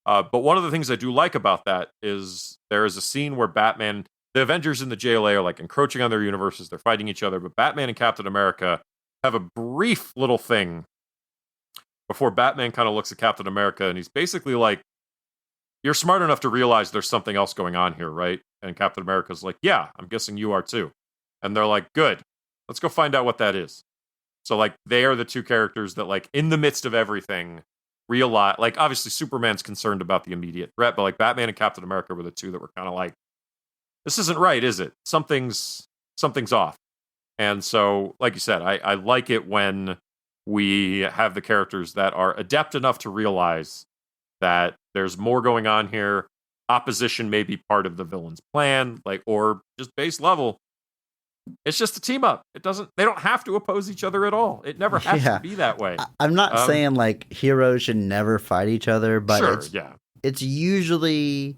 But one of the things I do like about that is there is a scene where Batman, the Avengers and the JLA are like encroaching on their universes. They're fighting each other, but Batman and Captain America have a brief little thing before Batman kind of looks at Captain America and he's basically like, you're smart enough to realize there's something else going on here, right? And Captain America's like, yeah, I'm guessing you are too. And they're like, good, let's go find out what that is. So like they are the two characters that like in the midst of everything realize, like obviously Superman's concerned about the immediate threat, but like Batman and Captain America were the two that were kind of like, this isn't right, is it? Something's off. And so, like you said, I like it when we have the characters that are adept enough to realize that there's more going on here. opposition may be part of the villain's plan, like, or just base level. It's just a team up. They don't have to oppose each other at all. It never has to be that way. I'm not saying like heroes should never fight each other, but sure, it's usually,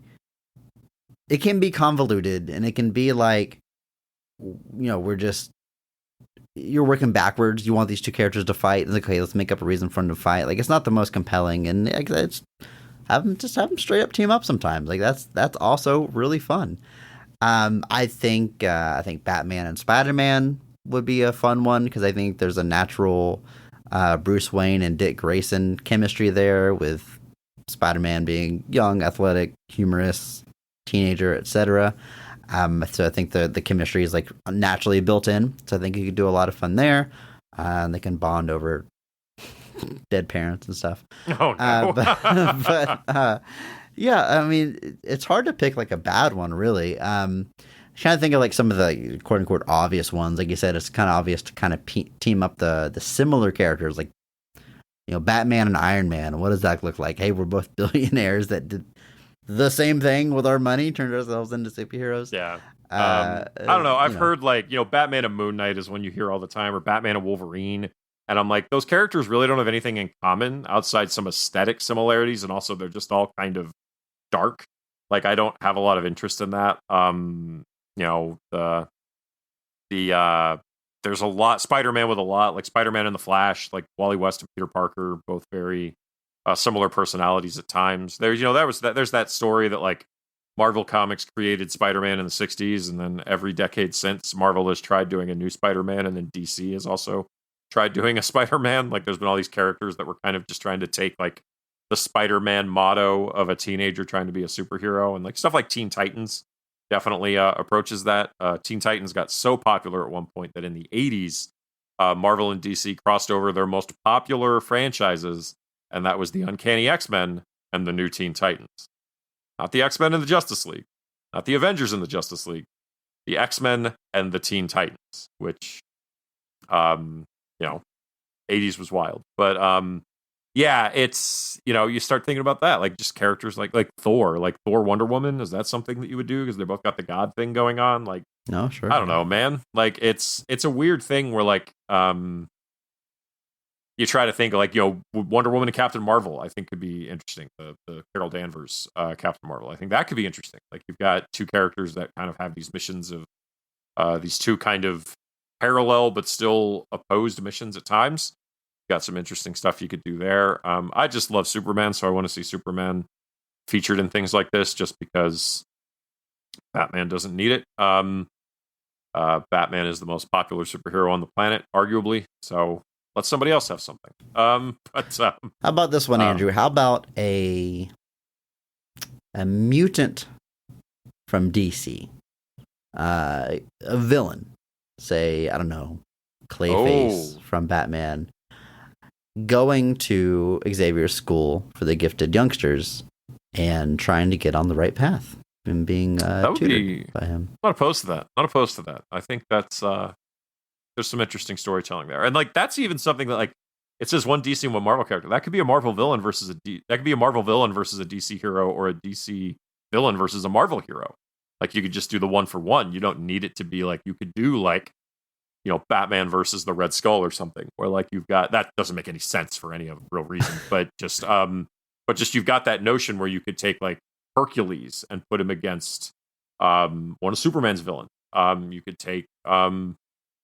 it can be convoluted, and it can be like, you're working backwards. You want these two characters to fight, and okay, let's make up a reason for them to fight. Like, it's not the most compelling, and it's have them straight up team up sometimes. Like, that's also really fun. I think Batman and Spider-Man would be a fun one, because I think there's a natural Bruce Wayne and Dick Grayson chemistry there, with Spider-Man being young, athletic, humorous, teenager, etc. So I think the chemistry is like naturally built in. So I think you could do a lot of fun there. And they can bond over dead parents and stuff. Oh no! But yeah, I mean, it's hard to pick like a bad one, really. Trying to think of like some of the quote unquote obvious ones. Like you said, it's kind of obvious to kind of team up the similar characters, like Batman and Iron Man. What does that look like? Hey, we're both billionaires that did the same thing with our money, turned ourselves into superheroes. Yeah. I don't know. I've heard like, Batman and Moon Knight is one you hear all the time, or Batman and Wolverine. And I'm like, those characters really don't have anything in common outside some aesthetic similarities. And also they're just all kind of dark. Like, I don't have a lot of interest in that. There's a lot, Spider-Man with a lot, like Spider-Man and the Flash, like Wally West and Peter Parker, both very similar personalities at times. There's that story that like Marvel Comics created Spider-Man in the 60s, and then every decade since, Marvel has tried doing a new Spider-Man, and then DC has also tried doing a Spider-Man. Like, there's been all these characters that were kind of just trying to take like the Spider-Man motto of a teenager trying to be a superhero, and like stuff like Teen Titans definitely approaches that. Teen Titans got so popular at one point that in the 80s, Marvel and DC crossed over their most popular franchises, and that was the Uncanny X-Men and the New Teen Titans. Not the X-Men and the Justice League, not the Avengers and the Justice League, the X-Men and the Teen Titans, which, 80s was wild. But yeah, it's, you start thinking about that, like just characters like Thor, Wonder Woman. Is that something that you would do? Because they both got the God thing going on. Like, no, sure. I don't know, man. Like, it's a weird thing where like, you try to think like, Wonder Woman and Captain Marvel, I think could be interesting. The Carol Danvers Captain Marvel, I think that could be interesting. Like, you've got two characters that kind of have these missions of these two kind of parallel but still opposed missions at times. Got some interesting stuff you could do there. I just love Superman, so I want to see Superman featured in things like this, just because Batman doesn't need it. Batman is the most popular superhero on the planet, arguably. So let somebody else have something. How about this one, Andrew? How about a mutant from DC, a villain, say, I don't know, Clayface from Batman, going to Xavier's school for the gifted youngsters and trying to get on the right path and being tutored by him. Not opposed to that. I think that's there's some interesting storytelling there, and like that's even something that like it says one DC and one Marvel character. That could be a Marvel villain versus a DC hero, or a DC villain versus a Marvel hero. Like, you could just do the one for one. You don't need it to be like, you could do like, Batman versus the Red Skull or something, where like you've got, that doesn't make any sense for any real reason, but just you've got that notion where you could take like Hercules and put him against one of Superman's villains. You could take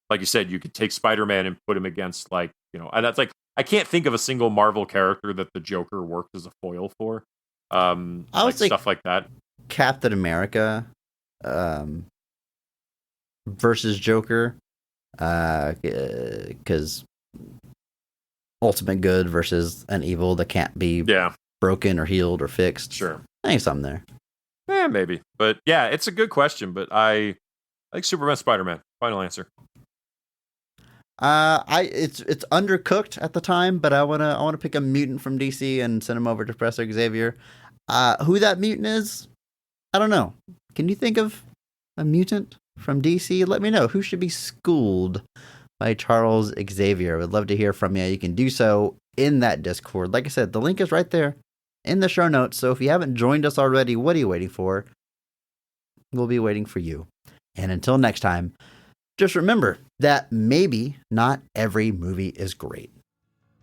like you said, you could take Spider-Man and put him against like, and that's like, I can't think of a single Marvel character that the Joker worked as a foil for. I would like say stuff like that. Captain America versus Joker. Because ultimate good versus an evil that can't be broken or healed or fixed. Sure, I think something there. Yeah, maybe, but yeah, it's a good question. But I like Superman, Spider-Man. Final answer. It's undercooked at the time, but I wanna pick a mutant from DC and send him over to Professor Xavier. Who that mutant is, I don't know. Can you think of a mutant from DC? Let me know. Who should be schooled by Charles Xavier? I would love to hear from you. You can do so in that Discord. Like I said, the link is right there in the show notes. So if you haven't joined us already, what are you waiting for? We'll be waiting for you. And until next time, just remember that maybe not every movie is great.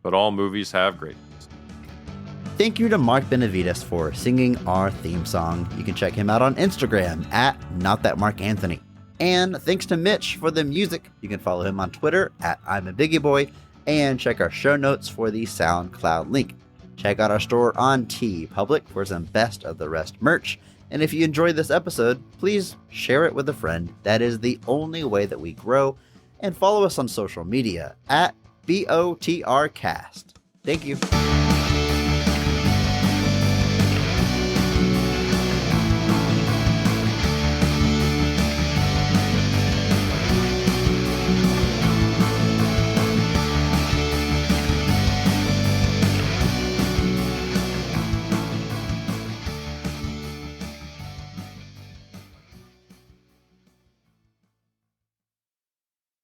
But all movies have great. Thank you to Mark Benavides for singing our theme song. You can check him out on Instagram at NotThatMarkAnthony. And thanks to Mitch for the music. You can follow him on Twitter at I'm a Biggie Boy, and check our show notes for the SoundCloud link. Check out our store on TeePublic for some Best of the Rest merch. And if you enjoyed this episode, please share it with a friend. That is the only way that we grow. And follow us on social media at BOTRcast. Thank you.